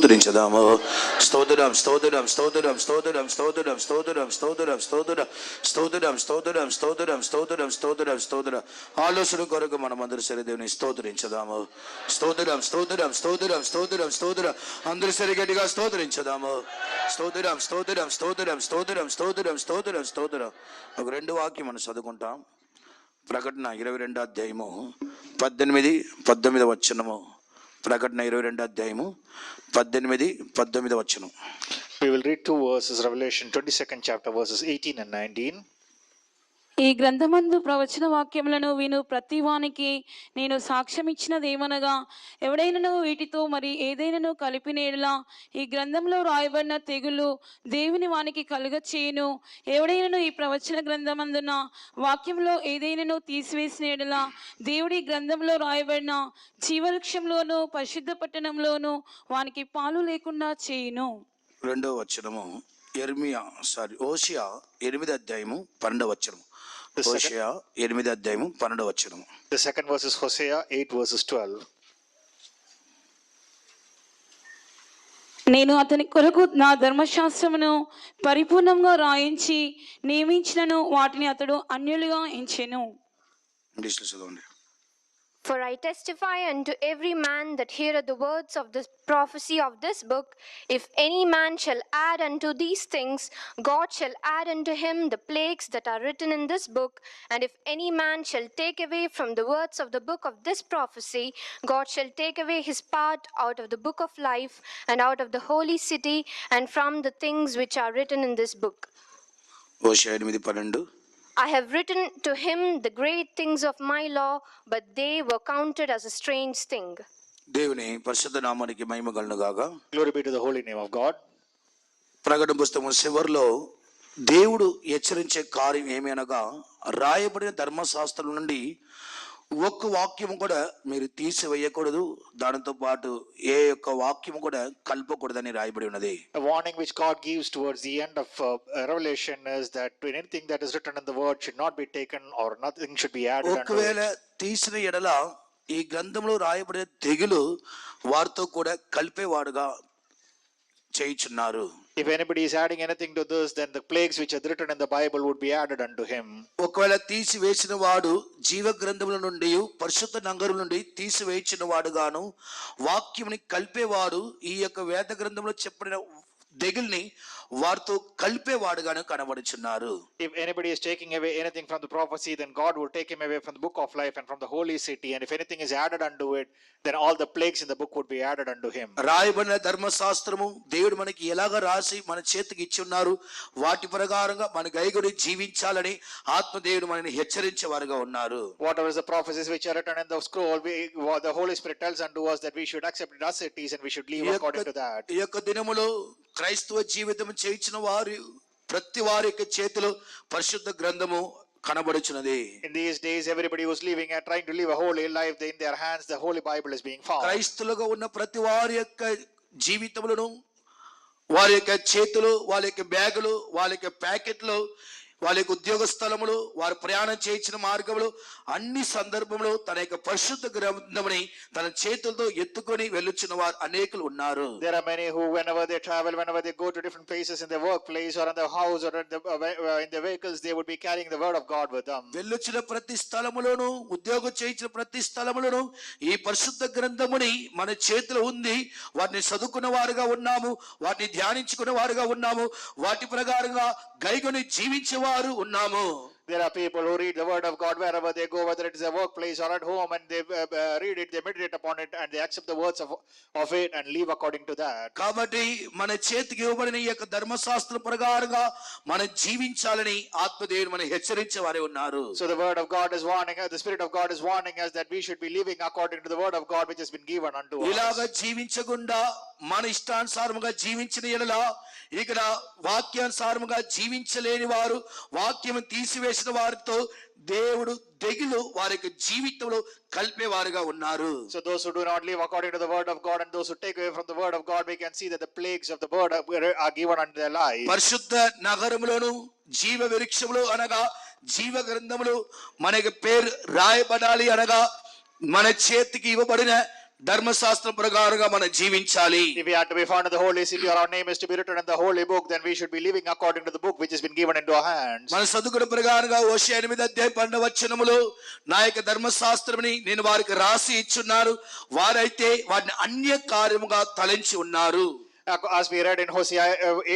స్తోత్రించదాము. స్తోత్రం స్తోత్రం స్తోత్రం స్తోత్రం స్తోత్రం స్తోత్రం స్తోత్రం స్తోత్రం స్తోత్రం స్తోత్రం స్తోత్రం స్తోత్రం స్తోత్రం స్తోత్రం. ఆలోచన కొరకు మనం అందరి సరి దేవుని స్తోత్రించదాము. స్తోత్రం స్తోత్రం స్తోత్రం స్తోత్రం స్తోత్రం. అందరి సరి గట్టిగా స్తోత్రించదాము. స్తోత్రం స్తోత్రం స్తోత్రం స్తోత్రం స్తోత్రం స్తోత్రం స్తోత్రం. ఒక రెండు వాక్యం మనం చదువుకుంటాం. ప్రకటన 22వ అధ్యాయము 18-19 వచనము. ప్రకటన 22వ అధ్యాయము 18-19 వచనం. We will read two verses, Revelation 22nd chapter verses 18 and 19. ఈ గ్రంథమందు ప్రవచన వాక్యములను విను ప్రతి వానికి నేను సాక్ష్యం ఇచ్చినదేమనగా, ఎవడైనను వీటితో మరి ఏదైనాను కలిపినేలా ఈ గ్రంథంలో రాయబడిన తెగులు దేవుని వానికి కలుగచేయును. ఎవడైనను ఈ ప్రవచన గ్రంథమందున వాక్యంలో ఏదైనాను తీసివేసినేలా దేవుడి గ్రంథంలో రాయబడిన జీవవృక్షంలోను పరిశుద్ధ పట్టణంలోను వానికి పాలు లేకుండా చేయును. రెండవ వచనము ఓషియా 8వ అధ్యాయము 12వ వచనము. హోషేయ 8వ అధ్యాయము 12వ వచనము. The second verse is Hosea 8 verses 12. నేను అతని కొరకు నా ధర్మశాస్త్రమును పరిపూర్ణంగా రాయించి నియమించినను వాటిని అతడు అన్యులుగా ఎంచెను. ఇంగ్లీష్లో చదవండి. For I testify unto every man that heareth the words of this prophecy of this book, if any man shall add unto these things, God shall add unto him the plagues that are written in this book. And if any man shall take away from the words of the book of this prophecy, God shall take away his part out of the book of life, and out of the holy city, and from the things which are written in this book. హోషేయ 8:12. I have written to him the great things of my law, but they were counted as a strange thing. దేవుని పరిశుద్ధ నామానికి మహిమ కలుగును గాక. Glory be to the holy name of God. ప్రకటన పుస్తకం చివరిలో దేవుడు హెచ్చరించే కార్యం ఏమి అనగా, రాయబడిన ధర్మశాస్త్రం నుండి ఒక్క వాక్యం కూడా మీరు తీసివేయకూడదు, దానితో పాటు ఏ ఒక్క వాక్యం కూడా కలపకూడదని రాయబడి ఉన్నది. A warning which God gives towards the end of Revelation is that anything that is written in the word should not be taken, or nothing should be added unto ఒకవేళ it. తీసిన ఎడల ఈ గ్రంథంలో రాయబడిన తెగులు వారితో కూడా కలిపేవాడుగా చేయుచున్నారు. If anybody is adding anything to this, then the plagues which are written in the Bible would be added unto him. ఒకవేళ తీసివేసిన వాడు జీవ గ్రంథముల నుండి పరిశుద్ధ నగరం నుండి తీసివేయించిన వాడుగాను, వాక్యముని కలిపేవాడు ఈ యొక్క వేద గ్రంథంలో చెప్పిన తెగుల్ని వారితో కలిపేవాడుగాను కనబడుచున్నారు. If anybody is taking away anything from the prophecy, then God will take him away from the book of life and from the holy city. And if anything is added unto it, then all the plagues in the book would be added unto him. రాయబడిన ధర్మశాస్త్రము దేవుడు మనకి ఎలాగ రాసి మన చేతికి ఇచ్చి ఉన్నారు, వాటి ప్రకారంగా మన గైగుడి జీవించాలని ఆత్మదేవుడు మనని హెచ్చరించే వారుగా ఉన్నారు. Whatever is the prophecies which are written in the scroll, the Holy Spirit tells unto us that we should accept it as it is, and we should live according to that. ఈ యొక్క దినములో క్రైస్తవ జీవితం చేయించిన వారు ప్రతి వారి యొక్క చేతిలో పరిశుద్ధ గ్రంథము కనబడుచున్నది. In these days, everybody who's living and trying to live a holy life, in their hands the Holy Bible is being found. క్రైస్తవులుగా ఉన్న ప్రతి వారి యొక్క జీవితములను, వారి యొక్క చేతులు, వాళ్ళ యొక్క బ్యాగులు, వాళ్ళ యొక్క ప్యాకెట్లు, వాళ్ళ యొక్క ఉద్యోగ స్థలములు, వారు ప్రయాణం చేయించిన మార్గములు, అన్ని సందర్భంలో తన యొక్క పరిశుద్ధ గ్రంథముని తన చేతులతో ఎత్తుకొని వెళ్ళుచున్న వారు అనేకులు ఉన్నారు. There are many who, whenever they travel, whenever they go to different places in their workplace or in their house or in their vehicles, they would be carrying the word of God with them. వెళ్ళుచున్న ప్రతి స్థలములోను, ఉద్యోగం చేయించిన ప్రతి స్థలములోను ఈ పరిశుద్ధ గ్రంథముని మన చేతిలో ఉంది. వాటిని చదువుకున్న వారుగా ఉన్నాము, వాటిని ధ్యానించుకున్న వారుగా ఉన్నాము, వాటి ప్రకారంగా గైకొని జీవించే వారు ఉన్నాము. There are people who read the word of God wherever they go, whether it is a workplace or at home, and they read it, they meditate upon it, and they accept the words of it and live according to that. కాబట్టి మన చేతికి ఇవ్వబడిన ఈ యొక్క ధర్మశాస్త్ర ప్రకారంగా మనం జీవించాలని ఆత్మదేవుడు మనని హెచ్చరించే వారే ఉన్నారు. So the word of God is warning us, the Spirit of God is warning us that we should be living according to the word of God which has been given unto us. ఇలాగా జీవించకుండా మన ఇష్టానుసారముగా జీవించిన ఎడల, ఇక్కడ వాక్యానుసారముగా జీవించలేని వారు, వాక్యం తీసివేసిన వారితో దేవుడు తెగులు వారి యొక్క జీవితంలో కలిపేవారుగా ఉన్నారు. So those who do not live according to the word of God and those who take away from the word of God, we can see that the plagues of the word are given unto their lives. పరిశుద్ధ నగరములోను జీవ వృక్షములు అనగా జీవ గ్రంథములు మనకి పేరు రాయబడాలి అనగా మన చేతికి ఇవ్వబడిన ధర్మశాస్త్రం ప్రకారంగా మనం జీవించాలి. If we are to be found in the holy city or our name is to be written in the holy book, then we should be living according to the book which has been given into our hands. మన చదువుకున్న ప్రకారంగా హోషేయ 8:12 నా యొక్క ధర్మశాస్త్రముని నేను వారికి రాసి ఇచ్చున్నాను, వారైతే వాటిని అన్య కార్యముగా తలంచి ఉన్నారు. As we read in Hosea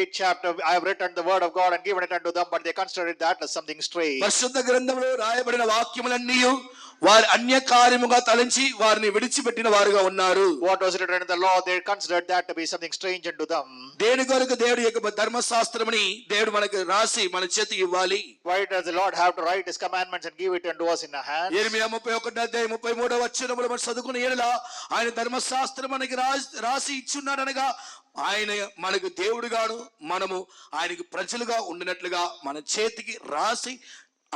8 chapter, I have written the word of God and given it unto them, but they considered that as something strange. పరిశుద్ధ గ్రంథంలో రాయబడిన వాక్యములన్నీ వారి అన్య కార్యముగా తలంచి వారిని విడిచిపెట్టిన వారుగా ఉన్నారు. What was written in the law, they considered that to be something strange unto them. దేని కొరకు దేవుడి యొక్క ధర్మశాస్త్రముని దేవుడు మనకు రాసి మన చేతికి ఇవ్వాలి? Why does the Lord have to write his commandments and give it unto us in our hands? యెరెమీయా 31:33 మనం చదువుకున్న ఎడల ఆయన ధర్మశాస్త్రం మనకి రాసి ఇచ్చున్నాడనగా ఆయన మనకు దేవుడుగాను మనము ఆయనకు ప్రజలుగా ఉండినట్లుగా మన చేతికి రాసి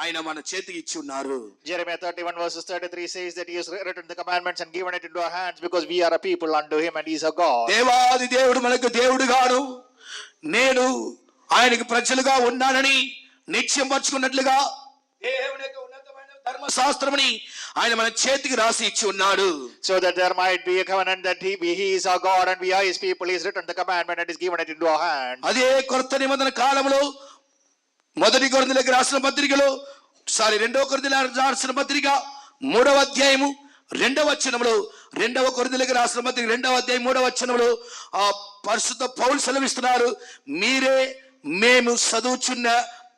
ఆయన మన చేతికి ఇచ్చి ఉన్నారు. Jeremiah 31:33 says that he has written the commandments and given it into our hands because we are a people unto him and he is a God. దేవాది దేవుడు మనకు దేవుడుగాను నేను ఆయనకు ప్రజలుగా ఉన్నానని నిశ్చయం పరుచుకున్నట్లుగా దేవుని యొక్క ఉన్నతమైన ధర్మశాస్త్రముని ఆయన మన చేతికి రాసి ఇచ్చి ఉన్నాడు. So that there might be a covenant that he is our God and we are his people. He has written the commandment and is given it into our hands. అదే కొత్త నిబంధన కాలంలో మొదటి కొరింథీయులకు రాసిన పత్రికలో 2 కొరింథీయులకు రాసిన పత్రిక 3వ అధ్యాయము 2వ వచనంలో 2వ కొరింథీయులకు రాసిన పత్రిక 2వ అధ్యాయం 3వ వచనంలో ఆ పరిశుద్ధ పౌలు సెలవిస్తున్నారు, మీరే మేము చదువుచున్న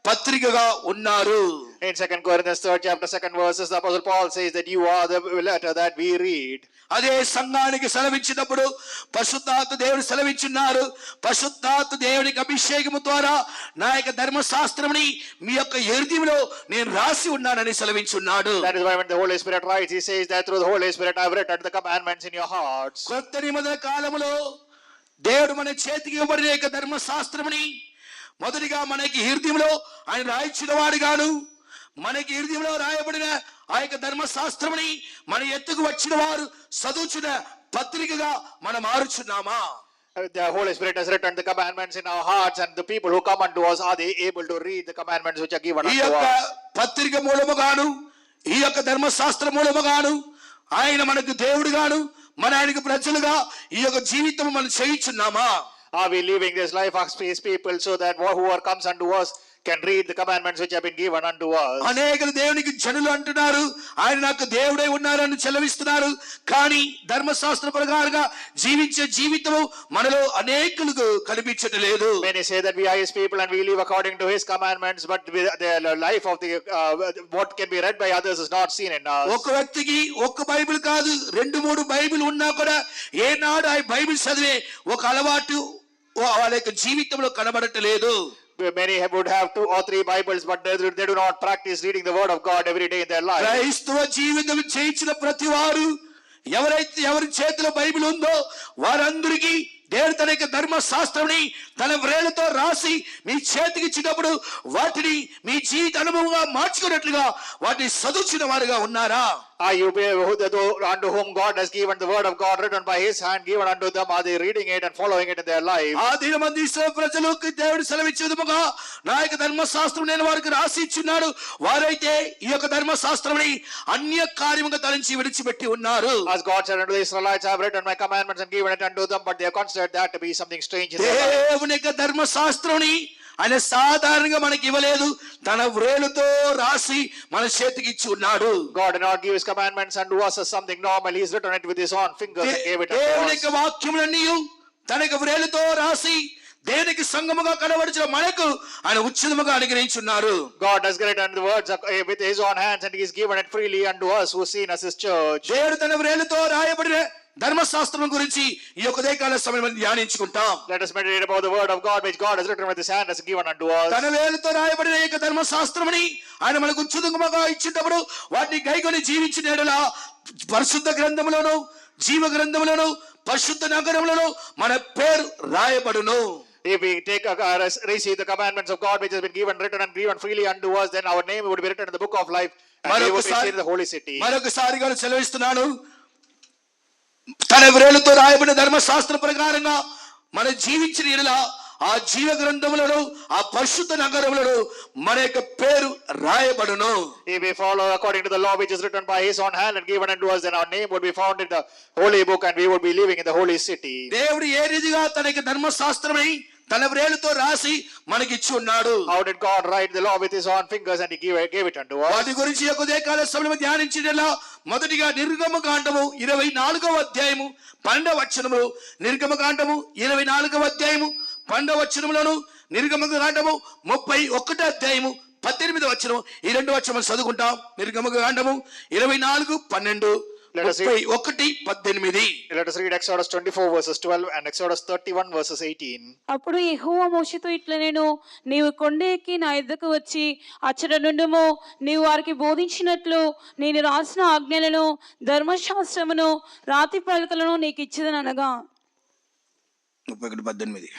పత్రికగా ఉన్నారు. In 2 Corinthians 3rd chapter 2nd verses, the apostle Paul says that you are the letter that we read. అదే సంఘానికి సెలవిచ్చినప్పుడు పరిశుద్ధాత్మ దేవుడు సెలవిచ్చున్నారు, పరిశుద్ధాత్మ దేవునికి అభిషేకము ద్వారా నా యొక్క ధర్మశాస్త్రముని మీ యొక్క హృదయంలో నేను రాసి ఉన్నానని సెలవించున్నాడు. That is why when the Holy Spirit writes, he says that through the Holy Spirit I have written the commandments in your hearts. కొత్త నిబంధన కాలములో దేవుడు మన చేతికి ఇవ్వబడిన యొక్క ధర్మశాస్త్రముని మొదటిగా మనకి హృదయంలో ఆయన రాయించిన వాడుగాను, మనకి హృదయంలో రాయబడిన ఆ యొక్క ధర్మశాస్త్రముని మన ఎత్తుకు వచ్చిన వారు చదువుచున్న పత్రికగా మనం మారుచున్నామా? The Holy Spirit has written the commandments in our hearts, and the people who come unto us, are they able to read the commandments which are given ఈ unto యొక్క us? పత్రిక మూలముగాను ఈ యొక్క ధర్మశాస్త్ర మూలముగాను ఆయన మనకు దేవుడుగాను మన ఆయనకు ప్రజలుగా ఈ యొక్క జీవితం మనం చేయించున్నామా? Are we living this life as his people so that whoever comes unto us can read the commandments which have been given unto us? అనేకులు దేవునికి జనులు అంటున్నారు, ఆయన నాకు దేవుడై ఉన్నారని చెలవిస్తున్నారు, కానీ ధర్మశాస్త్ర ప్రకారంగా జీవించే జీవితము మనలో అనేకులకు కనిపించటం లేదు. Many say that we are his people and we live according to his commandments, but the life of the what can be read by others is not seen in us. ఒక వ్యక్తికి ఒక్క బైబిల్ కాదు 2-3 Bible ఉన్నా కూడా ఏనాడు ఆ Bible చదివే ఒక అలవాటు వాళ్ళ యొక్క జీవితంలో కనబడట్లేదు. Many would have 2 or 3 Bibles, but they do not practice reading the word of God every day in their life. క్రైస్తవ జీవితం చేయించిన ప్రతి వారు ఎవరి చేతిలో బైబిల్ ఉందో వారందరికీ దేవుడు తన యొక్క ధర్మశాస్త్రాన్ని తన వ్రేళ్లతో రాసి మీ చేతికి ఇచ్చినప్పుడు వాటిని మీ జీవిత అనుభవంగా మార్చుకున్నట్లుగా వాటిని చదువుచిన వారుగా ఉన్నారా? Are you unto whom God has given the word of God written by his hand given unto them? Are they reading it and following it in their life? ఆ దినమందు ఇశ్రాయేలు ప్రజలకు దేవుడు సెలవిచ్చే విధముగా నా యొక్క ధర్మశాస్త్రం నేను వారికి రాసి ఇచ్చున్నాడు, వారైతే ఈ యొక్క ధర్మశాస్త్రాన్ని అన్య కార్యముగా తలంచి విడిచిపెట్టి ఉన్నారు. As God said unto the Israelites, I have written my commandments and given it unto them, but they have considered that to be something strange in their life. దేవుని యొక్క ధర్మశాస్త్రాన్ని ఆయన సాధారణంగా మనకి ఇవ్వలేదు, తన వ్రేలుతో రాసి మన చేతికి ఇచ్చి ఉన్నాడు. God did not give his commandments unto us as something normal. He has written it with his own fingers and gave it unto దేవుని us. యొక్క వాక్యములన్నీ తన యొక్క వ్రేలుతో రాసి దేనికి సంగముగా కనబడిచిన మనకు ఆయన ఉచితముగా అనుగ్రహించున్నారు. God has written the words with his own hands and he has given it freely unto us who seen as his church. దేవుడు తన వ్రేలుతో రాయబడిన ధర్మశాస్త్రం గురించి ఈ యొక్క ఉదయకాల సమయంలో ధ్యానించుకుంటాం. Let us meditate about the word of God which God has written with his hand as given unto us. తన వేలుతో రాయబడిన ఈ యొక్క ధర్మశాస్త్రముని ఆయన మనకు ఉచితముగా ఇచ్చినప్పుడు వాటిని కైకొని జీవించిన యెడల పరిశుద్ధ గ్రంథములోను జీవ గ్రంథములోను పరిశుద్ధ నగరములోను మన పేరు రాయబడును. If we receive the commandments of God which has been written and given freely unto us, then our name would be written in the book of life and we would be seen in the holy city. మరొకసారిగా సెలవిస్తున్నాను, తన వ్రేలుతో రాయబడిన ధర్మశాస్త్ర ప్రకారంగా మన జీవించిన యెడల ఆ జీవ గ్రంథములను ఆ పరిశుద్ధ నగరములను మన యొక్క పేరు రాయబడును. If we follow according to the law which is written by his own hand and given unto us, then our name would be found in the holy book and we would be living in the holy city. దేవుడు ఏ రీతిగా తన యొక్క ధర్మశాస్త్రమై తన వ్రేలుతో రాసి మనకిచ్చి ఉన్నాడు. How did God write the law with his own fingers and he gave it unto us? వాటి గురించి యొక్క ఉదయకాల సమయంలో ధ్యానించేలా మొదటిగా నిర్గమకాండము 24వ అధ్యాయము 12వ వచనములు, నిర్గమకాండము 24వ అధ్యాయము 12వ వచనములను, నిర్గమకాండము 31వ అధ్యాయము 18వ వచనం, ఈ రెండు వచనములు చదువుకుంటాం. నిర్గమకాండము 24:12, 31:18. Let us read Exodus 24 verses 12 and Exodus 31 verses 18. అప్పుడు యెహోవా మోషేతో ఇట్లా నేను నీవు కొండ ఎక్కి నా యొద్దకు వచ్చి అచ్చట నుండుము. నీవు వారికి బోధించినట్లు నేను రాసిన ఆజ్ఞలను ధర్మశాస్త్రమును రాతి పలకలను నీకు ఇచ్చేదని అనగా 31:18.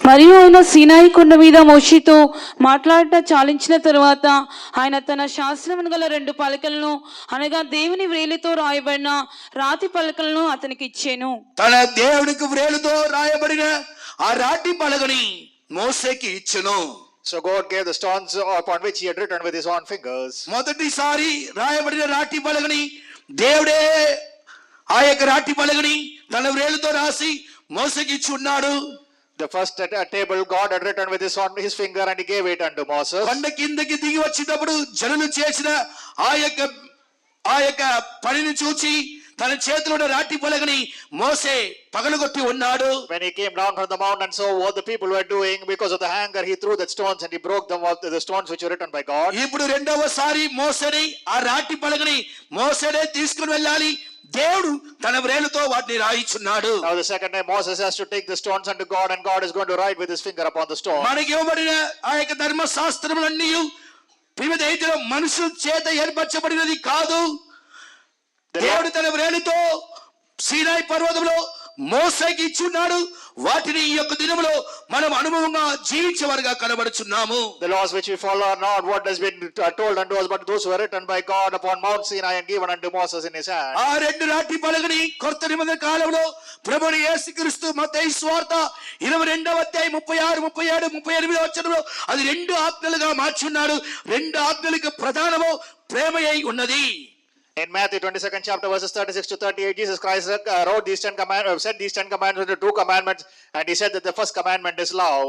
మరియు ఆయన సీనాయి కొండ మీద మోషేతో మాట్లాడట చాలించిన తరువాత ఆయన తన శాస్త్రమును గల 2 పలకలను అనగా దేవుని వ్రేలితో రాయబడిన రాతి పలకలను అతనికి ఇచ్చాను. తన దేవునికి వ్రేలుతో రాయబడిన ఆ రాతి పలకని మోషేకి ఇచ్చెను. So God gave the stones upon which he had written with his own fingers. మొదటిసారి రాయబడిన రాతి పలకని దేవుడే ఆ యొక్క రాతి పలకని తన వ్రేలుతో రాసి మోషేకి ఇచ్చి ఉన్నాడు. The first table God had written with his finger and he gave it unto Moses. కొండ కిందకి దిగి వచ్చేటప్పుడు జనులు చేసిన ఆ యొక్క పనిని చూచి తన చేతిలో ఉన్న రాతి పలకని మోసే పగలగొట్టి ఉన్నాడు. When he came down from the mountain and saw what the people were doing, because of the anger he threw the stones and he broke them off, the stones which were written by God. ఇప్పుడు రెండవసారి మోసేని ఆ రాతి పలకని మోసేనే తీసుకుని వెళ్ళాలి. దేవుడు తన వ్రేలుతో వాటిని రాయిచున్నాడు. Now the second time Moses has to take the stones unto God and God is going to write with his finger upon the stone. మనకి ఇవ్వబడిన ఆ యొక్క ధర్మశాస్త్రములన్నీ ప్రియమైన మనుషుల చేత ఏర్పరచబడినది కాదు. దేవుడు తన వ్రేలుతో సీనాయి పర్వతంలో మోసేకి ఇచ్చున్నాడు. వాటిని ఈ యొక్క దినములో మనం అనుభవంగా జీవించేవారుగా కనబడుచున్నాము. The laws which we follow are not what has been told unto us, but those who are written by God upon Mount Sinai and given unto Moses in his hand. ఆ రెండు రాతి పలకని కొత్త నిబంధన కాలంలో ప్రభువైన యేసుక్రీస్తు మత్తయి సువార్త 22వ అధ్యాయం 36, 37, 38 వచనంలో అది 2 ఆజ్ఞలుగా మార్చున్నాడు. 2 ఆజ్ఞలకు ప్రధానము ప్రేమయై ఉన్నది. In Matthew 22nd chapter verses 36 to 38, Jesus Christ wrote these 10 commandments, said these 10 commandments into 2 commandments, and he said that the first commandment is love.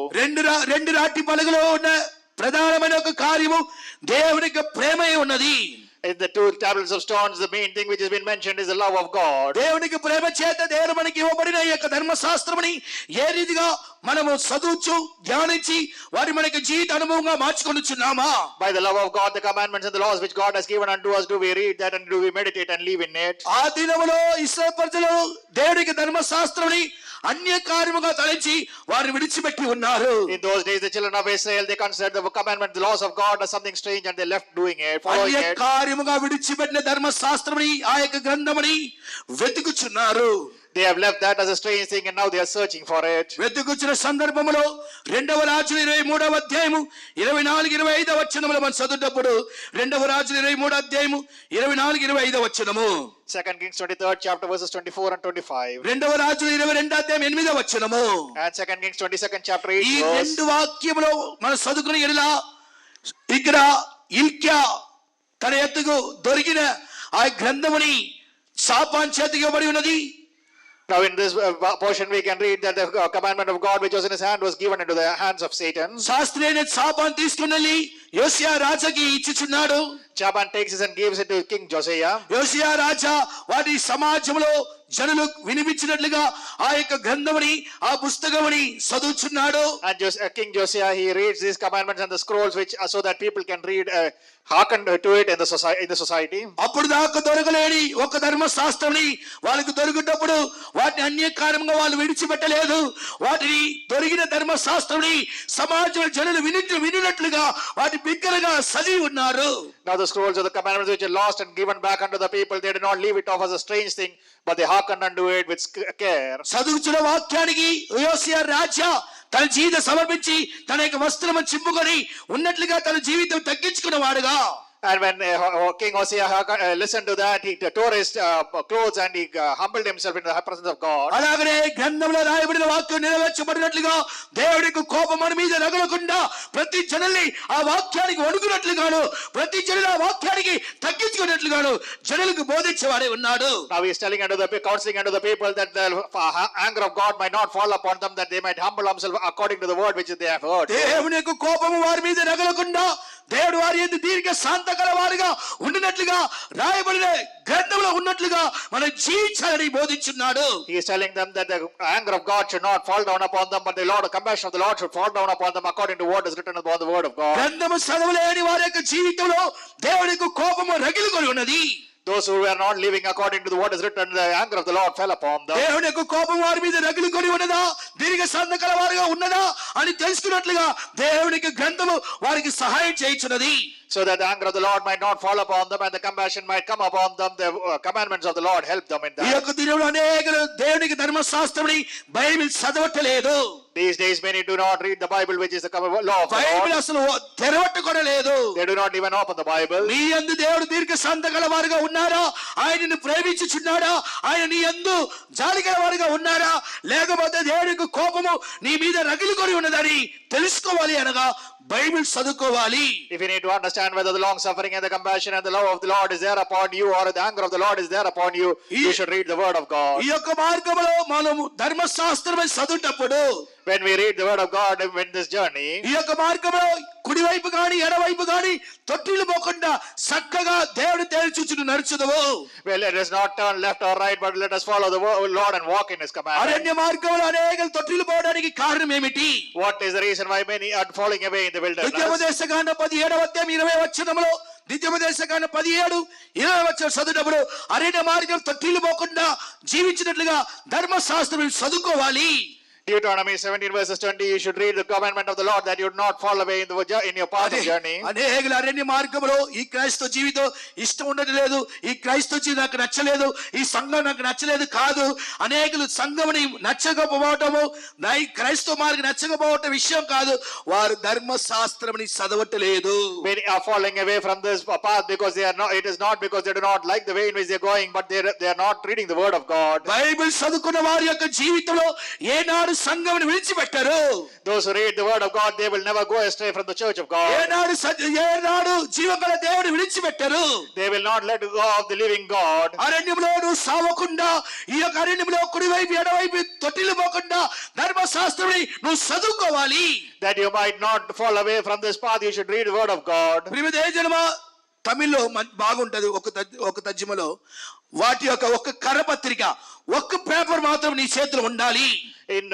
రెండు రాతి పలకలో ఉన్న ప్రధానమైన ఒక కార్యము దేవునికి ప్రేమయే ఉన్నది. In the 2 tablets of stones, the main thing which has been mentioned is the love of God. దేవునికి ప్రేమ చేత దేవుడు మనకి ఇవ్వబడిన ఈ యొక్క ధర్మశాస్త్రముని ఏ రీతిగా మనము చదువుచు ధ్యానించి వారి మనకి జీవిత అనుభవంగా మార్చుకొనుచున్నామా? By the love of God, the commandments and the laws which God has given unto us, do we read that and do we meditate and live in it? ఆ దినములో ఇశ్రాయేలు ప్రజలు దేవునికి ధర్మశాస్త్రముని అన్య కార్యముగా తలంచి వారిని విడిచిపెట్టి ఉన్నారు. In those days, the children of Israel, they considered the commandment, the laws of God as something strange, and they left doing it, following అన్య it. కార్యముగా విడిచిపెట్టిన ధర్మశాస్త్రముని ఆ యొక్క గ్రంథముని వెతుకుచున్నారు. They have left that as a strange thing and now they are searching for it. వెతుకుచున్న సందర్భములో 2వ రాజులు 23వ అధ్యాయము 24, 25 వచనములు మనం చదువుటప్పుడు 2వ రాజులు 23వ అధ్యాయము 24, 25 వచనము, 2 Kings 23rd chapter verses 24 and 25. 2వ రాజులు 22వ అధ్యాయం 8వ వచనము. And 2 Kings 22nd chapter 8 ఈ verse. రెండు వాక్యములో మనం చదువుకుని ఎడలా ఇక్కడ ఇల్క్యా తన ఎత్తుకు దొరికిన ఆ గ్రంథముని సాపాన్ చేతికి ఇవ్వబడి ఉన్నది. Now in this portion we can read that the commandment of God which was in his hand was given into the hands of Satan. Sastry అయిన సాపాన్ తీసుకుని వెళ్ళి యోసియా రాజాకి ఇచ్చుచున్నాడు. Shaban takes it and gives it to King Josiah. యోసియా రాజా వాటి సమాజంలో జనులు వినిపించినట్లుగా ఆ యొక్క గ్రంథముని ఆ పుస్తకముని చదువుచున్నాడు. And King Josiah, he reads these commandments and the scrolls which so that people can read hearken to it in the society. అప్పుడు దాకా దొరకలేని ఒక ధర్మశాస్త్రంని వాళ్ళకి దొరికేటప్పుడు వాటిని అన్యకారంగా వాళ్ళు విడిచిపెట్టలేదు. వాటిని దొరికిన ధర్మశాస్త్రంని సమాజంలో జనులు వినినట్లుగా వాటి బిగ్గరగా చదివి ఉన్నారు. Now the scrolls of the commandments which are lost and given back unto the people, they did not leave it off as a strange thing, but they hearkened unto it with care. చదువుచున్న వాక్యానికి యోసియా రాజా తన జీవితం సమర్పించి తన యొక్క వస్త్రము చింపుకొని ఉన్నట్లుగా తన జీవితం తగ్గించుకున్న వాడుగా. And when King Hosea listened to that, he tore his clothes and he humbled himself in the presence of God. అలాగనే గ్రంథంలో రాయబడిన వాక్యం నెరవేర్చబడినట్లుగా దేవుడికి కోపం మన మీద రగలకుండా ప్రతి జనుల్ని ఆ వాక్యానికి వణుకున్నట్లుగాను ప్రతి జనులు ఆ వాక్యానికి తగ్గించుకున్నట్లుగాను జనులకు బోధించేవాడే ఉన్నాడు. Now he is telling counseling unto the people that the anger of God might not fall upon them, that they might humble themselves according to the word which they have heard. దేవుని యొక్క కోపము వారి మీద రగలకుండా దేవుడు వారి యందు దీర్ఘ శాంత గలవారుగా ఉండినట్లుగా రాయబడిన గ్రంథంలో ఉన్నట్లుగా మనం జీవించాలని బోధించున్నాడు. He is telling them that the anger of God should not fall down upon them, but the compassion of the Lord should fall down upon them according to what is written upon the word of God. గ్రంథము చదవలేని వారి యొక్క జీవితంలో దేవుని యొక్క కోపము రగిలికొని ఉన్నది. Those who were not living according to what is written, the anger of the Lord fell upon them. దేవుని యొక్క కోపం వారి మీద రగిలికొని ఉన్నదా దీర్ఘ శాంత గలవారుగా ఉన్నదా అని తెలుసుకున్నట్లుగా దేవునికి గ్రంథము వారికి సహాయం చేయుచున్నది. So that the anger of the Lord might not fall upon them and the compassion might come upon them, the commandments of the Lord help them in ఈ that. యొక్క దినంలో అనేకులు దేవునికి ధర్మశాస్త్రముని బైబిల్ చదవట్లేదు. These days many do not read the Bible, which is the law of the Bible Lord. అసలు తెరవట్టుకొనలేదు. They do not even open the Bible. నీ యందు దేవుడు దీర్ఘ శాంత గలవారుగా ఉన్నారా, ఆయనను ప్రేమించుచున్నాడా, ఆయన నీ యందు జాలి గలవారుగా ఉన్నారా, లేకపోతే దేవునికి కోపము నీ మీద రగిలికొని ఉన్నదని తెలుసుకోవాలి అనగా బైబిల్ చదువుకోవాలి. If you need to understand whether the long suffering and the compassion and the love of the Lord is there upon you, or the anger of the Lord is there upon you, you should read the word of God. ఈ యొక్క మార్గములో మనము ధర్మశాస్త్రమై చదువుటప్పుడు When we read the word of God in this journey, ఈ యొక్క మార్గంలో కుడివైపు గాని ఎడవైపు గాని తొట్టిల్లు పోకుండా చక్కగా దేవుని తేల్చుచును నడుచుదవు. well, let us not turn left or right, but let us follow the Lord and walk in his commandments. అరణ్య మార్గంలో అనేకలు తొట్టిల్లు పోవడానికి కారణం ఏమిటి? What is the reason why many are falling away in the wilderness? ద్వితీయోపదేశకాండం 17:20 ద్వితీయోపదేశకాండం 17:20 చదువునప్పుడు అరణ్య మార్గం తొట్టిల్లు పోకుండా జీవించినట్లుగా ధర్మశాస్త్రం చదువుకోవాలి. Deuteronomy 17:20, you should read the commandment of the Lord that you would not fall away in your path of journey. అనేకులు అరణ్య మార్గంలో ఈ క్రైస్తవ జీవితం ఇష్టం ఉండడం లేదు, ఈ క్రైస్తవ జీవితం నాకు నచ్చలేదు, ఈ సంఘం నాకు నచ్చలేదు కాదు. అనేకులు సంఘముని నచ్చకపోవటము క్రైస్తవ మార్గం నచ్చకపోవటం విషయం కాదు, వారు ధర్మశాస్త్రముని చదవట్లేదు. Many are falling away from this path because they are not. It is not because they do not like the way in which they are going, but they are not reading the word of God. Bible చదువుకున్న వారి యొక్క జీవితంలో ఏనాడు సంఘముని విడిచిపెట్టారు. Those who read the word of God, they will never go astray from the church of God. ఏనాడు జీవగల దేవుని విడిచిపెట్టారు. They will not let go of the living God. అరణ్యంలో నువ్వు సావకుండా ఈ యొక్క అరణ్యంలో కుడివైపు ఎడవైపు తొట్టిల్లు పోకుండా ధర్మశాస్త్రముని నువ్వు చదువుకోవాలి. That you might not fall away from this path, you should read the word of God. ప్రియమైన జనమా, తమిళ్లో బాగుంటది ఒక తర్జుమలో వాటి యొక్క ఒక కరపత్రిక ఒక్క పేపర్ మాత్రం నీ చేతిలో ఉండాలి. In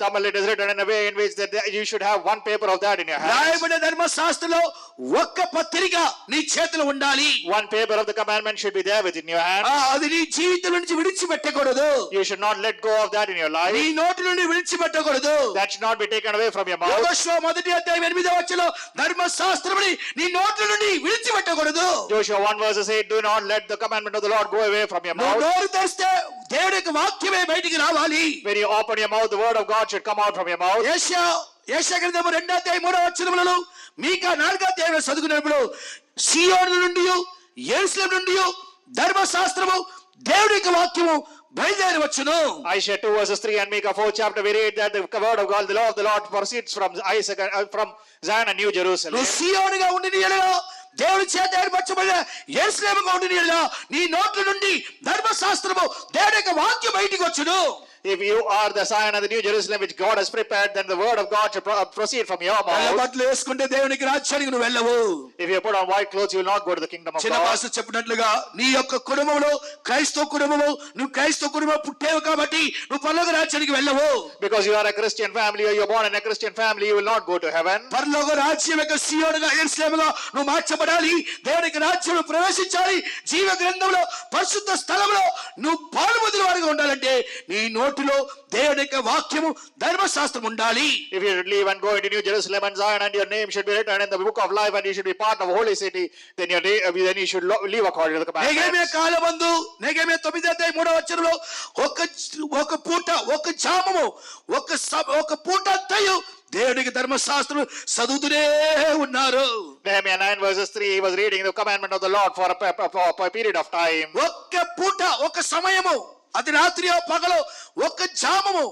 Tamil, it is written in a way in which that you should have one paper of that in your hand. రాయబడిన ధర్మశాస్త్రంలో ఒక్క పత్రిక నీ చేతిలో ఉండాలి. One paper of the commandment should be there within your hand. అది నీ జీవితం నుంచి విడిచిపెట్టకూడదు. You should not let go of that in your life. నీ నోటి నుండి విడిచిపెట్టకూడదు. That should not be taken away from your mouth. యోషువ 1:8 ధర్మశాస్త్రముని నీ నోటి నుండి విడిచిపెట్టకూడదు. Joshua 1:8, do not let the commandment of the Lord go away from your mouth. నోరు తెరిస్తే దేవుడి యొక్క వాక్యమే బయటికి రావాలి. When you open your mouth, the word of God should come out from your mouth. యెషయా గ్రంథము 2:3 మీకా 4 చదువుకున్నప్పుడు సీయోను నుండి యెరూషలేము నుండి ధర్మశాస్త్రము దేవుడి యొక్క వాక్యము బయలుదేరి వచ్చును. Isaiah 2:3 and Micah 4, we read that the word of God, the law of the Lord proceeds from Zion and New Jerusalem. నువ్వు సీయోనుగా ఉండి దేవుడి చేత ఏర్పరచబడిన యెరూషలేముగా ఉండి నీ నోట్ల నుండి ధర్మశాస్త్రము దేవుడి యొక్క వాక్యం బయటికి వచ్చును. If you are the Zion and the New Jerusalem which God has prepared, then the word of God should proceed from your mouth. బట్టలు వేసుకుంటే దేవునికి రాజ్యానికి నువ్వు వెళ్ళవు. If you put on white clothes, you will not go to the kingdom of చిన్న God. Pastor చెప్పినట్లుగా నీ యొక్క కుటుంబంలో క్రైస్తవ కుటుంబము నువ్వు క్రైస్తవ కుటుంబం పుట్టేవు కాబట్టి నువ్వు పరలోక రాజ్యానికి వెళ్ళవు. Because you are a Christian family or you are born in a Christian family, you will not go to heaven. పరలోక రాజ్యం యొక్క సీయోనుగా యెరూషలేముగా నువ్వు మార్చబడాలి. దేవునికి రాజ్యంలో ప్రవేశించాలి. జీవ గ్రంథంలో పరిశుద్ధ స్థలంలో నువ్వు పాలుపొందిన వారిగా ఉండాలంటే నీ నోటి నోటిలో దేవుని యొక్క వాక్యము ధర్మశాస్త్రం ఉండాలి. If you should leave and go into New Jerusalem and Zion, and your name should be written in the book of life, and you should be part of holy city, then then you should live according to the నెగెమియా commandments. కాలమందు నెగెమియా 9:3 ఒక పూట ఒక జామము ఒక పూట అంతయు దేవునికి ధర్మశాస్త్రం చదువుతూనే ఉన్నారు. Nehemiah 9:3, he was reading the commandment of the Lord for a period of time. ఒక్క పూట ఒక సమయము, అది రాత్రి పగలో ఒక జామము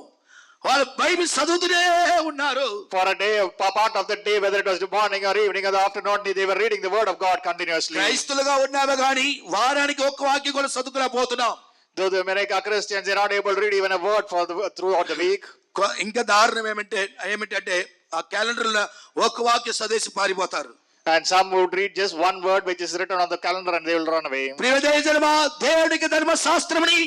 వాళ్ళు బైబిల్ చదువుతూనే ఉన్నారు. For a day, part of the day, whether it was the morning or evening or the afternoon, they were reading the word of God continuously. క్రైస్తులుగా ఉన్నామే గాని వారానికి ఒక్క వాక్యం కూడా చదువుకురాపోతున్నాం. Though the American Christians are not able to read even a word throughout the week. ఇంకా దారుణం ఏమిటంటే ఆ calendar ఒక వాక్యం చదివేసి పారిపోతారు. And some would read just one word which is written on the calendar and they will run away. ప్రియదేశమా, దేవుడికి ధర్మశాస్త్రమని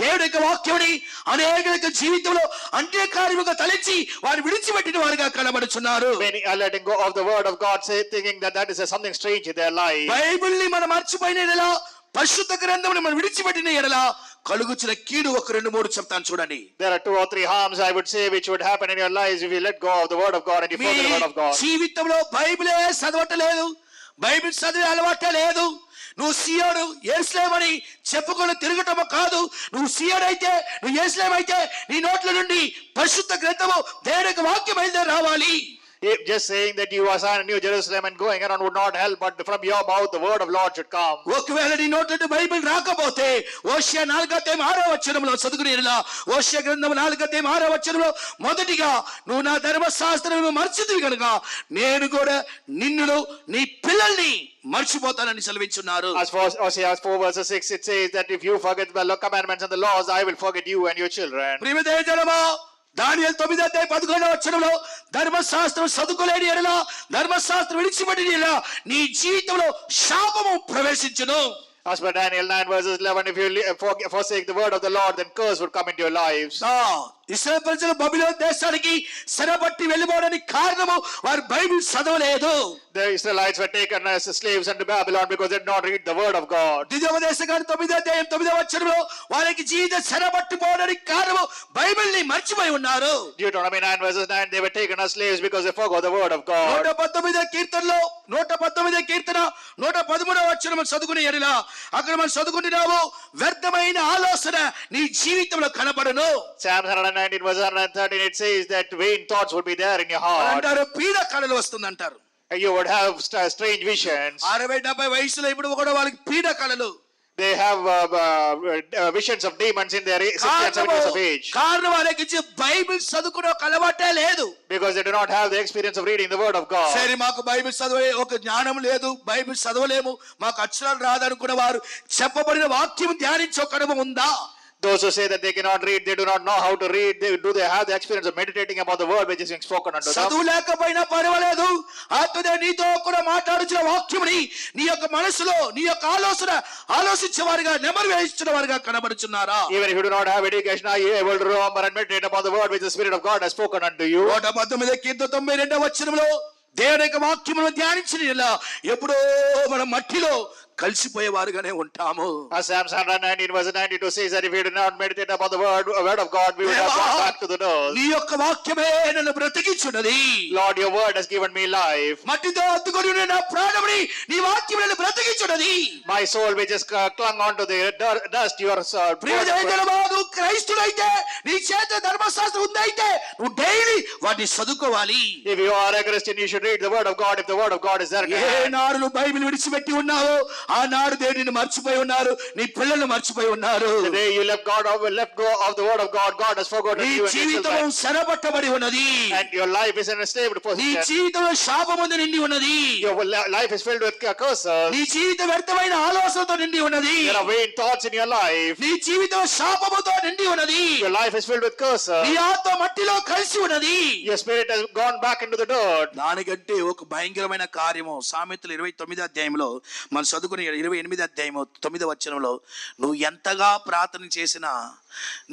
దేవుడి యొక్క వాక్యమని అనేక జీవితంలో అంత్యకార్యముగా తలచి వారు విడిచిపెట్టిన వారుగా కనబడుచున్నారు. Many are letting go of the word of God, thinking that is something strange in their life. Bible ని మనం మర్చిపోయిన ఎడల, పరిశుద్ధ గ్రంథముని మనం విడిచిపెట్టిన ఎడల కలుగుచిన కీడు ఒక 2-3 చెప్తాను చూడండి. There are 2 or 3 harms, I would say, which would happen in your lives if you let go of the word of God and you forget the word of God. జీవితంలో బైబిలే చదవట్లేదు, బైబిల్ చదివే అలవాటే లేదు. నువ్వు సీయోడు యెరూషలేము అని చెప్పుకొని తిరగటము కాదు. నువ్వు సీయోడు అయితే, నువ్వు యెరూషలేము అయితే నీ నోట్ల నుండి పరిశుద్ధ గ్రంథము దేవుని యొక్క వాక్యం బయలుదేరి రావాలి. Just saying that you are Zion and New Jerusalem and going around would not help, but from your mouth the word of Lord should come. ఒకవేళ నీ నోట్ల నుండి బైబిల్ రాకపోతే హోషేయ 4:6 చదువుకునేలా, హోషేయ గ్రంథం 4:6 మొదటిగా నువ్వు నా ధర్మశాస్త్రము మర్చితివి కనుక నేను కూడా నిన్నును నీ పిల్లల్ని మర్చిపోతానని సెలవించున్నారు. As for Hosea 4:6, it says that if you forget the commandments and the laws, I will forget you and your children. ప్రియదేశమా, దానియేలు 9:11 ధర్మశాస్త్రం చదువుకోలేని ఎడల, ధర్మశాస్త్రం విడిచిపెట్టిన ఎడల నీ జీవితంలో శాపము ప్రవేశించును. As per Daniel 9:11, if you forsake the word of the Lord, then curse would come into your lives. ఇశ్రాయేలు ప్రజలు బబిలోను దేశానికి చెరపట్టి వెళ్ళిపోవడానికి కారణము వారు బైబిల్ చదవలేదు. The Israelites were taken as slaves into Babylon because they did not read the word of God. ద్వితీయోపదేశకాండం 9:9 వారికి జీవిత చెరపట్టిపోవడానికి కారణము బైబిల్ ని మర్చిపోయి ఉన్నారు. Deuteronomy 9:9, they were taken as slaves because they forgot the word of God. 119 కీర్తనలో 119 కీర్తన 113 చదువుకునే ఎడల అక్కడ మనం చదువుకుంటున్నాము, వ్యర్థమైన ఆలోచన నీ జీవితంలో కనబడను. Psalm 119:113, it says that vain thoughts would be there in your heart. అంటారు పీడ కళలు వస్తుంది అంటారు. You would have strange visions. 60-70 వయసులో ఇప్పుడు కూడా వాళ్ళకి పీడ కళలు. They have visions of demons in their 60 and 70 years of age. కారణం వాళ్ళకి బైబిల్ చదువుకునే అలవాటే లేదు. Because they do not have the experience of reading the word of God. సరే, మాకు బైబిల్ చదివే ఒక జ్ఞానం లేదు, బైబిల్ చదవలేము, మాకు అక్షరాలు రాదనుకున్న వారు చెప్పబడిన వాక్యం ధ్యానించే ఒక అనుభవం ఉందా? Those who say that they cannot read, they do not know how to read, they have the experience of meditating about the word which is being spoken unto them? చదువు లేకపోయినా పర్వాలేదు, ఆత్మదే నీతో కూడా మాట్లాడుచున్న వాక్యముని నీ యొక్క మనసులో నీ యొక్క ఆలోచించేవారుగా నెమరు వేయించిన వారుగా కనబడుచున్నారా? Even if you do not have education, are you able to remember and meditate upon the word which the Spirit of God has spoken unto you? 119 కీర్తన 92 దేవుని యొక్క వాక్యమును ధ్యానించిన ఎప్పుడో మన మట్టిలో కలిసిపోయేవారుగానే ఉంటాము. Psalm 119:92 says that if we do not meditate upon the word of God, we would have gone back to the dust. నీ యొక్క వాక్యమే నన్ను బ్రతికించున్నది. Lord, your word has given me life. మట్టితో అద్దుకొని ఉన్న నా ప్రాణముని నీ వాక్యం నన్ను బ్రతికించున్నది. My soul which is clung onto the dust, your soul. ప్రియదేశమా, నువ్వు క్రైస్తుడైతే, నీ చేత ధర్మశాస్త్రం ఉందైతే నువ్వు డైలీ వాటిని చదువుకోవాలి. If you are a Christian, you should read the word of God if the word of God is there. ఏ నాడు నువ్వు బైబిల్ విడిచిపెట్టి ఉన్నావో ఆ నాడు దేవుడిని మర్చిపోయి ఉన్నారు, నీ పిల్లల్ని మర్చిపోయి ఉన్నారు. The day you left go of the word of God, God has forgotten నీ you and your జీవితం children. చెరపట్టబడి ఉన్నది. And your life is in a stable నీ position. జీవితంలో శాపముతో నిండి ఉన్నది. Your life is filled with curses. నీ జీవితం వ్యర్థమైన ఆలోచనతో నిండి ఉన్నది. There are vain thoughts in your life. నీ జీవితం శాపముతో నిండి ఉన్నది. Your life is filled with curses. నీ ఆత్మ మట్టిలో కలిసి ఉన్నది. Your spirit has gone back into the dirt. దానికంటే ఒక భయంకరమైన కార్యము సామెతలు 29 అధ్యాయంలో మనం చదువుకున్న చదువుకుని 28 అధ్యాయము 9వ వచనంలో నువ్వు ఎంతగా ప్రార్థన చేసినా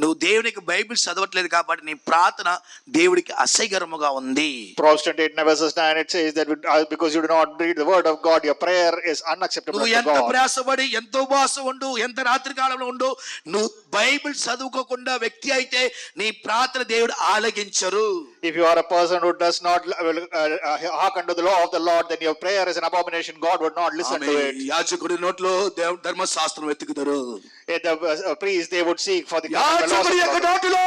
నువ్వు దేవునికి బైబిల్ చదవట్లేదు కాబట్టి నీ ప్రార్థన దేవుడికి అసహ్యకరముగా ఉంది. Proverbs 28 verses 9 it says that because you do not read the word of God, your prayer is unacceptable నువ్వు to ఎంత God. ప్రయాసపడి ఎంతో ఉపవాసం ఉండు, ఎంత రాత్రి కాలంలో ఉండు, నువ్వు బైబిల్ చదువుకోకుండా వ్యక్తి అయితే నీ ప్రార్థన దేవుడు ఆలకించరు. If you are a person who does not hearken to the law of the Lord, then your prayer is an abomination. God would not listen to it. యాజకుడి నోట్లో ధర్మశాస్త్రం వెతుకుతారు. The priest, they would seek for the laws యాజకుడి of యొక్క God. నోటిలో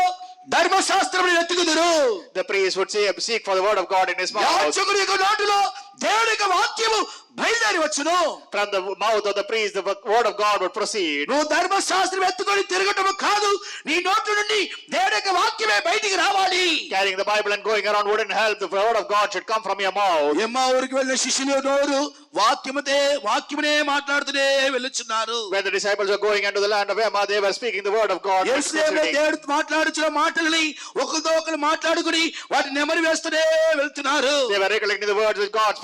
ధర్మశాస్త్రం వెతుకుతారు. The priest would seek for the word of God in his mouth. యాజకుడి యొక్క నోటిలో దేవుడి యొక్క వాక్యము బయలుదేరి వచ్చును. From the mouth of the priest, the word of God would proceed. నువ్వు ధర్మశాస్త్రం ఎత్తుకొని తిరగటము కాదు, నీ నోటి నుండి దేవుడి యొక్క వాక్యమే బయటికి రావాలి. Carrying the Bible and going around wouldn't help. The word of God should come from your mouth. ఎమ్మా ఊరికి వెళ్ళిన శిష్యులు నోరు వాక్యమునే మాట్లాడుతూనే వెళ్ళుచున్నారు. When the disciples were going into the land of Emma, they were speaking the word of God. యేసులేమో దేవుడు మాట్లాడుచున్న మాటలని ఒకరితో ఒకరు మాట్లాడుకుని వాటిని నెమరు వేస్తూనే వెళ్తున్నారు. They were recollecting the words which God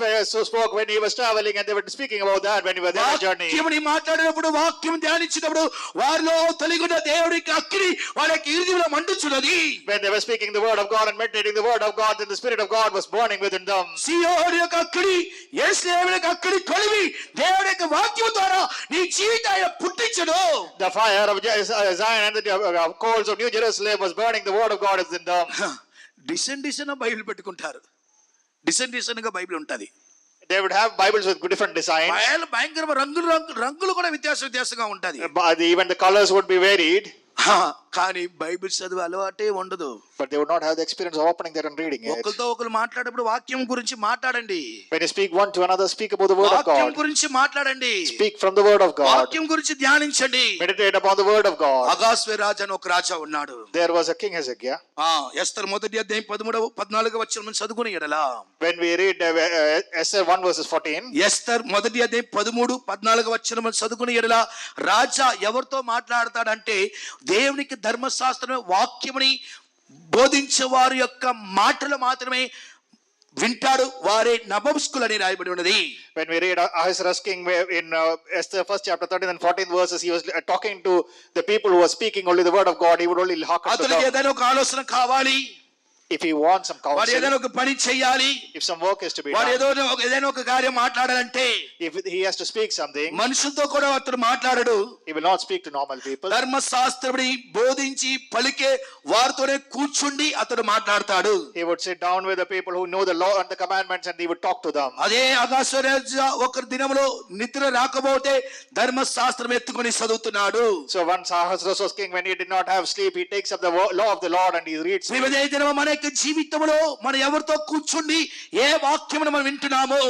spoke when he was traveling, and they were speaking about that when he was on a journey. వాక్యముని మాట్లాడినప్పుడు వాక్యం ధ్యానించినప్పుడు వారిలో తొలగిన దేవుడికి అగ్ని వాళ్ళకి హృదయంలో మండుచున్నది. When they were speaking the word of God and meditating the word of God, then the spirit of God was burning within them. సియోను యొక్క అగ్ని యేసులేముల యొక్క అగ్ని కొలివి దేవుడి యొక్క వాక్యం ద్వారా నీ జీవితాన్ని పుట్టించును. The fire of Zion and the coals of New Jerusalem was burning. The word of God is in them. Decent Bible పెట్టుకుంటారు. డిసెంట్ గా బైబిల్ ఉంటది. They would have Bibles with different designs. భయంకర రంగులు కూడా వ్యత్యాసంగా ఉంటది. Even the colors would be varied. కానీ Bible చదివే అలవాటే ఉండదు. But they would not have the experience of opening there and reading it. ఒకరితో ఒకరు మాట్లాడేటప్పుడు వాక్యం గురించి మాట్లాడండి. When you speak one to another, speak about the word of వాక్యం God. గురించి మాట్లాడండి. Speak from the word of God. వాక్యం గురించి ధ్యానించండి. Meditate upon the word of God. అగాస్వేరాజు అని ఒక రాజా ఉన్నాడు. There was a king Hezekiah. Esther మొదటి అధ్యాయం 13-14 వచనం చదువుకుని ఎడలా. When we read Esther 1 verses 14. Esther మొదటి అధ్యాయం 13-14 వచనం చదువుకుని ఎడలా రాజా ఎవరితో మాట్లాడతాడంటే దేవునికి ధర్మశాస్త్రమే వాక్యముని బోధించే వారి యొక్క మాటలు మాత్రమే వింటాడు, వారే నపుంసకులని రాయబడి ఉన్నది. When we read Ahasuerus king in Esther first chapter 13 and 14 verses, he was talking to the people who were speaking only the word of God. He would only hearken to అతనికి them. ఏదైనా ఒక ఆలోచన కావాలి, If he wants some వాడు counsel, ఏదైనా ఒక పని చేయాలి, if some work is to be వాడు done, ఏదైనా ఒక కార్యం మాట్లాడాలంటే if he has to speak something, మనుషులతో కూడా అతను మాట్లాడడు. he will not speak to normal people. ధర్మశాస్త్రముని బోధించి పలికే వారితోనే కూర్చుండి అతడు మాట్లాడతాడు. He would sit down with the people who know the law and the commandments, and he would talk to them. అదే అగాస్వేరాజు ఒక దినములో నిద్ర రాకపోతే ధర్మశాస్త్రం ఎత్తుకొని చదువుతున్నాడు. So once Ahasuerus was king, when he did not have sleep, he takes up the law of the Lord and he reads it. వివిధ దినము మన యొక్క జీవితంలో మనం ఎవరితో కూర్చుండి ఏ వాక్యమును మనం వింటున్నాము?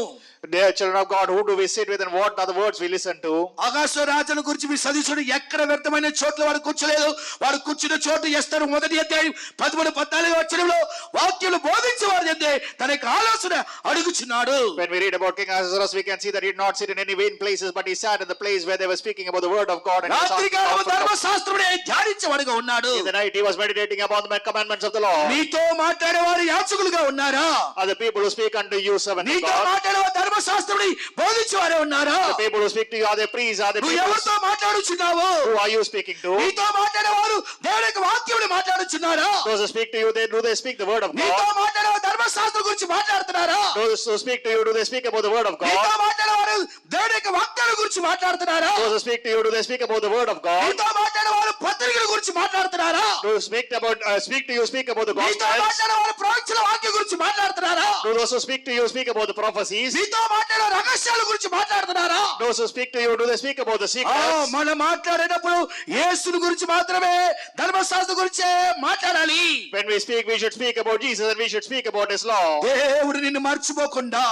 Dear children of God, who do we sit with and what are the words we listen to? అగాస్వేరాజుల గురించి మీరు చదివించుడు ఎక్కడ వ్యర్థమైన చోట్ల వాడు కూర్చోలేదు. వాడు కూర్చున్న చోటు ఎస్తరు మొదటి అధ్యాయం 13-14 వచనంలో వాక్యాలు బోధించేవాడు చెప్తే తన యొక్క ఆలోచన అడుగుచున్నాడు. When we read about King Ahasuerus, we can see that he did not sit in any vain places, but he sat in the place where they were speaking about the word of God. And he was రాత్రి asking కాలము counsel from- ధర్మశాస్త్రమునే ధ్యానించేవాడుగా ఉన్నాడు. in the night he was meditating upon the commandments of the law. నీతో మాట్లాడేవారు యాచకులుగా ఉన్నారా? Are the people who speak unto you servants of నీతో God? మాట్లాడేవారు ధర్మశాస్త్రముని బోధించేవారే ఉన్నారా? The people who speak to you, are they priests? Are they నువ్వు people? ఎవరితో మాట్లాడుచున్నావు? Who are you speaking to? నీతో మాట్లాడేవారు దేవుని యొక్క వాక్యముని మాట్లాడుచున్నారా? Those who speak to you, do they speak the word of నీతో God? మాట్లాడేవారు ధర్మశాస్త్రం గురించి మాట్లాడుతున్నారా? Those who speak to you, do they speak about the word of నీతో God? మాట్లాడేవారు దేవుని యొక్క వాక్యాల గురించి మాట్లాడుతున్నారా? Those who speak to you, do they speak about the word of God? నీతో మాట్లాడేవారు పత్రికల గురించి మాట్లాడుతున్నారా? Those who speak to you, speak about the నీతో gospels. మాట్లాడేవారు ప్రవచన వాక్యం గురించి మాట్లాడుతున్నారా? Those who speak to you, speak about the prophecies. నీతో మాట్లాడే రహస్యాల గురించి మాట్లాడుతున్నారా? Those who speak to you, do they speak about the secrets? మనం మాట్లాడేటప్పుడు యేసుని గురించి మాత్రమే ధర్మశాస్త్రం గురించే మాట్లాడాలి. When we speak, we should speak about Jesus and we should speak about his law. దేవుడు నిన్ను మర్చిపోకుండా,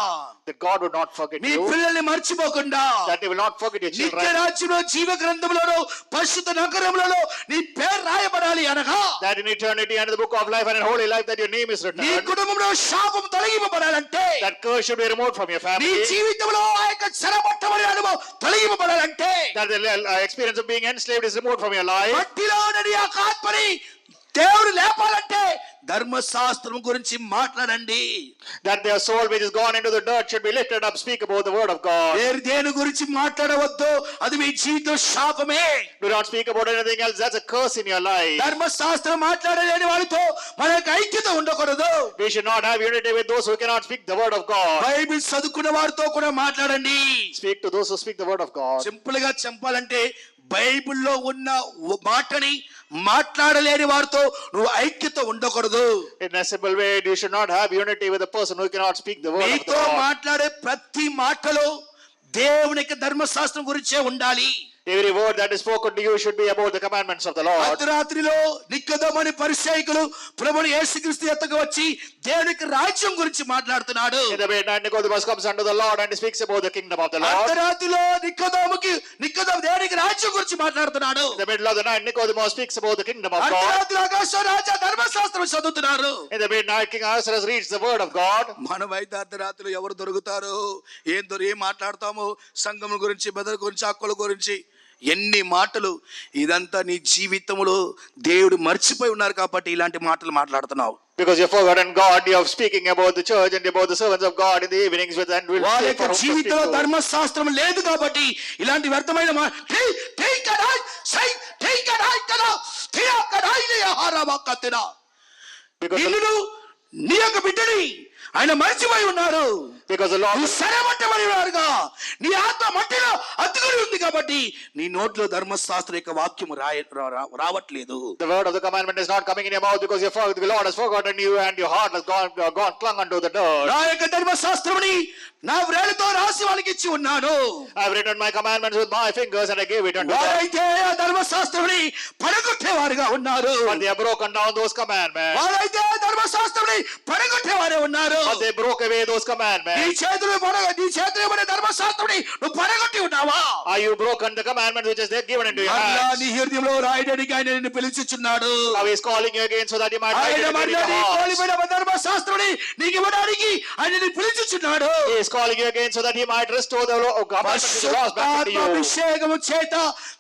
That God would not forget నీ you. పిల్లల్ని మర్చిపోకుండా, That he will not forget your నిత్య children. రాజ్యంలో జీవ గ్రంథంలోనూ పరిశుద్ధ నగరంలోనూ నీ పేరు రాయబడాలి అనగా That in eternity and in the book of life and in holy life that your name is written. నీ కుటుంబంలో శాపం తొలగింపబడాలంటే, That curse should be removed from your నీ family. జీవితంలో ఆ యొక్క చెరపట్టబడిన అనుభవం తొలగింపబడాలంటే, That the experience of being enslaved is removed from your life. మట్టిలో నీ యొక్క ఆత్మని దేవుడు లేపాలంటే ధర్మశాస్త్రం గురించి మాట్లాడండి. That their soul which is gone into the dirt should be lifted up. Speak about the word of God. వేరు దేని గురించి మాట్లాడవద్దు, అది మీ జీవిత శాపమే. Do not speak about anything else. That's a curse in your life. ధర్మశాస్త్రం మాట్లాడలేని వాళ్ళతో మనకు ఐక్యత ఉండకూడదు. We should not have unity with those who cannot speak the word of God. Bible చదువుకున్న వారితో కూడా మాట్లాడండి. Speak to those who speak the word of God. Simple గా చెప్పాలంటే బైబిల్లో ఉన్న మాటని మాట్లాడలేని వారితో నువ్వు ఐక్యత ఉండకూడదు. In a simple way, you should not have unity with a person who cannot speak the word of నీతో God. మాట్లాడే ప్రతి మాటలో దేవునికి ధర్మశాస్త్రం గురించే ఉండాలి. Every word that is spoken to you should be about the commandments of the Lord. అర్ధరాత్రిలో నికోదేమని పరిసయ్యులు ప్రభువుని యేసుక్రీస్తు ఎద్దకు వచ్చి దేవునికి రాజ్యం గురించి మాట్లాడుతున్నాడు. In the midnight, Nicodemus comes unto the Lord and speaks about the kingdom of the Lord. అర్ధరాత్రిలో నికోదేము దేవునికి రాజ్యం గురించి మాట్లాడుతున్నాడు. In the middle of the night, Nicodemus speaks about the kingdom of God. అర్ధరాత్రి ఆకాశ రాజా ధర్మశాస్త్రం చదువుతున్నారు. In the midnight, King Ahasuerus reads the word of God. మనమైతే అర్ధరాత్రిలో ఎవరు దొరుకుతారు, ఏం మాట్లాడతాము, సంఘం గురించి, బెదర్ గురించి, హక్కుల గురించి, ఎన్ని మాటలు. ఇదంతా నీ జీవితంలో దేవుడు మర్చిపోయి ఉన్నారు కాబట్టి ఇలాంటి మాటలు మాట్లాడుతున్నావు. Because you've forgotten God, you're speaking about the church and about the servants of God in the evenings with and will వాళ్ళ say యొక్క for whom to speak జీవితంలో to. ధర్మశాస్త్రం లేదు కాబట్టి ఇలాంటి వ్యర్థమైన Because నీ యొక్క బిడ్డని ఆయన మర్చిపోయి ఉన్నారు. the Lord నువ్వు సరమట్టబడి ఉన్నారుగా, నీ ఆత్మ మట్టిలో అతుకుని ఉంది కాబట్టి నీ నోట్లో ధర్మశాస్త్రం యొక్క వాక్యము రావట్లేదు. the word of the commandment is not coming in your mouth because the Lord has forgotten you and your heart has gone clung unto the dirt. నా యొక్క ధర్మశాస్త్రముని నా వ్రేలుతో రాసి వాళ్ళకి ఇచ్చి ఉన్నాను. I have written my commandments with my fingers and I gave it unto them. వారైతే ఆ ధర్మశాస్త్రముని పడగొట్టేవారుగా ఉన్నారు. But they have broken down those commandments. వారైతే ధర్మశాస్త్రముని పడగొట్టేవారే ఉన్నారు. But they broke away those commandments. నీ చేతులు ఇవ్వబడే ధర్మశాస్త్రముని నువ్వు పడగొట్టి ఉన్నావా? Are you broken the commandments which is there given into your మరలా hands? నీ హృదయంలో రాయడానికి ఆయన నిన్ను పిలుచుచున్నాడు. Now he is calling you again so that you might write it ఆయన in మరలా నీ your heart. కోల్పోయిన ధర్మశాస్త్రముని నీకు ఇవ్వడానికి ఆయన నిన్ను పిలుచుచున్నాడు. He is calling you again so that he might restore the commandments which is lost back into you. అభిషేకము చేత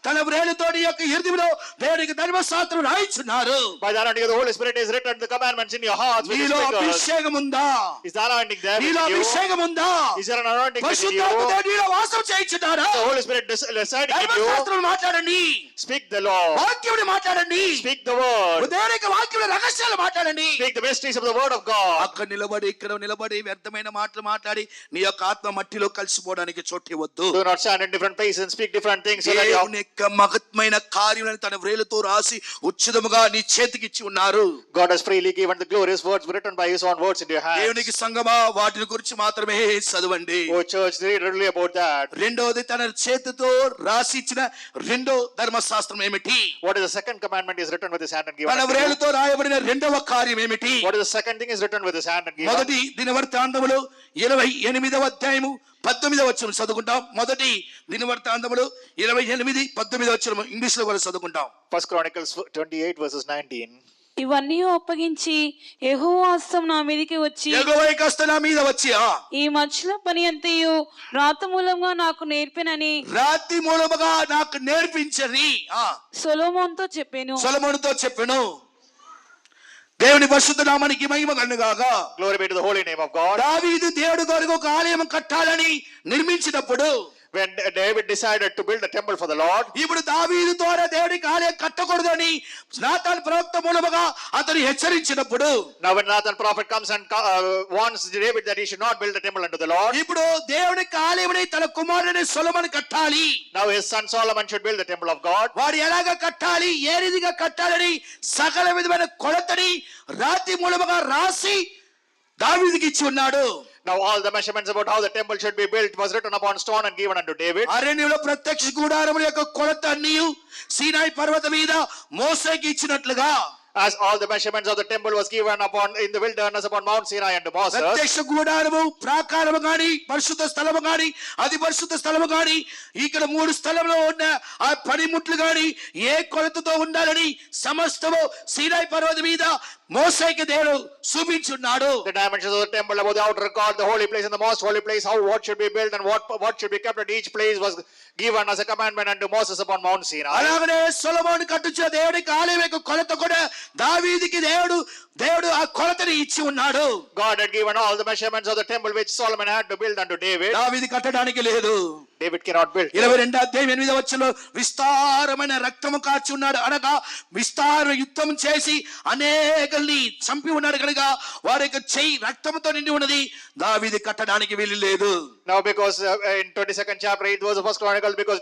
తన వ్రేలుతో నీ యొక్క హృదయంలో దేవునికి ధర్మశాస్త్రం రాయించున్నారు. By the anointing of the Holy Spirit is written the commandments in your hearts with his నీలో fingers. అభిషేకం ఉందా? Is the anointing there నీలో within you? అభిషేకం ఉందా? Is there an anointing within you? పరిశుద్ధాత్మ దేవుడు నీలో వాసం చేయించున్నారా? The Holy Spirit residing in you. ధర్మశాస్త్రం మాట్లాడండి, Speak the law. వాక్యముని మాట్లాడండి, Speak the word. దేవుని యొక్క వాక్యముల రహస్యాలు మాట్లాడండి. Speak the mysteries of the word of God. అక్కడ నిలబడి ఇక్కడ నిలబడి వ్యర్థమైన మాటలు మాట్లాడి నీ యొక్క ఆత్మ మట్టిలో కలిసిపోవడానికి చోటివద్దు. Do not stand in different places and speak different things so that your దేవుని యొక్క మహత్మైన కార్యములను తన వ్రేలుతో రాసి ఉచితముగా నీ చేతికి ఇచ్చి ఉన్నారు. God has freely given the glorious words written by his own words into your hands. దేవునికి సంగమా వాటిని గురించి మాత్రమే చదవండి. Oh church, read really about that. రెండోది తన చేతితో రాసి ఇచ్చిన రెండో ధర్మశాస్త్రం ఏమిటి? What is the second commandment is written with his hand and given తన unto you? వ్రేలుతో రాయబడిన రెండవ కార్యం ఏమిటి? What is the second thing is written with his hand and given? మొదటి దినవృత్తాంతములు 28వ అధ్యాయము 19వ వచనం చదువుకుంటాం. మొదటి దినవృత్తాంతములు 28:19 వచనం ఇంగ్లీష్ లో కూడా చదువుకుంటాం. First Chronicles 28 verses 19. ఇవన్నీ అప్పగించి యెహోవా హస్తం నా మీదికి వచ్చి యెహోవా యొక్క హస్తం నా మీద వచ్చి ఈ మధ్యలో పని అంతయు రాత మూలంగా నాకు నేర్పినని రాతి మూలముగా నాకు నేర్పించని సొలొమోనుతో చెప్పాను. సొలొమోనుతో చెప్పెను. దేవుని పరిశుద్ధ నామానికి మహిమ కలుగుగాక. Glory be to the holy name of God. దావీదు దేవుడి కొరకు ఒక ఆలయం కట్టాలని నిర్మించినప్పుడు When David decided to build a temple for the Lord, ఇప్పుడు దావీదు ద్వారా దేవుడికి ఆలయం కట్టకూడదని నాతాన్ ప్రవక్త మూలముగా అతను హెచ్చరించినప్పుడు now when Nathan prophet comes and warns David that he should not build a temple unto the Lord, ఇప్పుడు దేవునికి ఆలయమని తన కుమారుని సొలొమోను కట్టాలి. now his son Solomon should build the temple of God. వాడు ఎలాగ కట్టాలి, ఏ రీతిగా కట్టాలని సకల విధమైన కొలతని రాతి మూలముగా రాసి దావీదుకి ఇచ్చి ఉన్నాడు. Now all the measurements about how the temple should be built was written upon stone and given unto David. అరణ్యంలో ప్రత్యక్ష గుడారముల యొక్క కొలత అన్నీ సీనాయి పర్వతం మీద మోసేకి ఇచ్చినట్లుగా As all the measurements of the temple was given upon in the wilderness upon Mount Sinai unto Moses. ప్రత్యక్ష గుడారము, ప్రాకారము గాని, పరిశుద్ధ స్థలము గాని, అతి పరిశుద్ధ స్థలము గాని, ఇక్కడ 3 స్థలంలో ఉన్న ఆ పనిముట్లు గాని ఏ కొలతతో ఉండాలని సమస్తము సీనాయి పర్వతం మీద మోసేకి దేవుడు చూపించున్నాడు. The dimensions of the temple, about the outer court, the holy place and the most holy place, how what should be built and what should be kept at each place was given as a commandment unto Moses upon Mount Sinai. అలాగనే సొలొమోను కట్టించిన దేవుడికి ఆలయం యొక్క కొలత కూడా దావీదుకి దేవుడు ఆ కొలతని ఇచ్చి ఉన్నాడు. God had given all the measurements of the temple which Solomon had to build unto David. దావీదు కట్టడానికి లేదు. David cannot build. 22వ అధ్యాయం 8వ వచనంలో విస్తారమైన రక్తము కార్చి ఉన్నాడు అనగా విస్తార యుద్ధం చేసి అనేకల్ని చంపి ఉన్నాడు కనుక వారి యొక్క చెయ్యి రక్తంతో నిండి ఉన్నది. దావీదు కట్టడానికి వీలు లేదు. Now because in 22nd chapter 8 verse of 1st Chronicles, because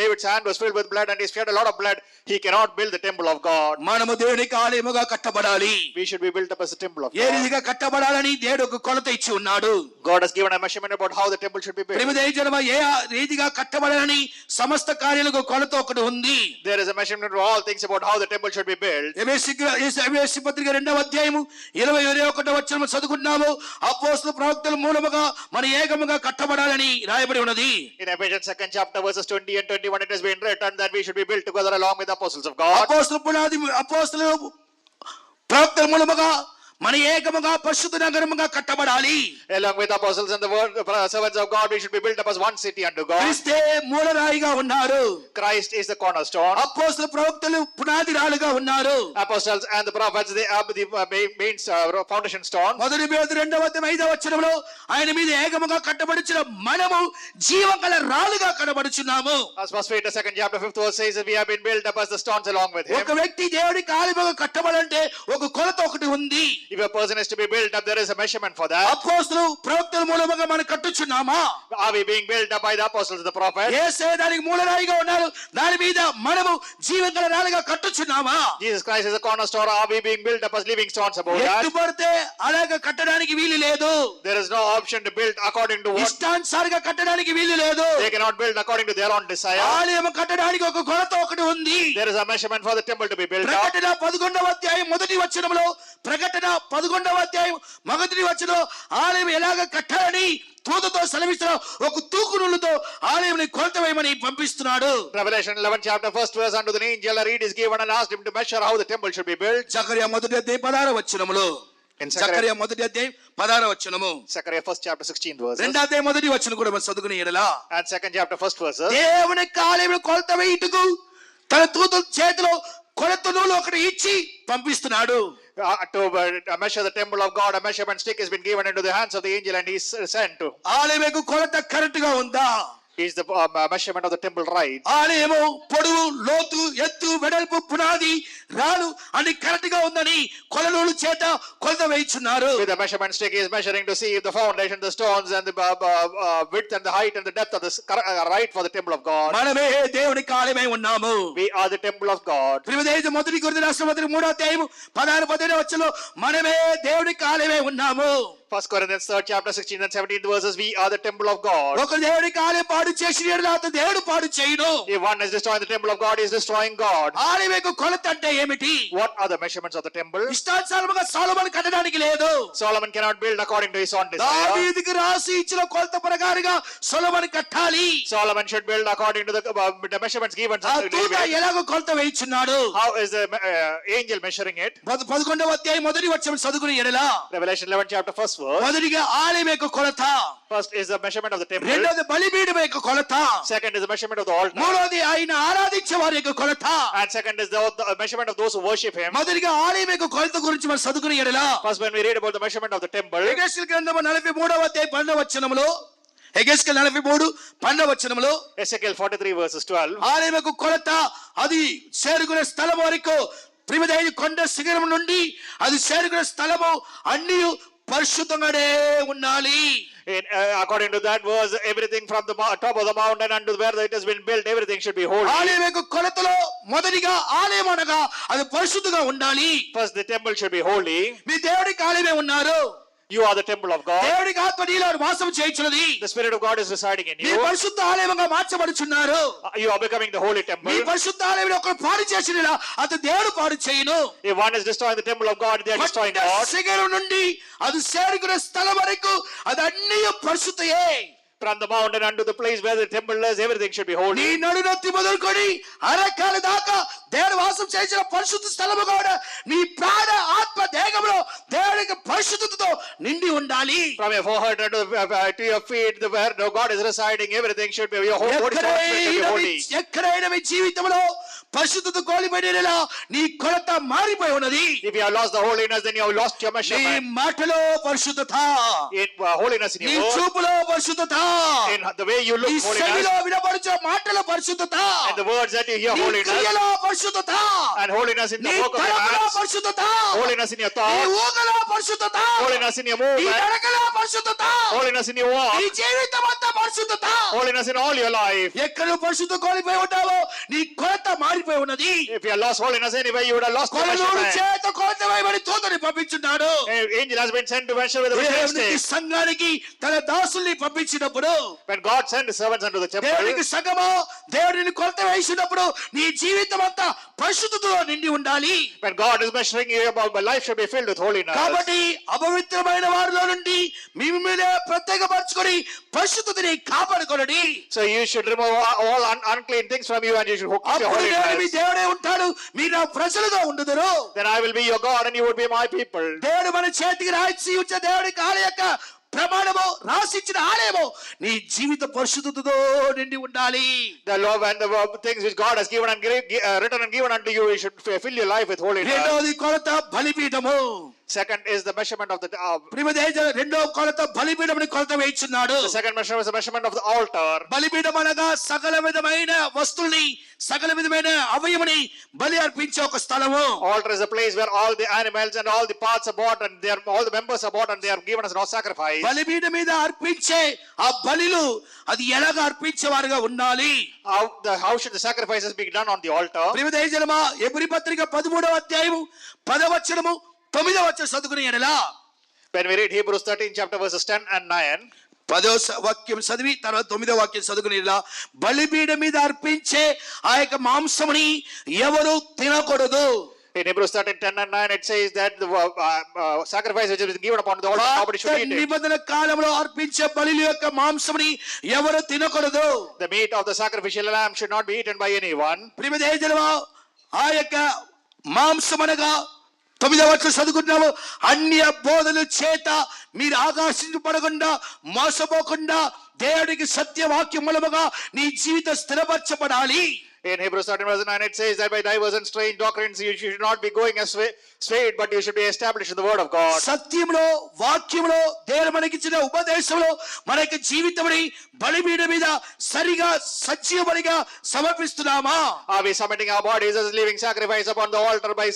David's hand was filled with blood and he shed a lot of blood, he cannot build the temple of God. మనము దేవునికి ఆలయముగా కట్టబడాలి. We should be built up as a temple of A God. రీతిగా కట్టబడాలని దేవుడు ఒక కొలత ఇచ్చి ఉన్నాడు. God has given a measurement about how the temple should be built. ప్రేమదేవజనమా ఏ రీతిగా కట్టబడాలని సమస్త కార్యాలకు కొలత ఒకటి ఉంది. There is a measurement of all things about how the temple should be built. ఎఫెసీ పత్రిక 2వ అధ్యాయము 21వ వచనం చదువుకుంటున్నాము. అపోస్తలుల ప్రవక్తల మూలముగా మన ఏకముగా కట్టబడాలని రాయబడి ఉన్నది. In Ephesians 2nd chapter verses 20 and 21 it has been written that we should be built together along with the apostles of God. అపోస్తలుల ప్రవక్తల మూలముగా మన ఏకముగా పరిశుద్ధ నగరముగా కట్టబడాలి. Along with apostles and the servants of God, we should be built up as one city unto God. క్రీస్తే మూలరాయిగా ఉన్నారు. Christ is the cornerstone. అపోస్తల ప్రవక్తలు పునాది రాళ్ళుగా ఉన్నారు. Apostles and the prophets, they are the main foundation stone. మొదటి పేతురు 2వ అధ్యాయం 5వ వచనంలో ఆయన మీద ఏకముగా కట్టబడుచున్న మనము జీవగల రాళ్ళుగా కట్టబడుచున్నాము. As First Peter 2nd chapter 5th verse says, we have been built up as the stones along with him. ఒక వ్యక్తి దేవుడికి ఆలయముగా కట్టబడాలంటే ఒక కొలత ఒకటి ఉంది. If a person is to be built up, there is a measurement for that. అపోస్తలు ప్రవక్తల మూలముగా మనం కట్టుచున్నామా? Are we being built up by the apostles and the prophets? యేసే దానికి మూలరాయిగా ఉన్నారు. దాని మీద మనము జీవగల రాళ్ళుగా కట్టుచున్నామా? Jesus Christ is a cornerstone. Are we being built up as living stones above that? ఎత్తుపడితే అలాగ కట్టడానికి వీలు లేదు. There is no option to build according to what ఇష్టానుసారంగా కట్టడానికి వీలు లేదు. they cannot build according to their own desire. ఆలయం కట్టడానికి ఒక కొలత ఒకటి ఉంది. There is a measurement for the temple to be built up. ప్రకటన 11వ అధ్యాయం మొదటి వచనంలో ప్రకటన 11వ అధ్యాయం మొదటి వచనంలో ఆలయం ఎలాగ కట్టాలని తూతుతో సెలవిస్తున్నాడు. ఒక తూకునులతో ఆలయం కొలత వేయమని పంపిస్తున్నాడు. Revelation 11 chapter 1st verse, unto the angel a reed is given and asked him to measure how the temple should be built. జకర్యా మొదటి అధ్యాయం 16వ వచనములో జకర్యా మొదటి అధ్యాయం 16వ వచనము, Zechariah 1st chapter 16th verse, రెండో అధ్యాయం మొదటి వచనం కూడా మనం చదువుకునే ఎడల and 2nd chapter 1st verse. దేవుని ఆలయం కొలత వేయుటకు తన దూతల చేతిలో కొలత నూలు ఒకటి ఇచ్చి పంపిస్తున్నాడు. To measure the temple of God, a measurement stick has been given into the hands of the angel and he is sent to. ఆలయం కొలత కరెక్ట్ గా ఉందా? Is the measurement of the temple right? ఆలయము పొడవు లోతు ఎత్తు వెడల్పు పునాది రాళ్ళు అన్ని కరెక్ట్ గా ఉందని కొలనూలు చేత కొలత వేయించున్నారు. With the measurement stick he is measuring to see if the foundation, the stones and the width and the height and the depth of the right for the temple of God. మనమే దేవునికి ఆలయమై ఉన్నాము. We are the temple of God. ప్రియమైన మొదటి కొరింథీ రాసిన పత్రిక 3వ అధ్యాయం 16-17 వచనంలో మనమే దేవునికి ఆలయమై ఉన్నాము. 1 Corinthians 3rd chapter 16 and 17 verses, we are the temple of God. ఒక దేవునికి ఆలయం పాడు చేసిన అతను దేవుడు పాడు చేయడు. If one is destroying the temple of God, he is destroying God. ఆలయం కొలత అంటే ఏమిటి? What are the measurements of the temple? ఇష్టానుసారంగా సొలొమోను కట్టడానికి లేదు. Solomon cannot build according to his own desire. దావీదుకు రాసి ఇచ్చిన కొలత ప్రకారంగా సొలొమోను కట్టాలి. Solomon should build according to the measurements given ఆ to దూత David. ఎలాగో కొలత వేయించున్నాడు. How is the angel measuring it? 11వ అధ్యాయం మొదటి వచనం చదువుకునే ఎడల Revelation 11 chapter 1st verse. మొదటిగా ఆలయం యొక్క కొలత, First is the measurement of the temple. రెండోది బలిపీఠం యొక్క కొలత, Second is the measurement of the altar. మూడోది ఆయన ఆరాధించే వారి యొక్క కొలత. And second is the measurement of those who worship him. మొదటిగా ఆలయం యొక్క కొలత గురించి మనం చదువుకునే ఎడల First, when we read about the measurement of the temple, హెగెస్కేలు గ్రంథము 43వ అధ్యాయం 12వ వచనములో హెగెస్కేలు 43 12వ వచనములో Ezekiel 43 verses 12, ఆలయం యొక్క కొలత అది చేరుకునే స్థలం వరకు ప్రియమైన కొండ శిఖరం నుండి అది చేరుకునే స్థలము అన్ని పరిశుద్ధంగానే ఉండాలి. according to that verse, everything from the top of the mountain unto where it has been built, everything should be holy. ఆలయం యొక్క కొలతలో మొదటిగా ఆలయం అనగా అది పరిశుద్ధంగా ఉండాలి. First, the temple should be holy. మీ దేవుడికి ఆలయమే ఉన్నారు. You are the temple of God. దేవుడికి ఆత్మ నీలో వాసం చేయుచున్నది. The Spirit of God is residing in me you. పరిశుద్ధ ఆలయముగా మార్చబడుచున్నారు. You are becoming the holy me temple. పరిశుద్ధ ఆలయంలో ఒకరు పాడు చేసినా అతను దేవుడు పాడు చేయును. If one is destroying the temple of God, they are destroying God. శిఖరం నుండి అది చేరుకునే స్థలం వరకు అది అన్ని పరిశుద్ధయే. From the mountain unto the place where the temple is, everything should be నీ holy. నడునొత్తి మొదలుకొని అరకాల దాకా దేవుడు వాసం చేసిన పరిశుద్ధ స్థలము కూడా నీ ప్రాణ ఆత్మ ఉండాలి. From your forehead to your feet, where God is residing, everything should be, your whole body should be holy. ఎక్కడైనా మీ జీవితంలో పరిశుద్ధత కోల్పోయినలా నీ కొలత మారిపోయి ఉన్నది. If you have lost the holiness, then you have lost your నీ measurement. మాటలో పరిశుద్ధత, In holiness in నీ your word, చూపులో పరిశుద్ధత, in the way you look, నీ holiness, చెవిలో వినబడుచే మాటల పరిశుద్ధత, and the words that you hear, నీ holiness, క్రియలో పరిశుద్ధత, and holiness in నీ the work of your తలపులో hands, పరిశుద్ధత, holiness in your నీ thoughts, ఊగలో పరిశుద్ధత, holiness in your నీ movement, నడకలో పరిశుద్ధత, holiness in your నీ walk, జీవితం అంతా పరిశుద్ధత. holiness in all your life. ఎక్కడ నువ్వు పరిశుద్ధ కోల్పోయి ఉంటావో నీ కొలత మారిపోయి ఉన్నది. If you have lost holiness anywhere, you would have lost your Kolanur measurement. చేత కొలత వేయబడి దూతని పంపించున్నాడు. An angel has been sent to measure with a measuring దేవునికి stick. సంఘానికి తన దాసుల్ని పంపించినప్పుడు, When God sent his servants unto the temple, దేవునికి సంఘమో దేవుడిని కొలత వేసినప్పుడు నీ జీవితం అంతా పరిశుద్ధతతో నిండి ఉండాలి. when God is measuring you, my life should be filled with holiness. కాబట్టి అపవిత్రమైన వారిలో నుండి మీ మీరే ప్రత్యేకపరచుకొని పరిశుద్ధతని కాపాడుకోండి. So you should remove all unclean things from you, and you should keep your అప్పుడు నేను మీ holiness. దేవుడే ఉంటాడు, మీరు నా ప్రజలుగా ఉండుదురు. Then I will be your God, and you would be my people. దేవుడు మన చేతికి రాసి ఉంచే దేవుడి కాళ్ళ యొక్క ప్రమాణము రాసిచ్చిన ఆలయము నీ జీవిత పరిశుద్ధతతో నిండి ఉండాలి. The law and the things which God has given and written and given unto you, you should fill your life with holiness. రెండోది కొలత బలిపీఠము. Second is the measurement of the రెండో కొలత బలిపీఠముని కొలత వేయించున్నాడు. the second measurement is the measurement of the altar. బలిపీఠం అనగా సకల విధమైన వస్తువుల్ని, సకల విధమైన అవయముని బలి అర్పించే ఒక స్థలము. Altar is a place where all the animals and all the parts are bought, and all the members are bought, and they are given as raw sacrifice. బలిపీఠం మీద అర్పించే ఆ బలిలు అది ఎలాగ అర్పించేవారుగా ఉండాలి. How should the sacrifices be done on the altar? ప్రియదేశమా, ఎబ్రీ పత్రిక 13వ అధ్యాయము 10వ వచనము 9వ వచనం చదువుకుని ఎడలా, When we read Hebrews 13 chapter verses 10 and 9, 10వ వాక్యం చదివి తర్వాత 9వ వాక్యం చదువుకుని ఎడలా, బలిపీఠం మీద అర్పించే ఆ యొక్క మాంసముని ఎవరు తినకూడదు. in Hebrews 13, 10 and 9, it says that the sacrifice which is given upon the altar, nobody should eat it. నిబంధన కాలంలో అర్పించే బలిల యొక్క మాంసముని ఎవరు తినకూడదు. The meat of the sacrificial lamb should not be eaten by anyone. ప్రియదేశమా, ఆ యొక్క మాంసం అనగా 9వ వచనం చదువుకుంటున్నాము, అన్య బోధల చేత మీరు ఆకర్షించబడకుండా మోసపోకుండా దేవుడికి సత్యవాక్యం మూలముగా నీ జీవితం స్థిరపరచబడాలి. In Hebrews 13 verse 9, it says that by diverse and strange doctrines you should not be going astray, but you should be established in the word of God. సత్యంలో, వాక్యంలో, దేవుడు మనకిచ్చిన ఉపదేశంలో మన యొక్క జీవితముని బలిపీఠం మీద సరిగా సజీవ బలిగా సమర్పిస్తున్నామా? Are we submitting our bodies as a living sacrifice upon the altar by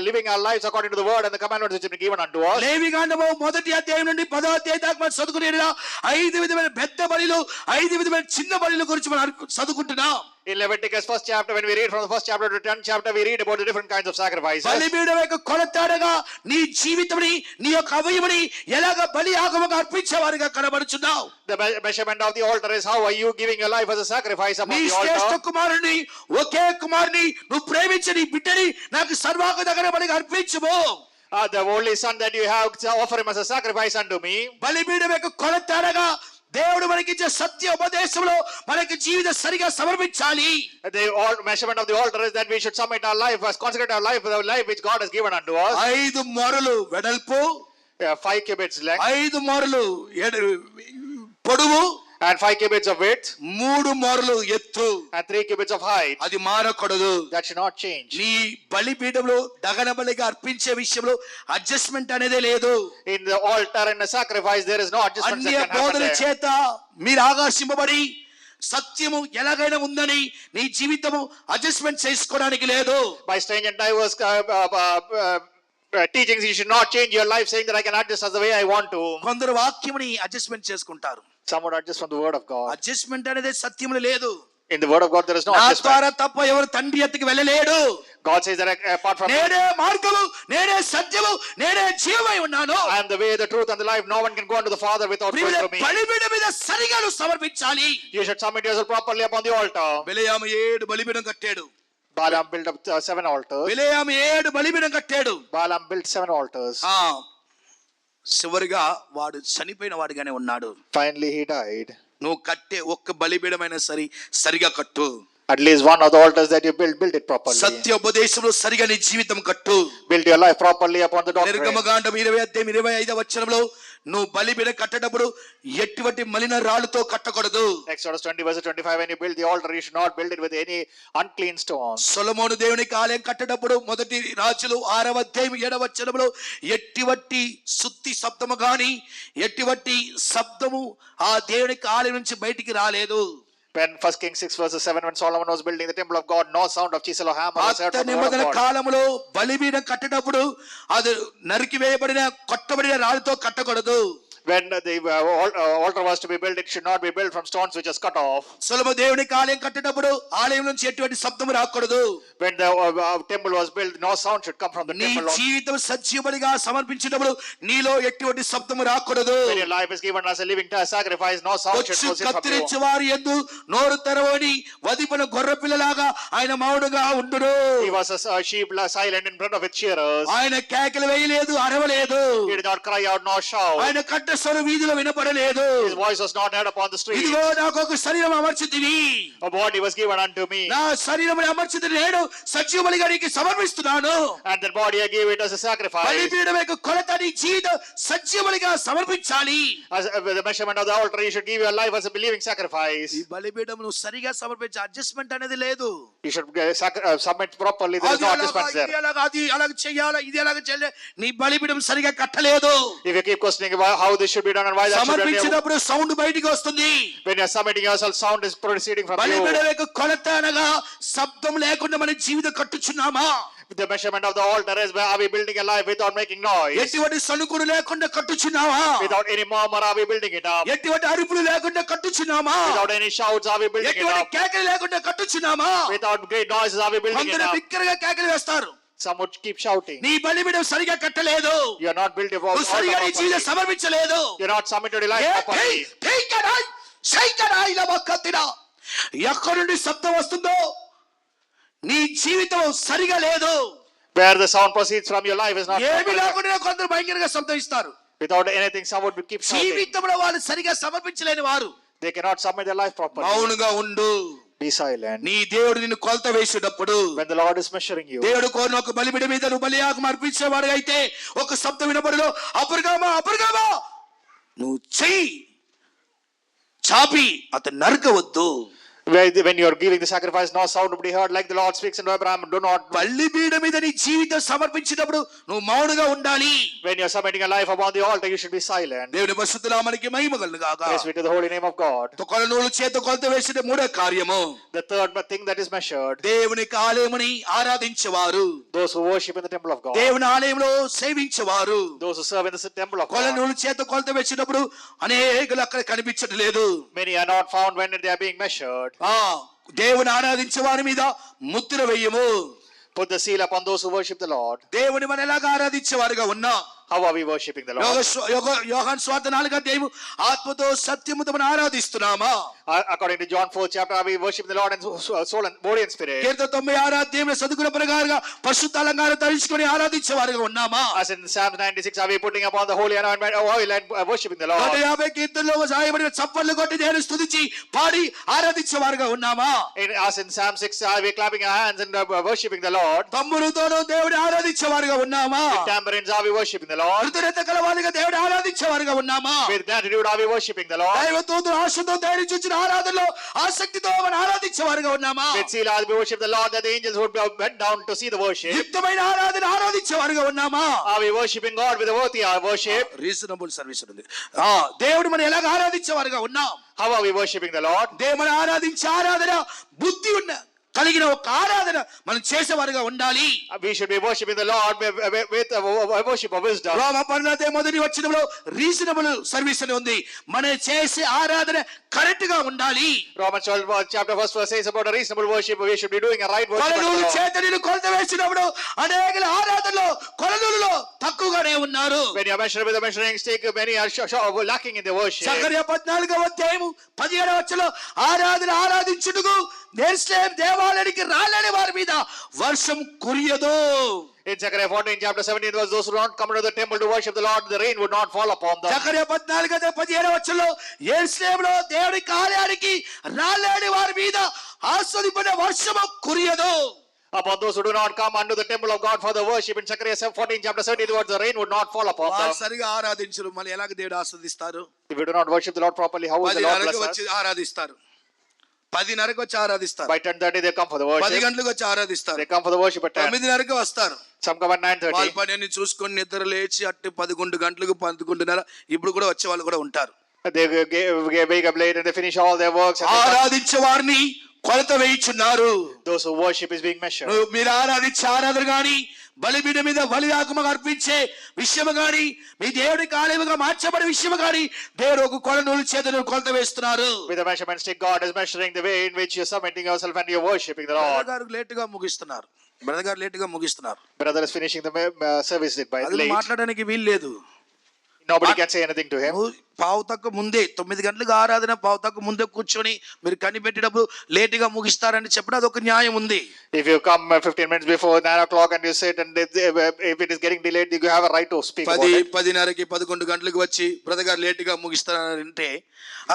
living our lives according to the word and the commandments which have been given unto us? లేవికాండము 1వ అధ్యాయం నుండి 10వ అధ్యాయం దాకా మనం చదువుకునేలా 5 విధమైన పెద్ద బలిలు, 5 విధమైన చిన్న బలిల గురించి మనం చదువుకుంటున్నాం. In Leviticus 1st chapter, when we read from the 1st chapter to 10th chapter, we read about the different kinds of sacrifices. బలిపీఠం యొక్క కొలతగా నీ జీవితముని, నీ యొక్క అవయముని ఎలాగ బలి యాగముగా అర్పించేవారుగా కనబడుచున్నావు. The measurement of the altar is how are you giving your life as a sacrifice upon నీ the Shreshtha altar. కుమారుని, ఒకే కుమారుని నువ్వు ప్రేమించి నీ బిడ్డని నాకు సర్వాంగ దహన బలిగా అర్పించుము. The only son that you have, offer him as a sacrifice unto me. బలిపీఠం యొక్క కొలతగా దేవుడు మనకిచ్చే సత్య ఉపదేశంలో మనకి జీవితం సరిగా సమర్పించాలి. The measurement of the altar is that we should submit our life, consecrate our life with the life which God has given unto us. 5 మొరలు వెడల్పు, 5 cubits length 5 మొరలు పొడవు, and 5 cubits of width 3 మొరలు ఎత్తు. and 3 cubits of height. అది మారకూడదు. That should not change. నీ బలిపీఠంలో దహన బలిగా అర్పించే విషయంలో adjustment అనేది లేదు. In the altar and the sacrifice, there is no adjustment that అన్య can happen బోధన there. చేత మీరు ఆకర్షింపబడి సత్యము ఎలాగైనా ఉందని నీ జీవితము అడ్జస్ట్మెంట్ చేసుకోవడానికి లేదు. By strange and diverse teachings, you should not change your life saying that I can adjust as the way I want to. కొందరు వాక్యముని అడ్జస్ట్మెంట్ చేసుకుంటారు. Some would adjust from the word of God. Adjustment అనేది సత్యములు లేదు. In the word of God, there is no నా adjustment. ద్వారా తప్ప ఎవరు తండ్రి ఎత్తుకు వెళ్ళలేడు. God says that apart from me, నేనే మార్గము, నేనే సత్యము, నేనే జీవమై ఉన్నాను. I am the way, the truth, and the life. No one can go unto the Father without going through me. బలిపీఠం మీద సరిగా నువ్వు సమర్పించాలి. You should submit yourself properly upon the altar. బిలయాము 7 బలిపీఠం కట్టాడు. Balaam built up 7 altars. బిలయాము 7 బలిపీఠం కట్టాడు. Balaam built 7 altars. చివరిగా వాడు చనిపోయిన వాడిగానే ఉన్నాడు. Finally, he died. నువ్వు కట్టే ఒక్క బలిపీఠమైనా సరిగా కట్టు. At least one of the altars that you build it properly. సత్య ఉపదేశంలో సరిగా నీ జీవితం కట్టు. Build your life properly upon the doctrine. నిర్గమకాండం 20 అధ్యాయం 25వ వచనంలో నువ్వు బలిపీఠం కట్టేటప్పుడు ఎటువంటి మలిన రాళ్ళతో కట్టకూడదు. Exodus 20 verse 25, when you build the altar, you should not build it with any unclean stones. సొలొమోను దేవునికి ఆలయం కట్టేటప్పుడు మొదటి రాజులు 6వ అధ్యాయం 7వ వచనంలో ఎటువంటి శుద్ధి శబ్దము గాని ఎటువంటి శబ్దము ఆ దేవునికి ఆలయం నుంచి బయటికి రాలేదు. When 1 Kings 6 verse 7, when Solomon was building the temple of God, no sound of chisel or hammer was heard పాత from the word నిబంధన of God. కాలంలో బలిపీఠం కట్టేటప్పుడు అది నరికి వేయబడిన కొట్టబడిన రాళ్ళతో కట్టకూడదు. When the altar was to be built, it should not be built from stones which is cut off. సొలొమోను దేవునికి ఆలయం కట్టేటప్పుడు ఆలయం నుంచి ఎటువంటి శబ్దం రాకూడదు. When the temple was built, no sound should come from the నీ temple. జీవితం సజీవుడిగా సమర్పించినప్పుడు నీలో ఎటువంటి శబ్దం రాకూడదు. When your life is given as a living sacrifice, no sound should వచ్చు proceed from కత్తిరించి you. వారి యందు నోరు తెరవని వదిపిన గొర్రె పిల్లలాగా ఆయన మౌనంగా ఉండును. He was a sheep silent in front of its shearers. ఆయన కేకలు వేయలేదు, అరవలేదు. He did not cry out nor shout. ఆయన కంఠ స్వరం వీధిలో వినపడలేదు. His voice was not heard upon the street. ఇదిగో నాకు ఒక శరీరం అమర్చితివి, A body was given unto me, నా శరీరం అమర్చితి నేను సజీవుడిగా నీకు సమర్పిస్తున్నాను. and that body I gave it as a sacrifice. బలిపీఠం యొక్క కొలత నీ జీవితం సజీవుడిగా సమర్పించాలి. As with the measurement of the altar, you should give your life as a believing sacrifice. ఈ బలిపీఠం నువ్వు సరిగా సమర్పించే అడ్జస్ట్మెంట్ అనేది లేదు. You should submit properly. There is అది no అలాగా, adjustments ఇది there. అలాగా, అది అలాగ చెయ్యాలా, ఇది అలాగ చెయ్యాలి, నీ బలిపీఠం సరిగా కట్టలేదు. If you keep questioning about how this should be done and why that should be done, సమర్పించినప్పుడు సౌండ్ బయటికి వస్తుంది. when you are submitting yourself, sound is proceeding from you. బలిపీఠం యొక్క కొలత అనగా శబ్దం లేకుండా మన జీవితం కట్టుచున్నామా? The measurement of the altar is where are we building a life without making noise? ఎటువంటి సణుకుడు లేకుండా కట్టుచున్నావా? Without any murmur are we building it up? ఎటువంటి అరుపులు లేకుండా కట్టుచున్నామా? Without any shouts are we building it ఎటువంటి up? కేకలు లేకుండా కట్టుచున్నామా? Without great noises are we building it కొందరు up? బిగ్గరగా కేకలు వేస్తారు. Some would keep shouting. నీ బలిపీఠం సరిగా కట్టలేదు, You are not built a నువ్వు altar సరిగా నీ జీవితం properly. సమర్పించలేదు. You are not submitted your life properly. ఎక్కడి నుండి శబ్దం వస్తుందో నీ జీవితం సరిగా లేదు. Where the sound proceeds from your life is not ఏమి properly. లేకుండా కొందరు భయంకరంగా శబ్దం ఇస్తారు. Without anything, some would keep shouting. జీవితంలో వాళ్ళు సరిగా సమర్పించలేని వారు They cannot submit their life properly. మౌనంగా ఉండు. Be silent. నీ దేవుడు నిన్ను కొలత వేసేటప్పుడు When the Lord is measuring you, దేవుడు కోరిన ఒక బలిపీఠం మీద నువ్వు బలియాగం అర్పించేవాడు అయితే ఒక శబ్దం వినపడదు, అపరగామా అపరగామా, నువ్వు చెయ్యి చాపి అతను నరకవద్దు. when you are giving the sacrifice, no sound would be heard, like the Lord speaks unto Abraham, do not. బలిపీఠం మీద నీ జీవితం సమర్పించినప్పుడు నువ్వు మౌనంగా ఉండాలి. When you are submitting a life upon the altar, you should be silent. దేవుని పరిశుద్ధ నామమునకి మహిమ కలుగును గాక. Praise be to the holy name of God. కొలనూలు చేత కొలత వేసిన మూడో కార్యము, The third thing that is measured, దేవునికి ఆలయముని ఆరాధించేవారు, those who worship in the temple of God, దేవుని ఆలయంలో సేవించేవారు. those who serve in the temple of God. కొలనూలు చేత కొలత వేసినప్పుడు అనేకులు అక్కడ కనిపించట్లేదు. Many are not found when they are being measured. దేవుని ఆరాధించే వారి మీద Mudra వేయము. Put the seal upon those who worship the Lord. దేవుని మనం ఎలాగా ఆరాధించే వారుగా ఉన్నా, How are we worshiping the Lord? యోహాను సువార్త 4వ అధ్యాయం ఆత్మతో సత్యముతో మనం ఆరాధిస్తున్నామా? According to John 4th chapter, are we worshiping the Lord in soul and body and spirit? కీర్తన 96వ అధ్యాయంలో చదువుకున్న ప్రకారంగా పరిశుద్ధ అలంకారం ధరించుకొని ఆరాధించే వారుగా ఉన్నామా? As in Psalm 96, are we putting upon the holy anointment of oil and worshiping the Lord? 150 కీర్తనలో రాయబడిన చప్పట్లు కొట్టి దేవుని స్తుతించి పాడి ఆరాధించే వారుగా ఉన్నామా? As in Psalm 6, are we clapping our hands and worshiping the Lord? తమ్ములతోనూ దేవుని ఆరాధించే వారుగా ఉన్నామా? With tambourines, are we worshiping the Lord? కృతజ్ఞత కలవారిగా దేవుని ఆరాధించే వారుగా ఉన్నామా? With gratitude, are we worshiping the Lord? దైవతోను ఆశతో ధైర్యం చూచిన ఆరాధనలో ఆసక్తితో మనం ఆరాధించే వారుగా ఉన్నామా? With seal, are we worship the Lord, that the angels would bend down to see the worship? యుక్తమైన ఆరాధన ఆరాధించే వారుగా ఉన్నామా? Are we worshiping God with a worthy worship? Reasonable service ఉంది. దేవుడు మనం ఎలాగ ఆరాధించే వారుగా ఉన్నాం? How are we worshiping the Lord? దేవుని ఆరాధించే ఆరాధన బుద్ధి ఉన్న కలిగిన ఒక ఆరాధన మనం చేసేవారుగా ఉండాలి. We should be worshiping the Lord with a worship of wisdom. రోమా 12వ మొదటి వచనంలో రీజనబుల్ సర్వీస్ అని ఉంది. మనం చేసే ఆరాధన కరెక్ట్ గా ఉండాలి. Romans 12 chapter first verse says about a reasonable worship. We should be doing a right worship. కొలనూలు చేతనిని కొలత వేసినప్పుడు అనేక ఆరాధనలో కొలనూలులో తక్కువగానే ఉన్నారు. When you are measuring with a measuring stick, many are lacking in the worship. జకర్యా 14వ అధ్యాయం 17వ వచనంలో ఆరాధించుటకు యెరూషలేము దేవాలయానికి రాలేని వారి మీద వర్షం కురియదు. In Zechariah 14 chapter 17 verse, those who do not come into the temple to worship the Lord, the rain would not fall upon them. జకర్యా 14:17 వచనంలో యెరూషలేములో దేవుని ఆలయానికి రాలేని వారి మీద ఆస్వాదింపబడే వర్షము కురియదు. upon those who do not come unto the temple of God for the worship. In Zechariah 14 chapter 17 words, the rain would not fall upon వారు them. సరిగా ఆరాధించరు, మళ్ళీ ఎలాగ దేవుడు ఆస్వాదిస్తారు? If you do not worship the Lord properly, how will the Lord 10:30కి bless వచ్చి us? ఆరాధిస్తారు, 10:30కి వచ్చి ఆరాధిస్తారు, By 10:30 they come for the 10 worship. గంటలకు వచ్చి ఆరాధిస్తారు, They come for the worship at 10. 9:30కి వస్తారు. Some come at వాళ్ళ 9:30. పని అన్ని చూసుకొని నిద్ర లేచి అట్టు 11 గంటలకు 11:30 ఇప్పుడు కూడా వచ్చే వాళ్ళు కూడా ఉంటారు. They wake up late and they finish all their works. And they come. ఆరాధించే వారిని కొలత వేయించున్నారు. Those who worship is being measured. మీరు ఆరాధించే ఆరాధన గాని, బలిపీఠ మీద బలియాగముగా అర్పించే విషయము గాని, మీ దేవుడికి ఆలయముగా మార్చబడే విషయము గాని, దేవుడు ఒక కొలనూలు చేతులు కొలత వేస్తున్నారు. With the measurement stick, God is measuring the way in which you're submitting yourself and you're worshiping the Lord. గారు లేటుగా ముగిస్తున్నారు, బ్రదర్ గారు లేటుగా ముగిస్తున్నారు. Brother is finishing the service by అది late. మాట్లాడడానికి వీలు లేదు. Nobody can say anything to him. పావు తక్కువ ముందే 9 గంటలకు ఆరాధన, పావు తక్కువ ముందే కూర్చొని మీరు కనిపెట్టేటప్పుడు లేటుగా ముగిస్తారని చెప్పడం అదొక న్యాయం ఉంది. If you come 15 minutes before 9 o'clock and you sit and if it is getting delayed, you have a right to speak about it. 10:30కి 11 గంటలకు వచ్చి బ్రదర్ గారు లేటుగా ముగిస్తారంటే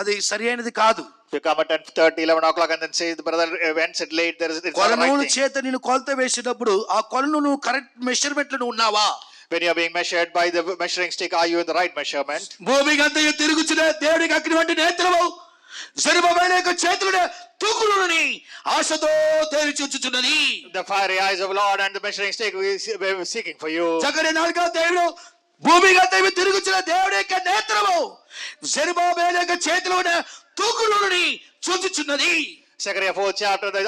అది సరైనది కాదు. If you come at 10:30, 11 o'clock and then say the brother ends it late, it's not the కొలనూలు right thing. చేత నేను కొలత వేసేటప్పుడు ఆ కొలను నువ్వు కరెక్ట్ మెషర్మెంట్ లో ఉన్నావా? When you are being measured by the measuring stick, are you in the right measurement? భూమికి అంతయు తిరుగుచున్న దేవుడికి అగ్ని వంటి నేత్రము జెరుబ్బయలు యొక్క చేతులునే తూకులుని ఆశతో తేరి చూచుచున్నది. The fiery eyes of Lord and the measuring stick we seeking for you. జకర్యా 4వ దేవుడు భూమికి అంతయు తిరుగుచున్న దేవుడి యొక్క నేత్రము జెరుబ్బయలు యొక్క చేతులునే తూకులుని చూచుచున్నది. Zechariah 4th chapter, the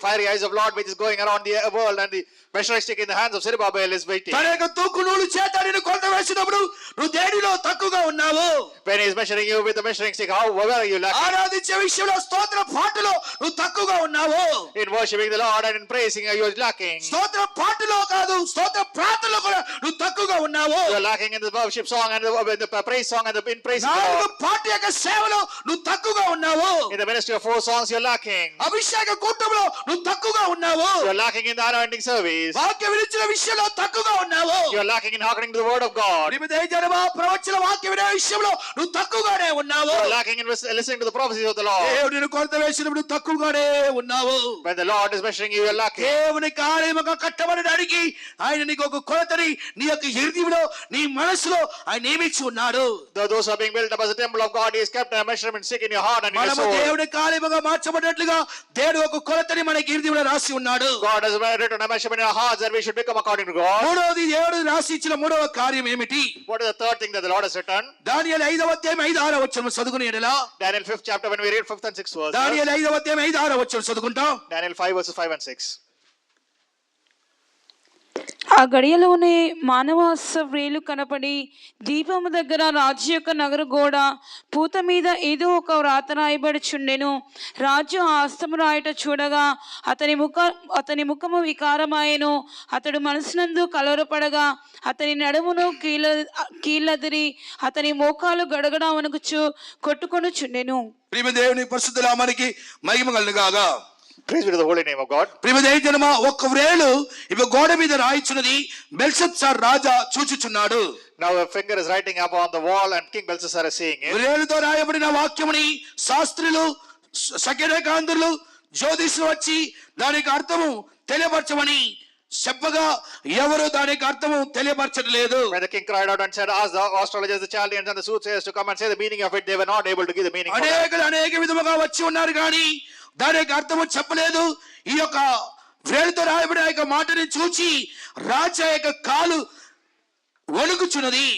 fiery eyes of Lord which is going around the world and the measuring stick in the hands of Zerubbabel is waiting. తన యొక్క తూకునూలు చేత నేను కొలత వేసినప్పుడు నువ్వు దేనిలో తక్కువగా ఉన్నావు? When he is measuring you with the measuring stick, where are you lacking? ఆరాధించే విషయంలో స్తోత్ర పాటలో నువ్వు తక్కువగా ఉన్నావు. In worshiping the Lord and in praising, you are lacking. స్తోత్ర పాటలో కాదు, స్తోత్ర ప్రార్థనలో కూడా నువ్వు తక్కువగా ఉన్నావు. You are lacking in the worship song and the praise song and in praising the నాలుగు Lord. పాట యొక్క సేవలో నువ్వు తక్కువగా ఉన్నావు. In the ministry of 4 songs, you are lacking. అభిషేక కూటంలో నువ్వు తక్కువగా ఉన్నావు. You are lacking in the anointing service. వాక్య వినిచిన విషయంలో తక్కువగా ఉన్నావు. You are lacking in hearkening to the word of God. ప్రవచన వాక్య వినే విషయంలో నువ్వు తక్కువగానే ఉన్నావు. You are lacking in listening to the prophecies of the Lord. దేవుడు నిన్ను కొలత వేసినప్పుడు నువ్వు తక్కువగానే ఉన్నావు. When the Lord is measuring you, you are lacking. దేవుని కార్యముగా కట్టబడడానికి ఆయన నీకు ఒక కొలతని నీ యొక్క హృదయంలో నీ మనసులో ఆయన నియమించి ఉన్నాడు. Those who are being built up as a temple of God, he has kept a measurement stick in your heart and in your మనము soul. దేవుని కార్యముగా మార్చబడినట్లుగా దేవుడు ఒక కొలతని మన హృదయంలో రాసి ఉన్నాడు. God has written a measurement in our hearts that we should become according to God. మూడవది దేవుడు రాసి ఇచ్చిన మూడవ కార్యం ఏమిటి? What is the third thing that the Lord has written? దానియేలు 5వ అధ్యాయం 5-6 వచనం చదువుకుని ఎడలా. Daniel 5th chapter, when we read 5th and 6th verse. దానియేలు 5వ అధ్యాయం 5-6 వచనం చదువుకుంటాం. Daniel 5 verses 5 and 6. ఆ గడియలోనే మానవాస వ్రేలు కనపడి దీపము దగ్గర రాజు యొక్క నగర గోడ పూత మీద ఏదో ఒక వ్రాత రాయబడుచుండెను. రాజు ఆ హస్తము రాయట చూడగా అతని ముఖము వికారమాయెను. అతడు మనసునందు కలవరపడగా అతని నడుమును కీళ్ళదిరి అతని మోకాలు గడగడ వణుకుచు కొట్టుకొనుచుండెను. ప్రియమైన దేవుని పరిశుద్ధ నామానికి మహిమ కలుగుగాక. Praise be to the holy name of God. ప్రియమైన జనమా, ఒక వ్రేలు ఇవి గోడ మీద రాయించున్నది బెల్షత్సార్ రాజా చూచుచున్నాడు. Now a finger is writing upon the wall and King Belshazzar is seeing it. వ్రేలుతో రాయబడిన వాక్యముని శాస్త్రులు, సఖ్యరేఖాంధ్రులు, జ్యోతిషులు వచ్చి దానికి అర్థము తెలియపరచమని చెప్పగా ఎవరు దానికి అర్థము తెలియపరచలేదు. When the king cried out and said, ask the astrologers, the Chaldeans and the soothsayers to come and say the meaning of it, they were not able to give the meaning. అనేక విధముగా వచ్చి ఉన్నారు కానీ దానికి అర్థము చెప్పలేదు. ఈ యొక్క వ్రేలుతో రాయబడిన యొక్క మాటని చూచి రాజా యొక్క కాలు వణుకుచున్నది.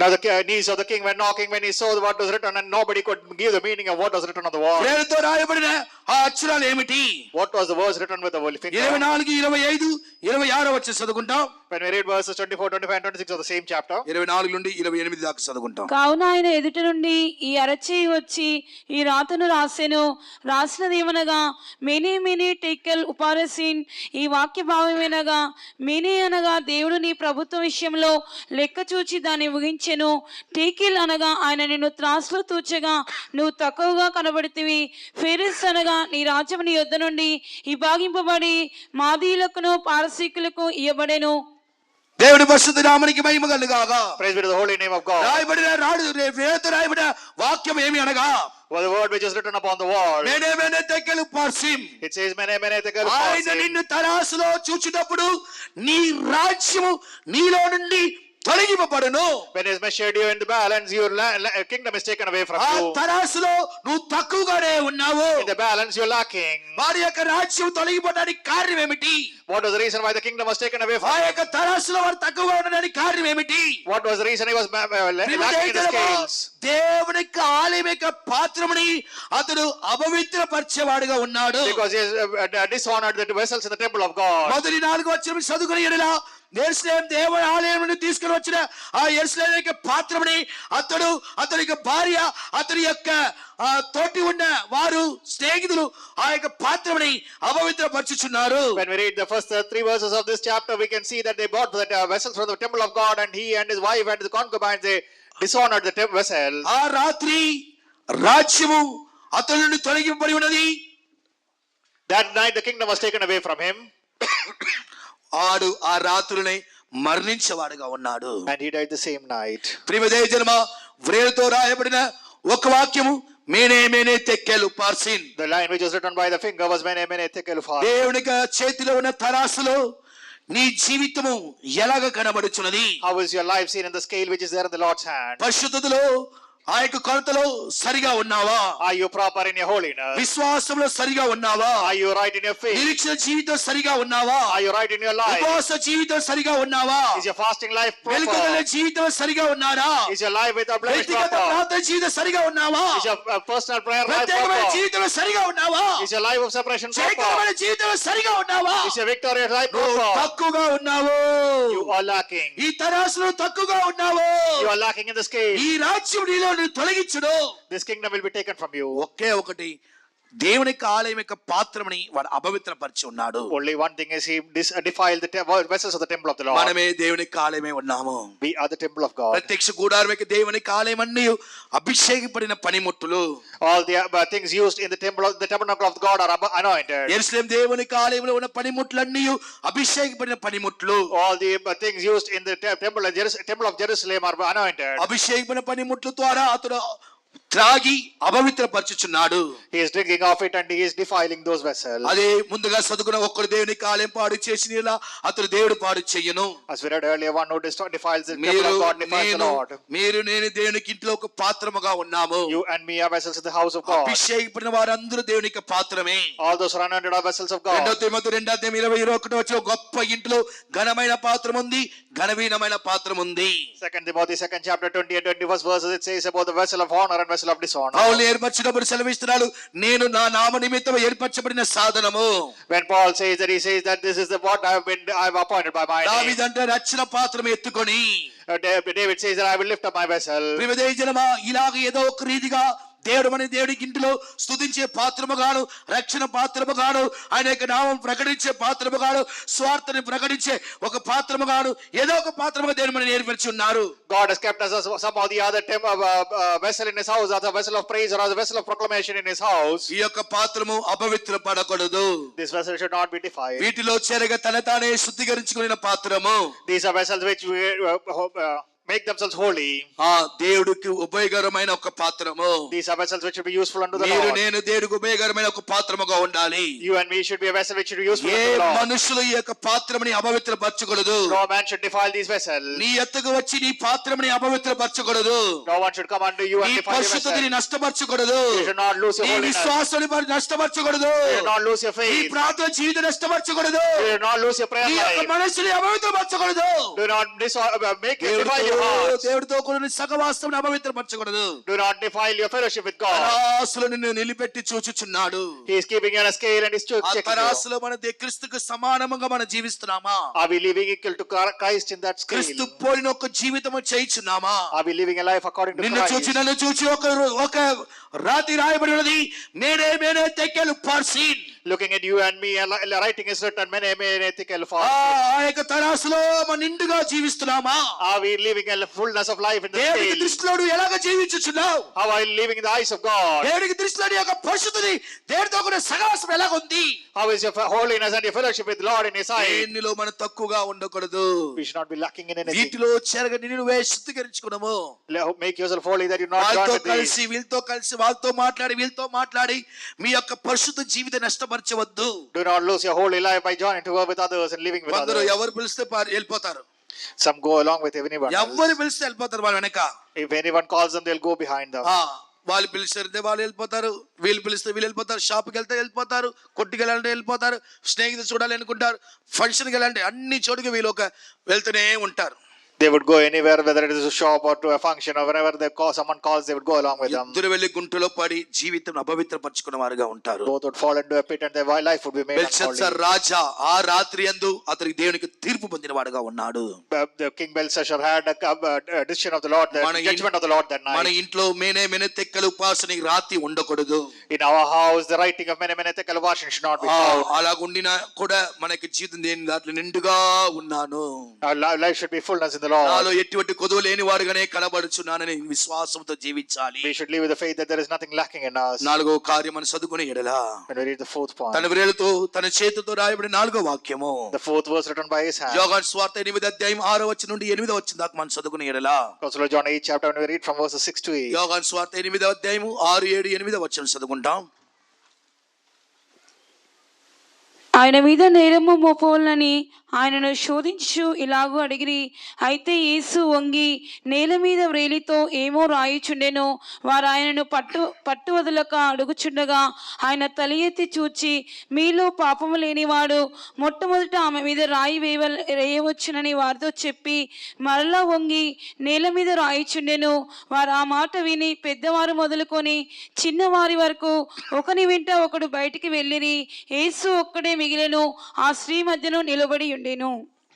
Now the knees of the king were knocking when he saw what was written, and nobody could give the meaning of what was written on the wall. వ్రేలుతో రాయబడిన ఆ అక్షరాలు ఏమిటి? What was the words written with the holy finger? 24, 25, 26 వచ్చి చదువుకుంటాం. When we read verses 24, 25 and 26 of the same chapter. 24 నుండి 28 దాకా చదువుకుంటాం. కావున ఆయన ఎదుట నుండి ఈ అరచేయి వచ్చి ఈ రాతను రాసెను. రాసినది ఏమనగా మెనీ మెనీ టేకెల్ ఉపారసిన్. ఈ వాక్య భావమేనగా మెనీ అనగా దేవుడు నీ ప్రభుత్వ విషయంలో లెక్క చూచి దాన్ని ముగించెను. టేకిల్ అనగా ఆయన నిన్ను త్రాసులో తూచగా నువ్వు తక్కువగా కనబడితివి. ఫెరిస్ అనగా నీ రాజ్యం నీ యొద్ద నుండి విభాగింపబడి మాదీయులకును పారసీకులకు ఇవ్వబడెను. దేవుడి పరిశుద్ధ నామమునికి మహిమ కలుగుగాక. Praise be to the holy name of God. రాయబడిన వ్రేలుతో రాయబడిన వాక్యం ఏమి అనగా Well, the word which is written upon the wall. మేనే మేనే తెకెలు పార్సిం. It says, Mene, mene, tekel, ఆయన uparsim. నిన్ను తరాసులో చూచినప్పుడు నీ రాజ్యము నీలో నుండి తొలగింపబడును. When is measured you in the balance, your kingdom is taken away from ఆ you. తరాసులో నువ్వు తక్కువగానే ఉన్నావు. In the balance, you're lacking. వారి యొక్క రాజ్యం తొలగిపోవడానికి కారణం ఏమిటి? What was the reason why the kingdom was taken away ఆ from him? యొక్క తరాసులో వారు తక్కువగా ఉండడానికి కారణం ఏమిటి? What was the reason he was lacking in the scales? దేవునికి ఆలయం యొక్క పాత్రముని అతడు అపవిత్రపరిచేవాడుగా ఉన్నాడు. Because he has dishonored the vessels in the temple of God. మొదటి 4 వచనం చదువుకుని ఎడల యెరూషలేము దేవుని ఆలయం నుండి తీసుకుని వచ్చిన ఆ యెరూషలేము యొక్క పాత్రముని అతని యొక్క భార్య అతని యొక్క తోటి ఉన్న వారు స్నేహితులు ఆ యొక్క పాత్రముని అపవిత్రపరచుచున్నారు. When we read the first 3 verses of this chapter, we can see that they bought the vessels from the temple of God, and he and his wife and his concubines, they dishonored the vessel. ఆ రాత్రి రాజ్యము అతని నుండి తొలగింపబడి ఉన్నది. That night the kingdom was taken away from him, ఆడు ఆ రాత్రుని మరణించేవాడుగా ఉన్నాడు. and he died the same night. ప్రియమైన జనమ, వ్రేలుతో రాయబడిన ఒక వాక్యము మేనే మేనే తెక్కెలు పార్సిన్. The line which was written by the finger was Mene, mene, tekel, uparsim. దేవునిక చేతిలో ఉన్న తరాసులో నీ జీవితము ఎలాగ కనబడుచున్నది? How is your life seen in the scale which is there in the Lord's hand? పరిశుద్ధతలో ఆ యొక్క కొలతలో సరిగా ఉన్నావా? Are you proper in your holiness? విశ్వాసంలో సరిగా ఉన్నావా? Are you right in your faith? నిరీక్షణ జీవితం సరిగా ఉన్నావా? Are you right in your life? ఉపవాస జీవితం సరిగా ఉన్నావా? Is your fasting life వెలుగుదల proper? జీవితం సరిగా ఉన్నారా? Is your life with a blemish వ్యక్తిగత proper? ప్రార్థన జీవితం సరిగా ఉన్నావా? Is your personal prayer life ప్రత్యేకమైన proper? జీవితంలో సరిగా ఉన్నావా? Is your life of separation proper? జయకరమైన జీవితంలో సరిగా ఉన్నావా? Is your victorious life నువ్వు proper? తక్కువగా ఉన్నావు. You are lacking. ఈ తరాసులో తక్కువగా ఉన్నావు. You are lacking in the scale. ఈ రాజ్యం నీలో నుండి తొలగించుడు. This kingdom will be taken from you. ఒకే ఒకటి, దేవుని యొక్క ఆలయం యొక్క పాత్రమని వాడు అపవిత్రపరిచి ఉన్నాడు. Only one thing is he defiled the vessels of the temple of the Lord. మనమే దేవుని యొక్క ఆలయమే ఉన్నాము. We are the temple of God. ప్రత్యక్ష గుడారం యొక్క దేవుని యొక్క ఆలయం అన్నీ అభిషేకపడిన పనిముట్టులు. All the things used in the tabernacle of God are anointed. యెరూషలేము దేవుని యొక్క ఆలయంలో ఉన్న పనిముట్లన్నీ అభిషేకపడిన పనిముట్లు. All the things used in the temple of Jerusalem are anointed. అభిషేకమైన పనిముట్ల ద్వారా అతడు త్రాగి అపవిత్రపరచుచున్నాడు. He is drinking of it and he is defiling those vessels. అదే ముందుగా చదువుకున్న ఒక్కడు దేవుని ఆలయం పాడు చేసిన అతడు దేవుడు పాడు చెయ్యను. As we read earlier, one who defiles the temple of God defiles the Lord. నేను దేవునికి ఇంట్లో ఒక పాత్రముగా ఉన్నాము. You and me are vessels in the house of God. అభిషేకపడిన వారందరూ దేవునికి పాత్రమే. All those who are anointed are vessels of God. 2 Timothy 2:20-21 వచ్చే గొప్ప ఇంట్లో ఘనమైన పాత్రం ఉంది, ఘనవీనమైన పాత్రం ఉంది. 2 Timothy 2nd chapter 20 and 21st verses, it says about the vessel of honor and vessel of dishonor. పౌలు ఏర్పరచినప్పుడు సెలవిస్తున్నాడు, నేను నా నామ నిమిత్తం ఏర్పరచబడిన సాధనము. When Paul says that this is the what I have appointed by my name. దావీదంటే రక్షణ పాత్రం ఎత్తుకొని, David says that I will lift up my vessel. ప్రియదేజనమా, ఇలాగ ఏదో ఒక రీతిగా దేవుడికి ఇంటిలో స్తుతించే పాత్రముగాను, రక్షణ పాత్రముగాను, ఆయన యొక్క నామం ప్రకటించే పాత్రముగాను, స్వార్థని ప్రకటించే ఒక పాత్రముగాను, ఏదో ఒక పాత్రముగా దేవుడు మనల్ని ఏర్పరిచి ఉన్నారు. God has kept us as somehow the other vessel in his house, as a vessel of praise or as a vessel of proclamation in his house. ఈ యొక్క పాత్రము అపవిత్రపడకూడదు. This vessel should not be defiled. వీటిలో చేరగా తన తానే శుద్ధీకరించుకున్న పాత్రము. These are vessels which make themselves holy. ఆ దేవుడికి ఉపయోగకరమైన ఒక పాత్రము. These are vessels which should be useful unto the మీరు Lord. నేను దేవుడికి ఉపయోగకరమైన ఒక పాత్రముగా ఉండాలి. You and me should be a vessel which should be useful A unto the Lord. మనుషులు ఈ యొక్క పాత్రముని అపవిత్రపరచకూడదు. No man should defile these vessels. నీ ఎత్తుకు వచ్చి నీ పాత్రముని అపవిత్రపరచకూడదు. No one should come unto you and నీ defile your పరిశుద్ధతని vessel. నష్టపరచకూడదు. You should not lose your నీ holiness. విశ్వాసాన్ని నష్టపరచకూడదు. You should not lose your నీ faith. ప్రార్థన జీవితం నష్టపరచకూడదు. You should not lose your prayer నీ యొక్క life. మనసుని అపవిత్రపరచకూడదు. Do not defile your heart. దేవుడితో కూడిన సహవాసమును అపవిత్రపరచకూడదు. Do not defile your fellowship with God. తరాసులో నిన్ను నిలిపెట్టి చూచుచున్నాడు. He is keeping you on a scale and is ఆ checking you. తరాసులో మన క్రీస్తుకు సమానముగా మనం జీవిస్తున్నామా? Are we living equal to Christ in that క్రీస్తు scale? పోలిన ఒక జీవితము చేయుచున్నామా? Are we living a life according to నిన్ను చూచి Christ? నన్ను చూచి ఒక రాతి రాయబడి ఉన్నది, మేనే తెక్కెలు పార్సిన్. looking at you and me, and writing is written, many ethical ఆ falsehoods. ఆ యొక్క తరాసులో మన నిండుగా జీవిస్తున్నామా? Are we living a fullness of life in the దేవునికి scale? దృష్టిలో నువ్వు ఎలాగ జీవించుచున్నావు? How are you living in the eyes of God? దేవునికి దృష్టిలో నీ యొక్క పరిశుద్ధిని దేవుడితో కూడా సహవాసం ఎలాగుంది? How is your holiness and your fellowship with Lord in His eyes? దేనిలో మనం తక్కువగా ఉండకూడదు. We should not be lacking in anything. వీటిలో చేరగ నువ్వే శుద్ధీకరించుకున్నాము. Make yourself holy that you not join వాళ్ళతో with these. కలిసి వీళ్ళతో కలిసి వాళ్ళతో మాట్లాడి వీళ్ళతో మాట్లాడి మీ యొక్క పరిశుద్ధ జీవితం నష్టపరచవద్దు. Do not lose your holy life by joining together with others and living with కొందరు others. ఎవరు పిలిస్తే వెళ్ళిపోతారు. Some go along with anyone else. ఎవరు పిలిస్తే వెళ్ళిపోతారు వాళ్ళ వెనక. If anyone calls them, they'll go behind them. వాళ్ళు పిలిస్తే వాళ్ళు వెళ్ళిపోతారు, వీళ్ళు పిలిస్తే వీళ్ళు వెళ్ళిపోతారు, షాప్కి వెళ్తే వెళ్ళిపోతారు, కొట్టుకి వెళ్ళాలంటే వెళ్ళిపోతారు, స్నేహితులు చూడాలి అనుకుంటారు, ఫంక్షన్కి వెళ్ళాలంటే అన్ని చోటుకి వీళ్ళు వెళ్తూనే ఉంటారు. They would go anywhere, whether it is a shop or to a function or wherever someone calls, they would go along with them. ఇద్దరు వెళ్ళి గుంటలో పడి జీవితం అపవిత్రపరచుకున్న వారుగా ఉంటారు. Both would fall into a pit and their life would be made unholy. Belshazzar రాజా ఆ రాత్రి యందు అతనికి దేవునికి తీర్పు పొందిన వాడుగా ఉన్నాడు. The king Belshazzar had a decision of the Lord, the judgment of the Lord that మన night. ఇంట్లో మేనే తెక్కలు ఉపాసనకి రాత్రి ఉండకూడదు. In our house, the writing of many ethical washing should not be found. అలాగుండినా కూడా మనకి జీవితం దేని దాంట్లో నిండుగా ఉన్నాను, Our life should be fullness in the Lord. నాలో ఎటువంటి కొదువు లేని వాడుగానే కనబడుచున్నానని విశ్వాసంతో జీవించాలి. We should live with the faith that there is nothing lacking in us. నాలుగో కార్యం మనం చదువుకునే ఎడలా When we read the fourth point, తన విరేలతో తన చేతితో రాయబడిన నాలుగో వాక్యము the fourth verse written by his hand. యోహాను సువార్త 8వ అధ్యాయం 6వ వచనం నుండి 8వ వచనం దాకా మనం చదువుకునే ఎడలా Gospel of John 8 chapter, when we read from verses 6 to 8. యోహాను సువార్త 8వ అధ్యాయము 6, 7, 8వ వచనం చదువుకుంటాం. ఆయన మీద నేరము మోపవలనని ఆయనను శోధించు ఇలాగూ అడిగిరి. అయితే యేసు వంగి నేల మీద వ్రేలితో ఏమో రాయిచుండెను. వారు ఆయనను పట్టు వదలక అడుగుచుండగా ఆయన తల ఎత్తి చూచి, మీలో పాపము లేనివాడు మొట్టమొదట ఆమె మీద రాయి వేయవచ్చునని వారితో చెప్పి మరలా వంగి నేల మీద రాయిచుండెను. వారు ఆ మాట విని పెద్దవారు మొదలుకొని చిన్నవారి వరకు ఒకని వెంట ఒకడు బయటికి వెళ్ళిరి. యేసు ఒక్కడే మిగిలెను, ఆ స్త్రీ మధ్యను నిలబడి ఉండెను.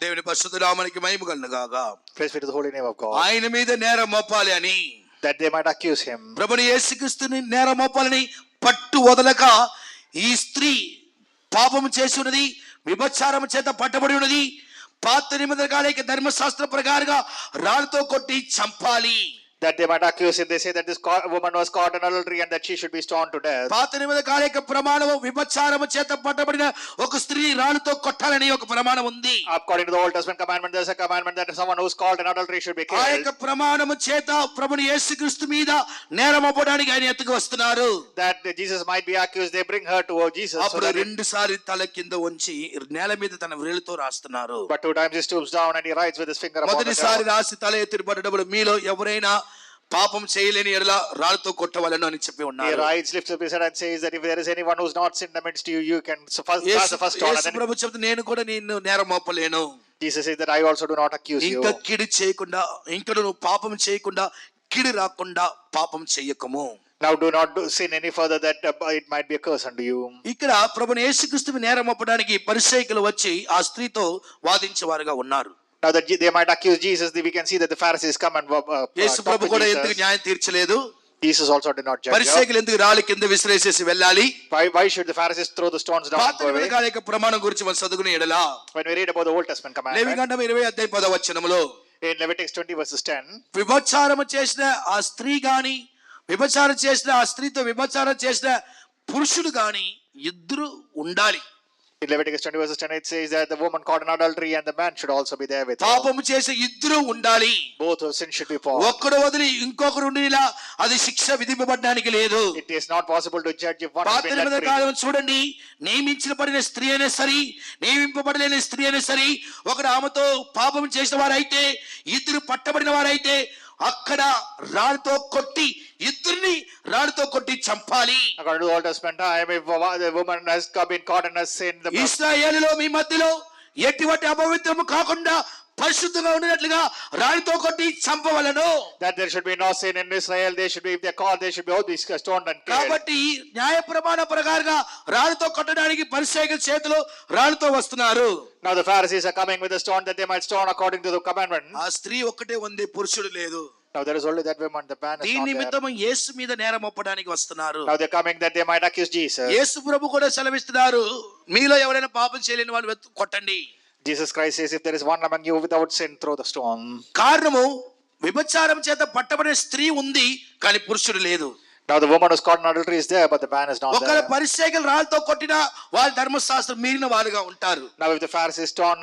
దేవుని పరిశుద్ధ నామమునకి మహిమ కలుగును గాక. Praise be to the holy name of God. ఆయన మీద నేరం మోపాలి అని, That they might accuse him. ప్రభుని యేసుక్రీస్తుని నేరం మోపాలని పట్టు వదలక ఈ స్త్రీ పాపము చేసి ఉన్నది, విభచారము చేత పట్టబడి ఉన్నది, పాత నిబంధన కాలేక ధర్మశాస్త్ర ప్రకారంగా రాళ్ళతో కొట్టి చంపాలి. That they might accuse him. They say that this woman was caught in adultery and that she should be stoned to death. పాత నిబంధన కాలేక ప్రమాణము విభచారము చేత పట్టబడిన ఒక స్త్రీ రాళ్ళతో కొట్టాలని ఒక ప్రమాణం ఉంది. According to the Old Testament commandment, there is a commandment that someone who is caught in adultery should be ఆ killed. యొక్క ప్రమాణము చేత ప్రభుని యేసుక్రీస్తు మీద నేరం మోపడానికి ఆయన ఎత్తుకు వస్తున్నారు. That Jesus might be accused, they bring her to Jesus. So అప్పుడు that 2 సార్లు తల కింద ఉంచి నేల మీద తన వ్రేలుతో రాస్తున్నారు. but 2 times he stoops down and he writes with his finger upon the మొదటిసారి ground. రాసి తల ఎత్తి పడ్డప్పుడు మీలో ఎవరైనా పాపం చేయలేని ఎడల రాళ్ళతో కొట్టవలను అని చెప్పి He ఉన్నారు. writes, lifts up his head and says that if there is anyone who's not sinned amidst you, you can pass the first stone. And Yesu then ప్రభు చెప్తే నేను కూడా నిన్ను నేరం మోపలేను. Jesus says that I also do not accuse you. ఇంకా కిడి చేయకుండా, ఇంకా నువ్వు పాపం చేయకుండా, కిడి రాకుండా పాపం చెయ్యకము. Now do not sin any further that it might be a curse unto you. ఇక్కడ ప్రభుని యేసుక్రీస్తుని నేరం మోపడానికి పరిసయ్యులు వచ్చి ఆ స్త్రీతో వాదించేవారుగా ఉన్నారు. Now that they might accuse Jesus, we can see that the Pharisees come and Yesu talk Prabhu to కూడా ఎందుకు Jesus. న్యాయం తీర్చలేదు? Jesus also did not judge her. పరిసయ్యులు ఎందుకు రాళ్ళ కింద విసిరేసేసి వెళ్ళాలి? Why should the Pharisees throw the stones down పాత and go away? నిబంధన కాలేక ప్రమాణం గురించి మనం చదువుకునే ఎడలా When we read about the Old Testament commandment, లేవికాండం 20 అధ్యాయం 10వ వచనములో in Leviticus 20 verses 10, విభచారము చేసిన ఆ స్త్రీ గాని, విభచారం చేసిన ఆ స్త్రీతో విభచారం చేసిన పురుషుడు గాని ఇద్దరు ఉండాలి. in Leviticus 20 verses 10, it says that the woman caught in adultery and the man should also be there with her. పాపము చేసే ఇద్దరు ఉండాలి. Both of sin should be poured. ఒక్కడు వదిలి ఇంకొకరు ఉండిలా అది శిక్ష విధింపబడడానికి లేదు. It is not possible to judge if one has పాత been నిబంధన let free. కాలం చూడండి, నియమించబడిన స్త్రీ అయినా సరి, నియమింపబడలేని స్త్రీ అయినా సరి, ఒకడు ఆమెతో పాపం చేసిన వారైతే, ఇద్దరు పట్టబడిన వారైతే అక్కడ రాళ్ళతో కొట్టి, ఇద్దరిని రాళ్ళతో కొట్టి చంపాలి. According to the Old Testament time, if the woman has been caught in a sin, ఇశ్రాయేలులో మీ మధ్యలో ఎటువంటి అపవిత్రము కాకుండా పరిశుద్ధంగా ఉండినట్లుగా రాళ్ళతో కొట్టి చంపవలను. that there should be no sin in Israel, they should be, if they are caught, they should be both be stoned and killed. కాబట్టి న్యాయ ప్రమాణ ప్రకారంగా రాళ్ళతో కొట్టడానికి పరిసయ్యుల చేతిలో రాళ్ళతో వస్తున్నారు. Now the Pharisees are coming with a stone that they might stone according to the commandment. ఆ స్త్రీ ఒక్కటే ఉంది, పురుషుడు లేదు. Now there is only that woman, the man is దీని not there. నిమిత్తం యేసు మీద నేరం మోపడానికి వస్తున్నారు. Now they're coming that they might accuse Jesus. యేసు ప్రభు కూడా సెలవిస్తున్నారు, మీలో ఎవరైనా పాపం చేయలేని వాళ్ళు కొట్టండి. Jesus Christ says, if there is one among you without sin, throw the stone. కారణము వ్యభిచారం చేత పట్టబడిన స్త్రీ ఉంది కానీ పురుషుడు లేదు. Now the woman who's caught in adultery is there, but the man is not ఒకవేళ there. పరిసయ్యులు రాళ్ళతో కొట్టినా వాళ్ళు ధర్మశాస్త్రం మీరిన వారుగా ఉంటారు. Now if the Pharisees stone,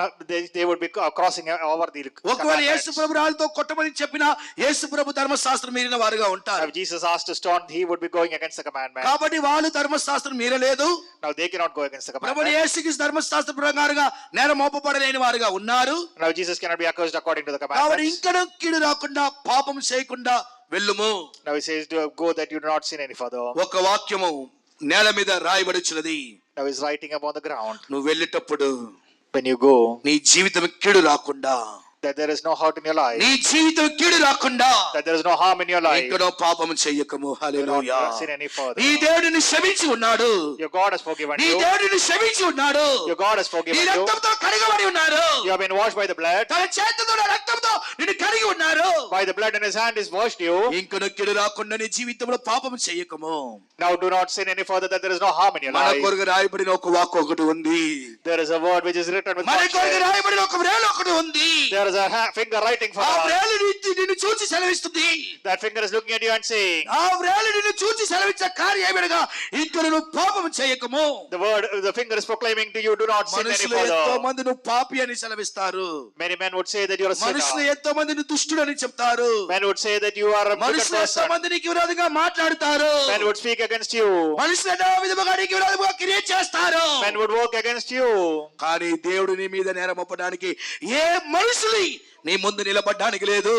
they would be crossing over the ఒకవేళ యేసు commandments. ప్రభు రాళ్ళతో కొట్టమని చెప్పినా యేసు ప్రభు ధర్మశాస్త్రం మీరిన వారుగా ఉంటారు. If Jesus asked to stone, he would be going against the commandment. కాబట్టి వాళ్ళు ధర్మశాస్త్రం మీరలేదు. Now they cannot go against the Prabhu commandment. యేసుకి ధర్మశాస్త్ర ప్రకారంగా నేరం మోపబడలేని వారుగా ఉన్నారు. Now Jesus cannot be accused according to the కాబట్టి commandments. ఇంకనూ కీడు రాకుండా పాపం చేయకుండా వెళ్ళుము. Now he says, go that you do not sin any further. ఒక వాక్యము నేల మీద రాయబడుచున్నది. Now he's writing upon the ground. నువ్వు వెళ్ళేటప్పుడు When you go, నీ జీవితం కీడు రాకుండా, that there is no hurt in your life. నీ జీవితం కీడు రాకుండా That there is no harm in your life. ఇంకనూ పాపం చెయ్యకము. Do hallelujah. not sin any further. నీ దేవుడిని క్షమించి ఉన్నాడు. Your God has forgiven నీ you. దేవుడిని క్షమించి ఉన్నాడు. Your God has నీ forgiven you. రక్తంతో కడగబడి ఉన్నారు. You have been washed by the blood. తన చేతితో రక్తంతో నిన్ను కడిగి ఉన్నారు. By the blood in his hand is washed you. ఇంకనూ కీడు రాకుండా నీ జీవితంలో పాపం చెయ్యకము. Now do not sin any further, that there is no harm in your మన life. కొరకు రాయబడిన ఒక వాక్కు ఒకటి ఉంది. There is a word which is written with మన God's కొరకు hand. రాయబడిన ఒక వ్రేలు ఒకటి ఉంది. There is a finger writing for ఆ us. వ్రేలు నిన్ను చూచి సెలవిస్తుంది. That finger is looking at you and saying, ఆ వ్రేలు నిన్ను చూచి సెలవిచ్చే కార్యం ఏమనగా ఇంకను నువ్వు పాపం చేయకము. the finger is proclaiming to you, do not sin any మనుషులు ఎంతో further. మంది నువ్వు పాపి అని సెలవిస్తారు. Many men would say that you are a మనుషులు sinner. ఎంతో మంది నువ్వు దుష్టుడు అని చెప్తారు. Men would say that you are a wicked మనుషులు ఎంతో person. మంది నీకు విరోధంగా మాట్లాడుతారు. Men would speak against you. మనుషులు ఎన్నో విధముగా నీకు విరోధంగా క్రియ చేస్తారు. Men would work against you. కానీ దేవుడు నీ మీద నేరం మోపడానికి ఏ మనుషులు నీ ముందు నిలబడ్డానికి లేదు.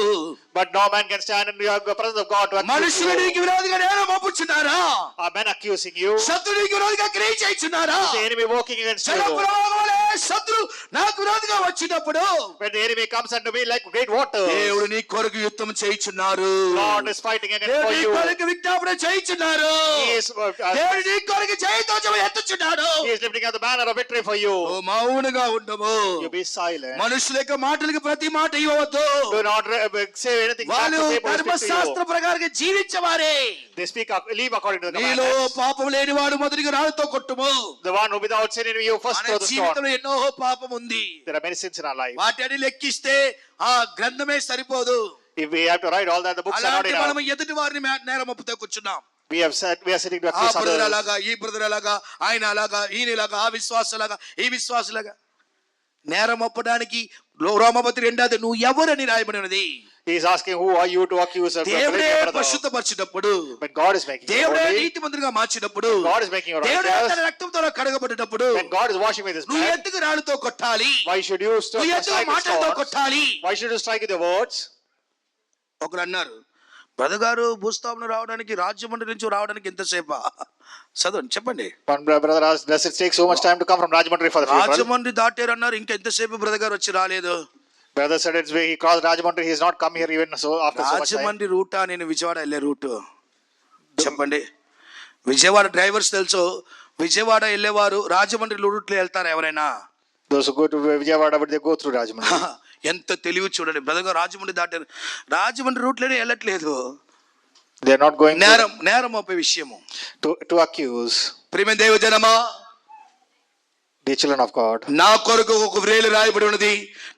But no man can stand in the presence of God to accuse మనుషులు you. నీకు విరోధంగా నేరం మోపుచున్నారా? Are men accusing you? శత్రువు నీకు విరోధంగా క్రియ చేయుచున్నారా? Is the enemy working against you? జలప్రవాహంలో శత్రు నాకు విరోధంగా వచ్చినప్పుడు When the enemy comes unto me like great waters, దేవుడు నీ కొరకు యుద్ధం చేయుచున్నారు. God is fighting against దేవుడు for నీ you. కొరకు విజ్ఞాపన చేయుచున్నారు. He is, దేవుడు నీ కొరకు జయధ్వజం ఎత్తుచున్నాడు. he is lifting up the banner of victory for you. ఓ మౌనంగా ఉండము. You be silent. మనుషుల యొక్క మాటలకు ప్రతి మాట ఇవ్వవద్దు. Do not say anything back వాళ్ళు to people who speak to ధర్మశాస్త్ర you. ప్రకారంగా జీవించవారే. They leave according to the నీలో commandments. పాపం లేని వాడు మొదటిగా రాళ్ళతో కొట్టుము. The one who without sin in you first మన throw the stone. జీవితంలో ఎన్నో పాపం ఉంది. There are many sins in our life. వాటిని లెక్కిస్తే ఆ గ్రంథమే సరిపోదు. If we have to write all that, the books are not అలాంటి enough. మనం ఎదుటి వారిని నేరం మోపుతూ కూర్చున్నాం. We are sitting to ఆ accuse బ్రదర్ others. అలాగా, ఈ బ్రదర్ అలాగా, ఆయన అలాగా, ఈయన ఇలాగా, ఆ విశ్వాసలాగా, ఈ విశ్వాసలాగా నేరం మోపడానికి రోమపత్రి 2 నువ్వు ఎవరని రాయబడినది. He is asking, who are you to accuse a దేవుడే brother? పరిశుద్ధపరిచినప్పుడు, When God is making you దేవుడే holy, నీతిమంతుడిగా మార్చినప్పుడు, God is making you దేవుడే righteous, తన రక్తంతో కడగబడినప్పుడు when God is washing with his నువ్వు blood, ఎందుకు రాళ్ళతో కొట్టాలి? why should you నువ్వు ఎందుకు strike with మాటలతో stones? కొట్టాలి? Why should you strike with your words? ఒకరు అన్నారు, బ్రదర్ గారు భూస్థాపన రావడానికి రాజమండ్రి నుంచి రావడానికి ఎంతసేపా? చదవండి, చెప్పండి. One brother asked, does it take so much time to come from Rajahmundry for the funeral? Rajahmundry దాటారు అన్నారు, ఇంకా ఎంతసేపు బ్రదర్ గారు వచ్చి రాలేదు. Brother said it's he crossed Rajahmundry, he has not come here even so after so much time. Rajahmundry రూటా, నేను విజయవాడ వెళ్ళే route చెప్పండి. Vijayawada drivers తెలుసు, విజయవాడ వెళ్ళేవారు రాజమండ్రి రూట్లో వెళ్తారు ఎవరైనా? Those who go to Vijayawada, but they go through Rajahmundry. ఎంత తెలివి చూడండి. బ్రదర్ గారు రాజమండ్రి దాటారు, రాజమండ్రి రూట్లోనే వెళ్ళట్లేదు. They are not going నేరం మోపే విషయము to accuse ప్రియమైన దేవజనమా, the children of God. నా కొరకు ఒక వ్రేలు రాయబడి ఉన్నది,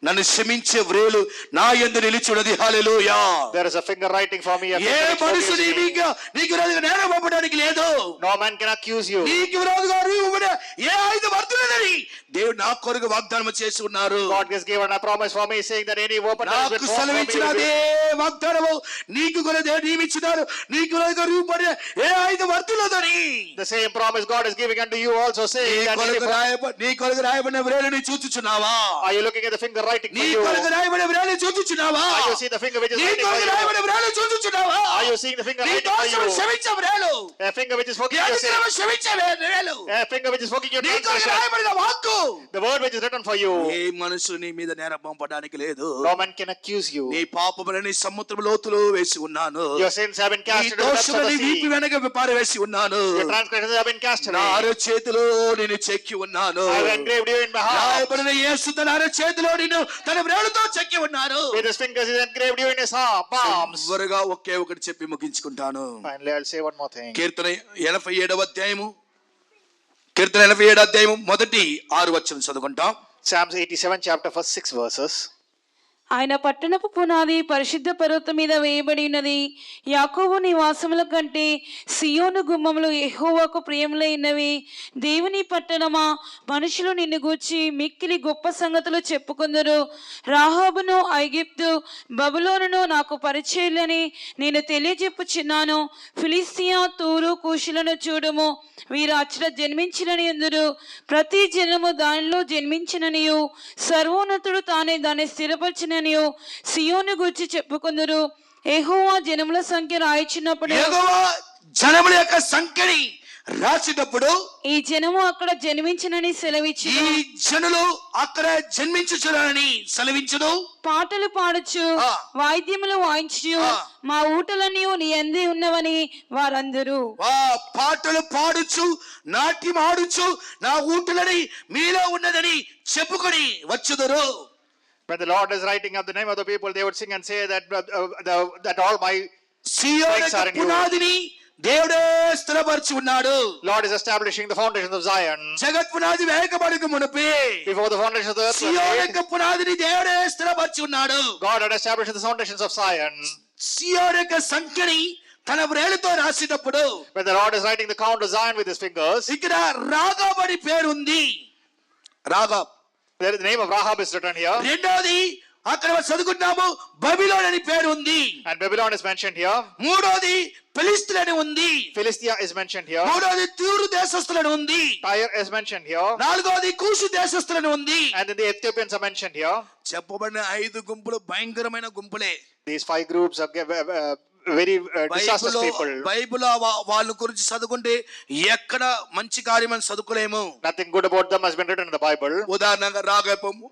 నన్ను క్షమించే వ్రేలు నా యందు నిలిచున్నది. హల్లెలూయా. There is a finger writing for me. A A finger which మనుషుని forgives me. నీకు విరోధంగా నేరం మోపడానికి లేదు. No man can accuse you. నీకు విరోధంగా ఏ ఆయుధం వర్తులేదని దేవుడు నా కొరకు వాగ్దానం చేసి ఉన్నారు. God has given a promise for me saying that any weapon that has నాకు been formed for సెలవిచ్చిన me will అదే వాగ్దానము నీకు కూడా దేవుడు నియమించినారు. నీకు విరోధంగా రూపడే ఏ ఆయుధం వర్తులేదని. the same promise God is giving unto you also saying that నీ కొరకు రాయబడిన వ్రేలుని చూచుచున్నావా? are you looking at the finger writing నీ for you? కొరకు రాయబడిన వ్రేలు చూచుచున్నావా? Are you seeing the finger which is నీ writing for కొరకు you? రాయబడిన వ్రేలు చూచుచున్నావా? Are you seeing the finger నీ writing for దోషము you? క్షమించే వ్రేలు, A finger which is నీ forgiving your sin. అతిక్రమం క్షమించే వ్రేలు, A finger which is forgiving your నీ కొరకు transgression. రాయబడిన వాక్కు. The word which is written for you. ఏ మనుషులు నీ మీద నేరం మోపడానికి లేదు. No man can accuse you. నీ పాపములని సముద్రపు లోతులో వేసి ఉన్నాను. Your sins have been నీ cast into the depths of దోషములని the వీపు sea. వెనక పారవేసి ఉన్నాను. Your transgressions have been cast నా away. అరచేతిలో నేను చెక్కి ఉన్నాను. I have engraved you in my heart. రాయబడిన యేసు తన అరచేతిలో నిన్ను తన వ్రేలుతో చెక్కి ఉన్నారు. With his fingers he has engraved you in his palms. చివరగా ఒకే ఒకటి చెప్పి ముగించుకుంటాను. Finally, I'll say one more thing. కీర్తన 87వ అధ్యాయము, కీర్తన 87వ అధ్యాయము మొదటి 6 వచనం చదువుకుంటాం. Psalms 87 chapter first 6 verses. ఆయన పట్టణపు పునాది పరిశుద్ధ పర్వతం మీద వేయబడి ఉన్నది. యాకోబు నివాసముల కంటే సియోను గుమ్మములు యెహోవాకు ప్రియములైనవి. దేవుని పట్టణమా, మనుషులు నిన్ను గూర్చి మిక్కిలి గొప్ప సంగతులు చెప్పుకుందరు. రాహాబును ఐగుప్తు బబులోనును నాకు పరిచయులని నేను తెలియజెప్పుచున్నాను. ఫిలిస్తియా తూరు కూషులను చూడుము, వీరు అచ్చట జన్మించినని అందురు. ప్రతి జనము దానిలో జన్మించిననియు సర్వోన్నతుడు తానే దాన్ని స్థిరపరిచిన సియోను గురించి చెప్పుకుందరు. యెహోవా జనముల సంఖ్య రాయిచున్నప్పుడు, యెహోవా జనముల యొక్క సంఖ్యని రాసినప్పుడు ఈ జనము అక్కడ జన్మించినని సెలవిచ్చు. ఈ జనులు అక్కడ జన్మించుచున్నారని సెలవించును. పాటలు పాడచ్చు, వాయిద్యములు వాయించు, మా ఊటలన్నీ నీ అందే ఉన్నవని వారందరూ. పాటలు పాడుచు నాట్యం ఆడుచు నా ఊటలని మీలో ఉన్నదని చెప్పుకొని వచ్చుదురు. When the Lord is writing up the name of the people, they would sing and say that all my Zion strengths are in you. పునాదిని దేవుడే స్థిరపరిచి ఉన్నాడు. Lord is establishing the foundations of Zion. జగత్ పునాది వేయకబడక మునుపే Before the foundations of the earth were Zion laid, యొక్క పునాదిని దేవుడే స్థిరపరిచి ఉన్నాడు. God had established the foundations of Zion. సియోను యొక్క సంఖ్యని తన వ్రేలుతో రాసినప్పుడు, When the Lord is writing the count of Zion with his fingers, ఇక్కడ రాగాబ్ అని పేరుంది. రాగాబ్. the name of Rahab is written here. రెండోది అక్కడ చదువుకుంటాము బబిలోన్ అని పేరు ఉంది. And Babylon is mentioned here. మూడోది ఫిలిస్తీన్ ఉంది. Philistia is mentioned here. మూడోది తూరు దేశస్థులను ఉంది. Tyre is mentioned here. నాలుగోది కూషు దేశస్థులను ఉంది. And then the Ethiopians are mentioned here. చెప్పబడిన 5 గుంపులు భయంకరమైన గుంపులే. These 5 groups are very disastrous people. Bible వాళ్ళ గురించి చదువుకుంటే ఎక్కడ మంచి కార్యమని చదువుకోలేము. Nothing good about them has been written in the Bible. ఉదాహరణగా రాగపము,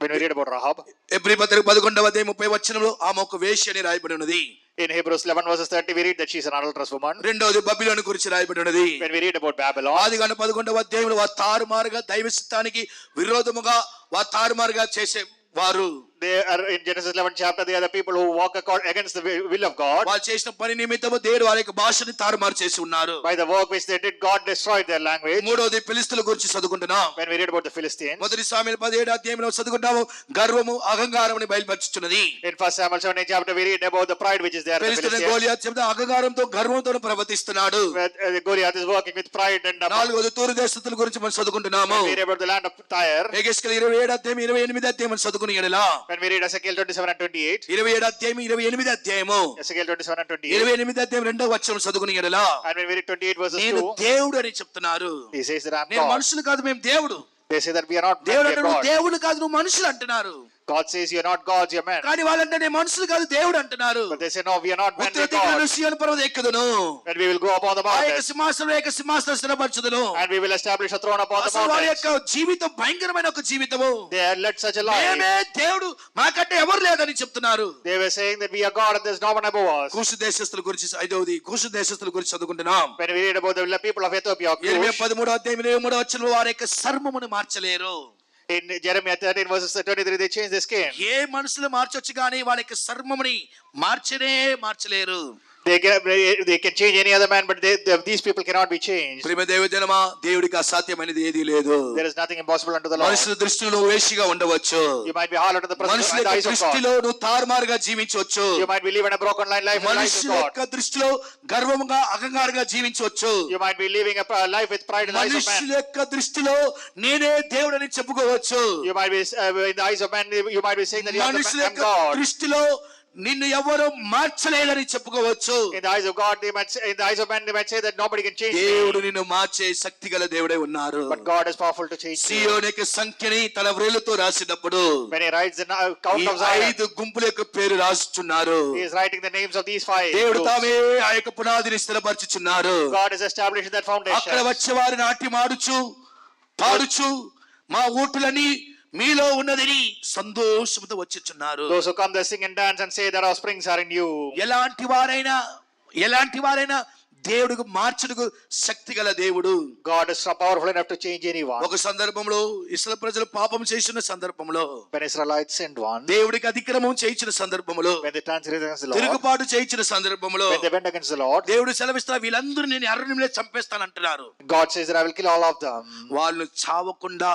When we read about Rahab, ఎబ్రీ పత్రిక 11వ అధ్యాయం 30 వచనంలో ఆమె ఒక వేశ్య అని రాయబడి ఉన్నది. in Hebrews 11 verses 30 we read that she is an adulterous woman. రెండోది బబిలోను గురించి రాయబడి ఉన్నది. When we read about Babylon, ఆదికాండం 11వ అధ్యాయంలో వారు తారుమారుగా దైవ చిత్తానికి విరోధముగా వారు తారుమారుగా చేసే వారు. they are in Genesis 11 chapter, they are the people who walk against the will of God. వాళ్ళు చేసిన పని నిమిత్తము దేవుడు వారి యొక్క భాషని తారుమారు చేసి ఉన్నారు. By the work which they did, God destroyed their language. మూడోది ఫిలిస్తీన్ల గురించి చదువుకుంటున్నాం. When we read about the Philistines, మొదటి సాముయేలు 17వ అధ్యాయంలో చదువుకుంటాము గర్వము అహంకారముని బయలుపరచుచున్నది. in 1 Samuel 17 chapter we read about the pride which is there in the Philistine Philistines. Goliath చెబుతా అహంకారంతో గర్వంతో ప్రవర్తిస్తున్నాడు. Where Goliath is working with pride and నాలుగోది తూరు దేశస్తుల గురించి మనం చదువుకుంటున్నాము. we read about the land of Tyre. Ezekiel 27వ అధ్యాయం 28వ అధ్యాయం చదువుకుని ఎడలా When we read Ezekiel 27 and 28, 27వ అధ్యాయం 28వ అధ్యాయము Ezekiel 27 and 28, 28వ అధ్యాయం 2వ వచనం చదువుకుని ఎడలా and when we read 28 verses నేను 2, దేవుడు అని చెప్తున్నారు. he says that I am నేను God. మనుషులు కాదు, మేము దేవుడు. They say that we are not men, దేవుడు we అంటే are నువ్వు God. దేవుడు కాదు, నువ్వు మనుషులు అంటున్నారు. God says you are not gods, you are men. కానీ వాళ్ళంటే నేను మనుషులు కాదు దేవుడు అంటున్నారు. But they say no, we are not men, we Uttara are దిక్కున God. సీయోను పర్వతం ఎక్కుదును, And we will go upon the ఆ యొక్క mountains, సింహాసనం స్థిరపరచుదును. and we will establish a throne upon the అసలు వారి mountains. యొక్క జీవితం భయంకరమైన ఒక జీవితము. They had led such a life. మేమే దేవుడు, మాకంటే ఎవరు లేదని చెప్తున్నారు. They were saying that we are God and there is no one above us. కూషు దేశస్తుల గురించి 5వది కూషు దేశస్తుల గురించి చదువుకుంటున్నాం. When we read about the people of Ethiopia, ఇర్మియా Cush, 13వ అధ్యాయం 23వ వచనంలో వారి యొక్క సర్మమును మార్చలేరు. in Jeremiah 13 verses 23 they changed their skin. ఏ మనుషులు మార్చొచ్చు కానీ వాళ్ళ యొక్క సర్మముని మార్చలేరు. They can change any other man, but these people cannot be changed. ప్రియమైన దేవజనమా, దేవుడికి అసాధ్యమైనది ఏదీ లేదు. There is nothing impossible unto the Lord. మనుషుల దృష్టిలో వేషిగా ఉండవచ్చు. You might be hard under the మనుషుల presence of the eyes of God. దృష్టిలో నువ్వు తారుమారుగా జీవించవచ్చు. You might be living a broken life in the eyes of మనుషుల God. యొక్క దృష్టిలో గర్వముగా అహంకారంగా జీవించవచ్చు. You might be living a life with pride in the eyes of మనుషుల man. యొక్క దృష్టిలో నేనే దేవుడని చెప్పుకోవచ్చు. You might be in the eyes of man, you might be saying that you are మనుషుల the man, యొక్క God. దృష్టిలో నిన్ను ఎవరు మార్చలేదని చెప్పుకోవచ్చు. In the eyes of God, they might say, in the eyes of man, they might say that nobody can change దేవుడు me. నిన్ను మార్చే శక్తి గల దేవుడే ఉన్నారు. But God is powerful to change you. సియోను యొక్క సంఖ్యని తన వ్రేలుతో రాసినప్పుడు When he writes the count ఈ of Zion, 5 గుంపుల యొక్క పేరు రాస్తున్నారు. he is writing the names of these 5 దేవుడు groups. తామే ఆ యొక్క పునాదిని స్థిరపరచుచున్నారు. God is establishing that అక్కడ foundation. వచ్చేవారు నాట్యం ఆడుచు పాడుచు మా ఊటులని మీలో ఉన్నదని సంతోషంతో వచ్చుచున్నారు. Those who come, they sing and dance and say that our springs are in you. ఎలాంటి వారైనా దేవుడికి మార్చుటకు శక్తి గల దేవుడు. God is so powerful enough to change anyone. ఒక సందర్భంలో ఇశ్రాయేలు ప్రజలు పాపం చేసిన సందర్భంలో, When Israelites sinned once, దేవుడికి అతిక్రమం చేయించిన సందర్భంలో, when they transgressed against the Lord, తిరుగుబాటు చేయించిన సందర్భంలో when they went against the Lord, దేవుడు సెలవిస్తా వీళ్ళందరూ నేను అరణ్యంలో చంపేస్తానంటున్నారు. God says that I will kill all of them. వాళ్ళు చావకుండా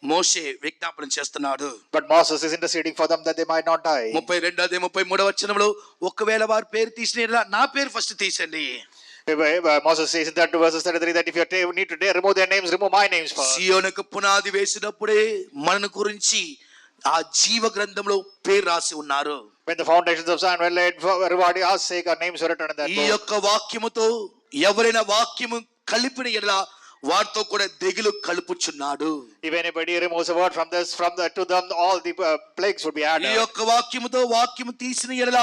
మోషే విజ్ఞాపన చేస్తున్నాడు. But Moses is interceding for them that they might not die. 32-33 వచనంలో ఒకవేళ వారి పేరు తీసిన నా పేరు first తీసండి. Moses says in that verse 33 that if you need to remove their names, remove my names first. సియోనుకు పునాది వేసినప్పుడే మన గురించి ఆ జీవ గ్రంథంలో పేరు రాసి ఉన్నారు. When the foundations of Zion were laid, for everybody our sake, our names were written in that ఈ book. యొక్క వాక్యముతో ఎవరైనా వాక్యము కలిపిన ఎడల వారితో కూడా దిగులు కలుపుచున్నాడు. If anybody removes a word from to them, all the plagues would be ఈ added. యొక్క వాక్యముతో వాక్యము తీసిన ఎడల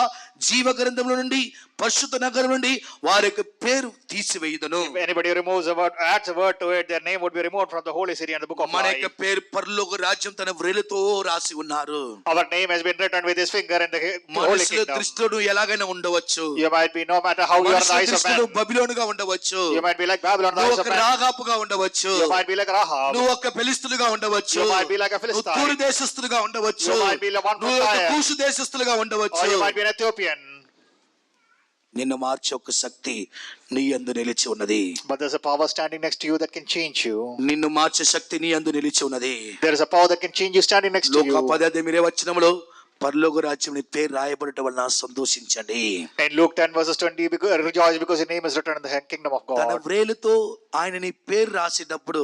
జీవ గ్రంథంలో నుండి పరిశుద్ధ నగరం నుండి వారి యొక్క పేరు తీసివేయుదును. If anybody removes a word, adds a word to it, their name would be removed from the holy city and the book of మన life. యొక్క పేరు పరలోక రాజ్యం తన వ్రేలుతో రాసి ఉన్నారు. Our name has been written with his finger in the holy మనుషుల kingdom. దృష్టిలో ఎలాగైనా ఉండవచ్చు. You might be, no matter how you are in the మనుషుల eyes of దృష్టిలో man, బబిలోనుగా ఉండవచ్చు. you might be like Babylon in the నువ్వు eyes of ఒక man. రాగాపుగా ఉండవచ్చు. You might be like Rahab. నువ్వు ఒక ఫిలిస్తీనుగా ఉండవచ్చు. You might be like a నువ్వు Philistine. తూరు దేశస్థులుగా ఉండవచ్చు. You might be like one from నువ్వు ఒక Tyre. కూషు దేశస్థులుగా Or ఉండవచ్చు. you might be an Ethiopian. నిన్ను మార్చే ఒక శక్తి నీ యందు నిలిచి ఉన్నది. But there's a power standing next to you that can change you. నిన్ను మార్చే శక్తి నీ యందు నిలిచి ఉన్నది. There is a power that can change you standing next to లోక you. 10:8 పరలోక రాజ్యం నీ పేరు రాయబడటం వలన సంతోషించండి. In Luke 10 verses 20, rejoice because your name is written in the kingdom of తన God. వ్రేలుతో ఆయన నీ పేరు రాసేటప్పుడు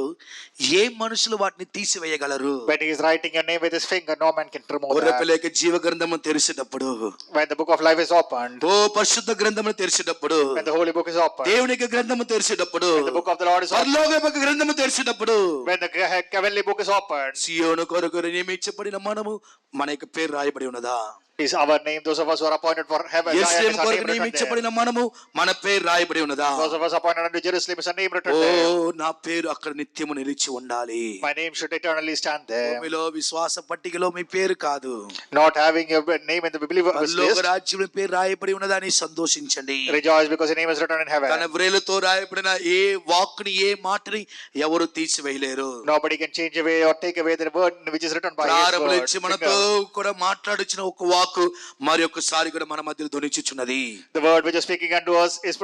ఏ మనుషులు వాటిని తీసివేయగలరు? When he is writing your name with his finger, no man can remove that. గొర్రెపిల్లకి జీవ గ్రంథము తెరిచేటప్పుడు, When the book of life is opened, ఓ పరిశుద్ధ గ్రంథము తెరిచేటప్పుడు, when the holy book is opened, దేవునికి గ్రంథము తెరిచేటప్పుడు, when the book of the Lord is opened, పరలోక గ్రంథము తెరిచేటప్పుడు, when the heavenly book is opened, సియోను కొరకు నియమించబడిన మనము మన యొక్క పేరు రాయబడి ఉన్నదా? is our name, those of us who are appointed for heaven, యెరూషలేము is our కొరకు name written there. నియమించబడిన మనము మన పేరు రాయబడి ఉన్నదా? Those of us appointed unto Jerusalem, is our name written oh there. నా పేరు అక్కడ నిత్యము నిలిచి ఉండాలి. My name should eternally stand there. భూమిలో విశ్వాస పట్టికలో మీ పేరు కాదు, Not having your name in the believer's పరలోక list, రాజ్యంలో పేరు రాయబడి ఉన్నదని సంతోషించండి. rejoice because your name is written in తన heaven. వ్రేలుతో రాయబడిన ఏ వాక్కుని ఏ మాటని ఎవరు తీసివేయలేరు. Nobody can change away or take away the word which is written by his ప్రారంభంలో word. ఇచ్చి మనతో కూడా మాట్లాడుచిన ఒక వాక్కు మరి ఒక్కసారి కూడా మన మధ్యలో ధ్వనించుచున్నది. The word which is speaking unto us is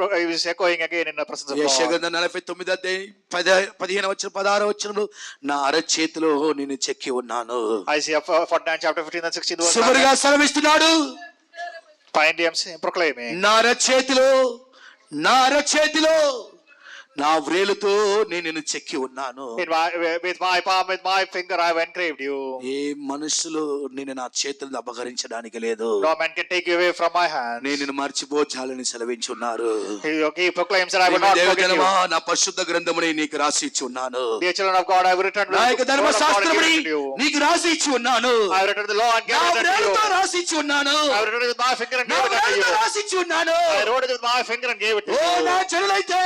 echoing again in the presence of యెషయా God. గ్రంథం 49:15 నా అరచేతిలో నేను చెక్కి ఉన్నాను. Isaiah 49 chapter 15 and 16 verse. చివరిగా సెలవిస్తున్నాడు, Finally I'm proclaiming. నా అరచేతిలో నా వ్రేలుతో నేను నిన్ను చెక్కి ఉన్నాను. With my palm, with my finger I have engraved you. ఏ మనుషులు నిన్ను నా చేతులను అపహరించడానికి లేదు. No man can take you away from my hand. నేను నిన్ను మర్చిపోచాలని సెలవించున్నారు. He proclaims that I will not forget you. నా పరిశుద్ధ గ్రంథముని నీకు రాసి ఇచ్చి ఉన్నాను. Dear children of God, I have written నా యొక్క the word of God and ధర్మశాస్త్రముని given it to you. నీకు రాసి ఇచ్చి ఉన్నాను. I have written the law and నా given it to you. వ్రేలుతో రాసి ఇచ్చి ఉన్నాను. I have written it with my finger and నా given it to వ్రేలుతో you. రాసి ఇచ్చి ఉన్నాను. I wrote it with my finger and gave it to ఓ నా you. జనులైతే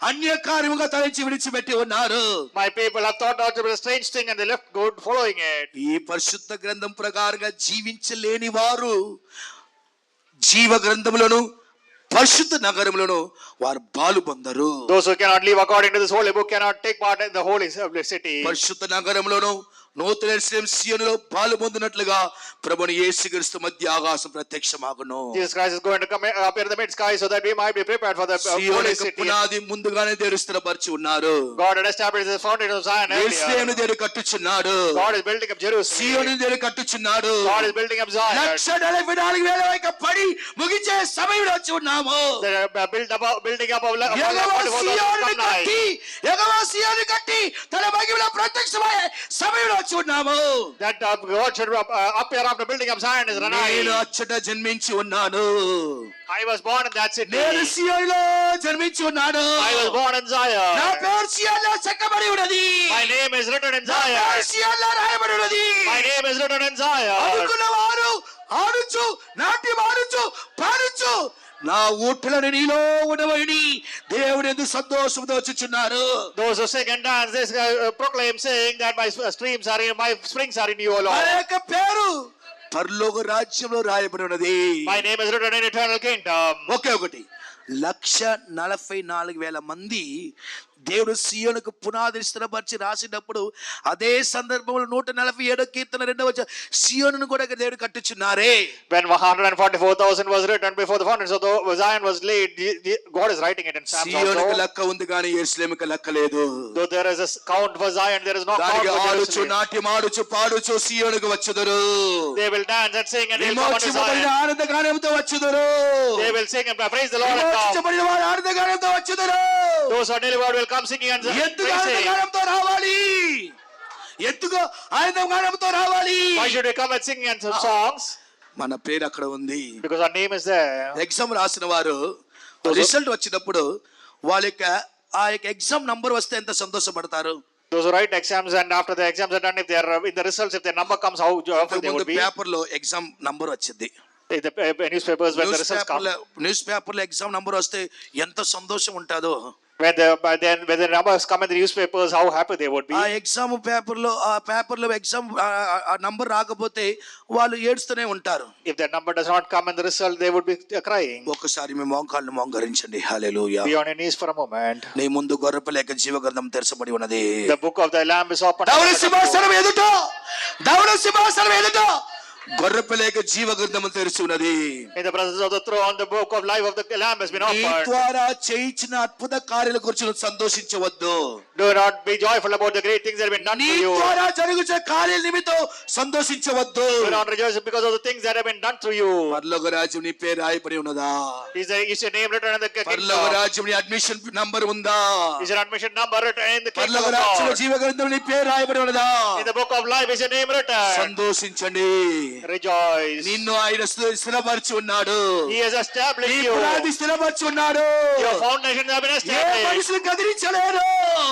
అన్యకార్యముగా తలచి విడిచిపెట్టి ఉన్నారు. My people have thought out to be a strange thing and they left good following it. ఈ పరిశుద్ధ గ్రంథం ప్రకారంగా జీవించలేని వారు జీవ గ్రంథములను పరిశుద్ధ నగరములను వారు పాలు పొందరు. Those who cannot live according to this holy book cannot take part in the holy city. పరిశుద్ధ నగరములను నూతన యెరూషలేము సియోనులో పాలు పొందినట్లుగా ప్రభుని యేసుక్రీస్తు మధ్య ఆకాశం ప్రత్యక్షమాగును. Jesus Christ is going to come appear in the mid sky so that we might be prepared for the Zion holy యొక్క city. పునాది ముందుగానే దేవుడు స్థిరపరిచి ఉన్నారు. God had established the foundation of Zion యెరూషలేమును earlier. దేవుడు కట్టుచున్నాడు. God is building up Jerusalem. సియోనును దేవుడు కట్టుచున్నాడు. God is building up Zion. 144,000 పడి ముగించే సమయంలో వచ్చి ఉన్నాము. They are building up యెహోవా సియోనును కట్టి తన మహిమలో ప్రత్యక్షమయ్యే సమయంలో వచ్చి ఉన్నాము. that God should appear after building up Zion is నేను Ranai. అచ్చట జన్మించి ఉన్నాను. I was born in that city. నేను సియోనులో జన్మించి ఉన్నాను. I was born in నా Zion. పేరు సియోనులో చెక్కబడి ఉన్నది. My name is written in నా పేరు Zion. సియోనులో రాయబడి ఉన్నది. My name is written in Zion. అనుకున్న వారు ఆడుచు నాట్యం ఆడుచు పాడుచు నా ఊటలను నీలో ఉండవని దేవుడు ఎందుకు సంతోషంతో వచ్చుచున్నారు. Those who sing and dance, they proclaim saying that my streams are in, my springs are in you, O నా Lord. యొక్క పేరు పరలోక రాజ్యంలో రాయబడి ఉన్నది. My name is written in eternal kingdom. ఒకే ఒకటి 1,44,000 మంది దేవుడు సియోనుకు పునాది స్థిరపరిచి రాసినప్పుడు అదే సందర్భంలో 147 కీర్తన 2వ సియోనును కూడా దేవుడు కట్టుచున్నారే. When 144,000 was written before the foundation of the Zion was laid, God is writing it in Psalms సియోనుకు also. లెక్క ఉంది కానీ యెరూషలేముకు లెక్క లేదు. Though there is a count for Zion, there is no count దానికి for ఆడుచు Jerusalem. నాట్యమాడుచు పాడుచు సియోనుకు వచ్చుదురు. They will dance and sing and they will come unto విమోచింపబడిన Zion. ఆనందగానంతో వచ్చుదురు. They will sing and praise the Lord and come. విమోచింపబడిన వారు ఆనందగానంతో వచ్చుదురు. Those who are delivered will come singing and ఎందుకు praising. ఆనందగానంతో రావాలి? ఎందుకు ఆనందగానంతో రావాలి? Why should we come and sing and songs? మన పేరు అక్కడ ఉంది. Because our name is there. Exam రాసిన వారు రిజల్ట్ వచ్చినప్పుడు వాళ్ళ ఆ ఎగ్జామ్ నంబర్ వస్తే ఎంత సంతోషపడతారు. Those who write exams and after the exams are done, if they are in the results, if their number comes, how joyful they would be. Paper లో exam number వచ్చింది. In the newspapers when the results come. News paper లో exam number వస్తే ఎంత సంతోషం ఉంటుందో. When the numbers come in the newspapers, how happy they would be. ఆ exam paper లో exam number రాకపోతే వాళ్ళు ఏడుస్తూనే ఉంటారు. If that number does not come in the result, they would be crying. ఒక్కసారి మీ మోకాళ్ళు మోకరించండి. హల్లెలూయా. Be on your knees for a moment. నీ ముందు గొర్రెపిల్ల జీవగ్రంథం తెరచబడి ఉన్నది. The book of the Lamb is open. దౌడ సింహాసనం ఎదుట గొర్రెపిల్ల జీవగ్రంథం తెరిచి ఉన్నది. In the presence of the throne, the book of life of the Lamb has been నీ opened. ద్వారా చేయించిన అద్భుత కార్యాల గురించి నువ్వు సంతోషించవద్దు. Do not be joyful about the great things that have been done నీ to you. ద్వారా జరుగుతున్న కార్యాల నిమిత్తం సంతోషించవద్దు. Do not rejoice because of the things that have been done to you. పరలోక రాజ్యం నీ పేరు రాయబడి ఉన్నదా? Is your name written in the పరలోక kingdom? రాజ్యం నీ అడ్మిషన్ నంబర్ ఉందా? Is your admission number written in the kingdom పరలోక of రాజ్యం God? జీవగ్రంథం నీ పేరు రాయబడి ఉన్నదా? In the book of life is your name written. సంతోషించండి. Rejoice. నిన్ను ఆయన స్థిరపరిచి ఉన్నాడు. He has established నీ you. పునాది స్థిరపరిచి ఉన్నాడు. Your foundations have been A established. మనుషులు కదిలించలేరు.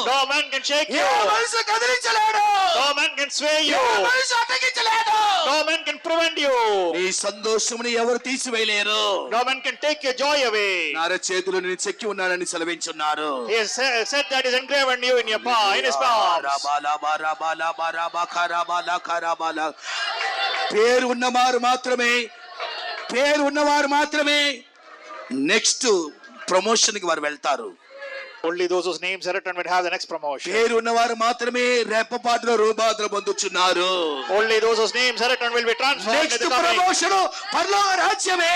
No man can shake A you. మనుషులు కదిలించలేడు. No man can sway A you. మనుషులు అడ్డగించలేడు. No man can prevent you. నీ సంతోషముని ఎవరు తీసివేయలేరు. No man can take your joy away. నార చేతులు నేను చెక్కి ఉన్నానని సెలవించున్నారు. He has said that is engraven you in your palm, in his palms. పేరు ఉన్నవారు మాత్రమే నెక్స్ట్ ప్రమోషన్ కి వారు వెళ్తారు. Only those whose names are written will have the next promotion. పేరు ఉన్నవారు మాత్రమే రెప్పపాటులో రూపాంతర పొందుచున్నారు. Only those whose names are written will be transformed in next the coming. Promotion పరలోక రాజ్యమే.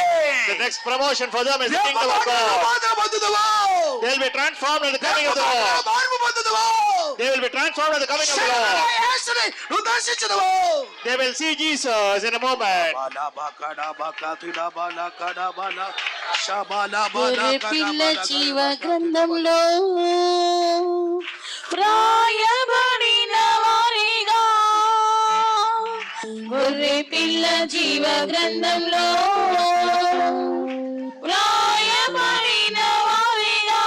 The next promotion for them is the kingdom of God. రూపాంతర పొందుదువు. They will be transformed in the coming of the రెప్పపాటులో Lord. మార్పు పొందుదువు. They will be transformed in the coming of the శరీర Lord. యేసుని నువ్వు దర్శించుదువు. They will see Jesus in a moment. గొర్రెపిల్ల జీవ గ్రంథంలో వ్రాయబడిన వారిగా, గొర్రెపిల్ల జీవ గ్రంథంలో వ్రాయబడిన వారిగా,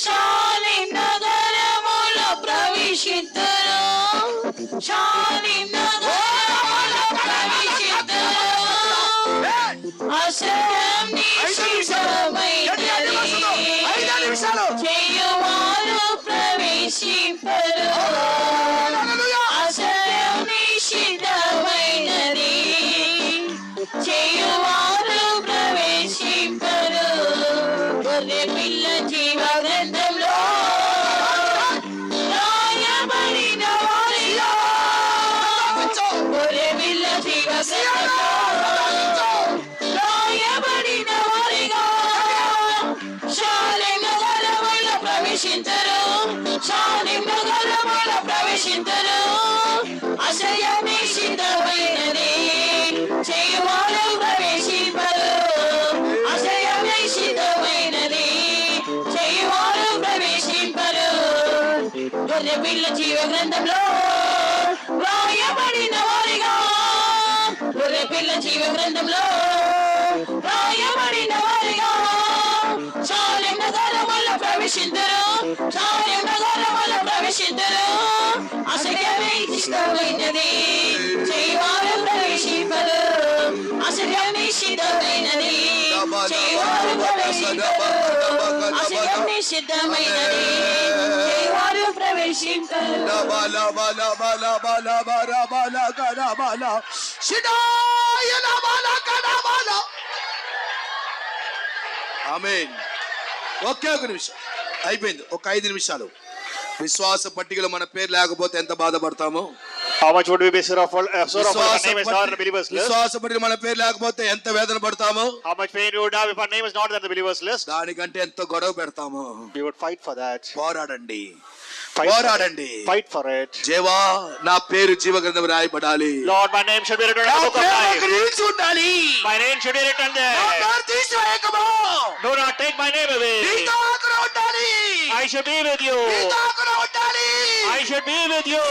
శాలేం నగరములో ప్రవేశింతురు. శాలేం నగరములో ప్రవేశింతురు. ఆశ్రయం నిశ్చితమైనది. చేయువారు ప్రవేశింపరు. ఆశ్రయం నిశ్చితమైనది. చేయువారు ప్రవేశింపరు. గొర్రెపిల్ల జీవ గ్రంథంలో రాయబడిన వారిగా, గొర్రెపిల్ల జీవ గ్రంథంలో రాయబడిన వారిగా, శాలేం నగరములో ప్రవేశింతురు. శాలేం నగరములో ప్రవేశింతురు. ఆశ్రయం నిశ్చితమైనది. చేయువారు ప్రవేశింపరు. ఆశ్రయం నిశ్చితమైనది. చేయువారు ప్రవేశింపరు. గొర్రెపిల్ల జీవ గ్రంథంలో రాయబడిన వారిగా, గొర్రెపిల్ల జీవ గ్రంథంలో రాయబడిన వారిగా, శాలేం నగరములో ప్రవేశింతురు. శాలేం నగరములో ప్రవేశింతురు. ఆశ్రయమే ఇష్టమైనది. చేయువారు ప్రవేశింపరు. ఆశ్రయం నిశ్చితమైనది. చేయువారు ప్రవేశింపరు. ఆశ్రయం నిశ్చితమైనది. చేయువారు ప్రవేశింపరు. ఆమేన్. ఒకే ఒక నిమిషం అయిపోయింది. ఒక 5 నిమిషాలు. విశ్వాస పట్టికలో మన పేరు లేకపోతే ఎంత బాధపడతామో, How much would we be sorrowful if our name is not in the believers list? విశ్వాస పట్టికలో మన పేరు లేకపోతే ఎంత వేదన పడతామో, How much pain we would have if our name is not in the believers list? దానికంటే ఎంత గొడవ పెడతామో. We would fight for that. పోరాడండి, Fight for it. పోరాడండి. Fight for it. దేవా నా పేరు జీవ గ్రంథం రాయబడాలి. Lord, my name should be written in నా the book of పేరు life. అక్కడ నిలిచి ఉండాలి. My name should be written నా there. పేరు తీసివేయకము. Do not take my name away. నీతో అక్కడ ఉండాలి. I should be with you. నీతో అక్కడ ఉండాలి. I should be with you.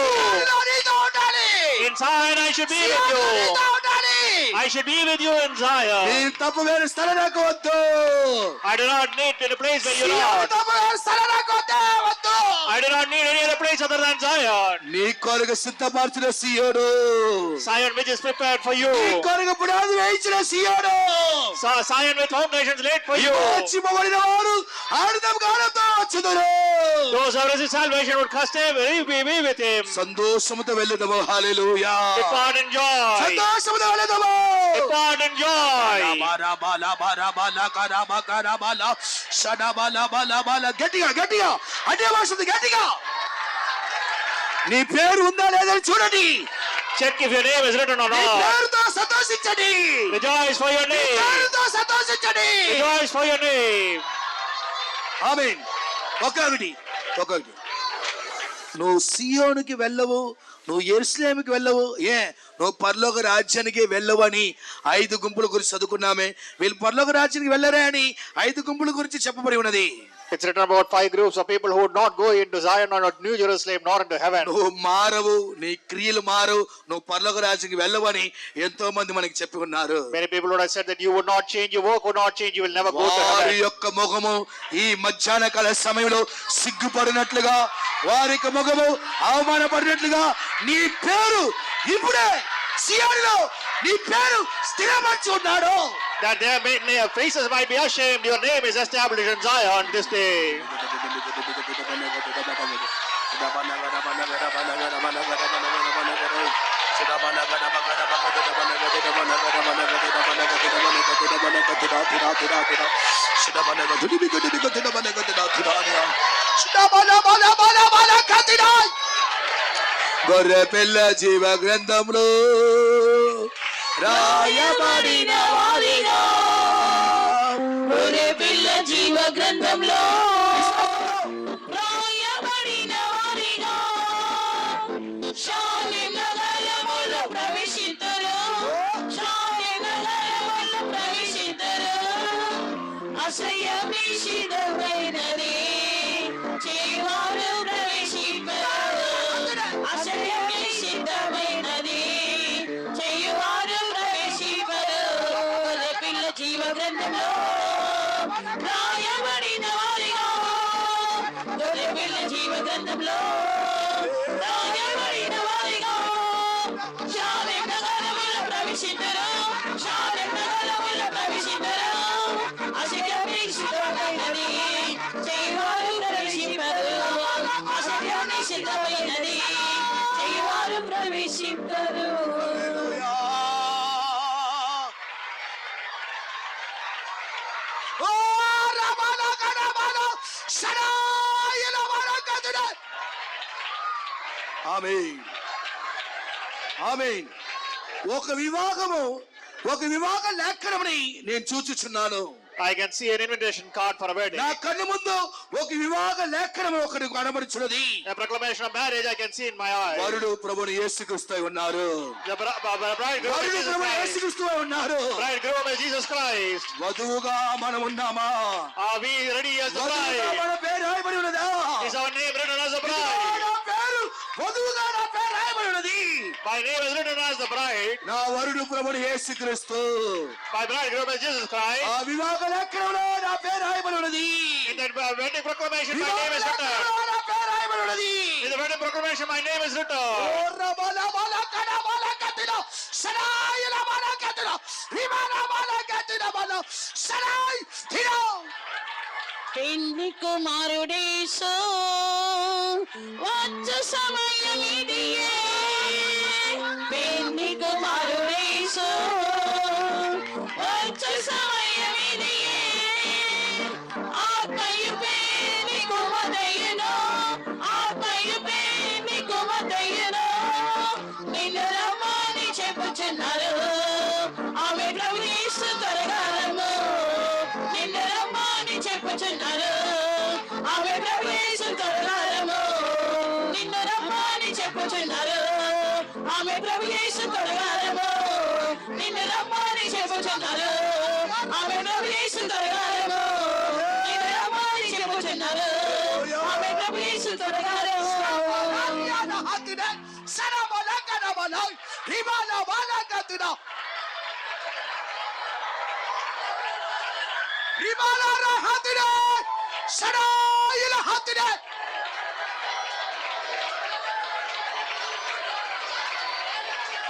నీతో ఉండాలి. In Zion, I should be with you. నీతో ఉండాలి. I should be with you in Zion. నీ తప్పు వేరు స్థలం నాకు వద్దు. I do not need a place where you're నీ not. తప్పు వేరు స్థలం నాకు వద్దు. I do not need any other place other than Zion. నీ కొరకు సిద్ధపరిచిన సీయోడు, Zion which is prepared for you. నీ కొరకు పునాది వేయించిన సీయోడు, Zion with foundations laid for you. విమోచింపబడిన వారు ఆనందం గానంతో వచ్చుదురు. Those who receive salvation would cast be with him. సంతోషముతో వెళ్ళుదము. హల్లెలూయా. Depart in joy. సంతోషముతో వెళ్ళుదము. Depart in joy. గట్టిగా గట్టిగా అదే భాషది గట్టిగా. నీ పేరు ఉందా లేదని చూడండి. Check if your name is written or నీ not. పేరుతో సంతోషించండి. Rejoice for your నీ name. పేరుతో సంతోషించండి. Rejoice for your name. ఆమేన్. ఒకటి నువ్వు సియోనుకి వెళ్ళవు, నువ్వు యెరూషలేముకి వెళ్ళవు, నువ్వు పరలోక రాజ్యానికి వెళ్ళవు అని 5 గుంపుల గురించి చదువుకున్నామే. వీళ్ళు పరలోక రాజ్యానికి వెళ్ళరే అని 5 గుంపుల గురించి చెప్పబడి ఉన్నది. It's written about 5 groups of people who would not go into Zion or not New Jerusalem nor into heaven. నువ్వు మారవు, నీ క్రియలు మారు, నువ్వు పరలోక రాజ్యానికి వెళ్ళవు అని ఎంతో మంది మనకి చెప్పి ఉన్నారు. Many people would have said that you would not change, your work would not change, you will never go to వారి heaven. యొక్క ముఖము ఈ మధ్యాహ్న కాల సమయంలో సిగ్గుపడినట్లుగా, వారి యొక్క ముఖము అవమానపడినట్లుగా నీ పేరు ఇప్పుడే సియోనులో నీ పేరు స్థిరపరచి ఉన్నాడు. That their faces might be ashamed, your name is established in Zion this day. గొర్రె పిల్ల జీవ గ్రంథంలో రాయబడిన వారిగా, గొర్రె పిల్ల జీవ గ్రంథంలో రాయబడిన వారిగా షాలేం నగరములో ప్రవేశింతురు. షాలేం నగరములో ప్రవేశింతురు. అసహ్యమిషితమైనది చేవారు ప్రవేశింపరు. అసహ్యమిషితమైనది చేయువారు ప్రవేశింపరు. గొర్రె పిల్ల జీవ గ్రంథంలో రాయబడిన వారిగా, గొర్రె పిల్ల జీవ గ్రంథంలో రాయబడిన వారిగా షాలేం నగరములో ప్రవేశింతురు. షాలేం నగరములో ప్రవేశింతురు. అసహ్యమిషితమైనది చేయువారు ప్రవేశింపరు. అసహ్యమిషితమైనది చేయువారు ప్రవేశింపరు. ఆమేన్. ఆమేన్. ఒక వివాహ లేఖనమని నేను చూచుచున్నాను. I can see an invitation card for a wedding. నా కన్ను ముందు ఒక వివాహ లేఖనం ఒకటి కనబడుచున్నది. A proclamation of marriage I can see in my eyes. వరుడు ప్రభువు యేసుక్రీస్తు ఉన్నారు. The bridegroom is వరుడు Jesus ప్రభువు Christ. యేసుక్రీస్తు ఉన్నారు. Bridegroom is Jesus Christ. వధువుగా మనం ఉన్నామా? Are we ready as the వధువుగా bride? మన పేరు రాయబడి ఉన్నదా? Is our name written as the bride? నా పేరు వధువుగా నా పేరు రాయబడి ఉన్నది. My name is written as the bride. నా వరుడు ప్రభువు యేసుక్రీస్తు. My bridegroom is Jesus Christ. ఆ వివాహ లేఖనంలో నా పేరు రాయబడి ఉన్నది. In that wedding proclamation, my name is written. నా పేరు రాయబడి ఉన్నది. In the wedding proclamation, my name is written. పెళ్లి కుమారుడేసు వచ్చు సమయమిదియే. పెళ్లి కుమారుడేసు వచ్చు సమయమిదియే. రిబాలా బాలా కతుడా రిబాలా రహతుడా షడాయిల హతుడా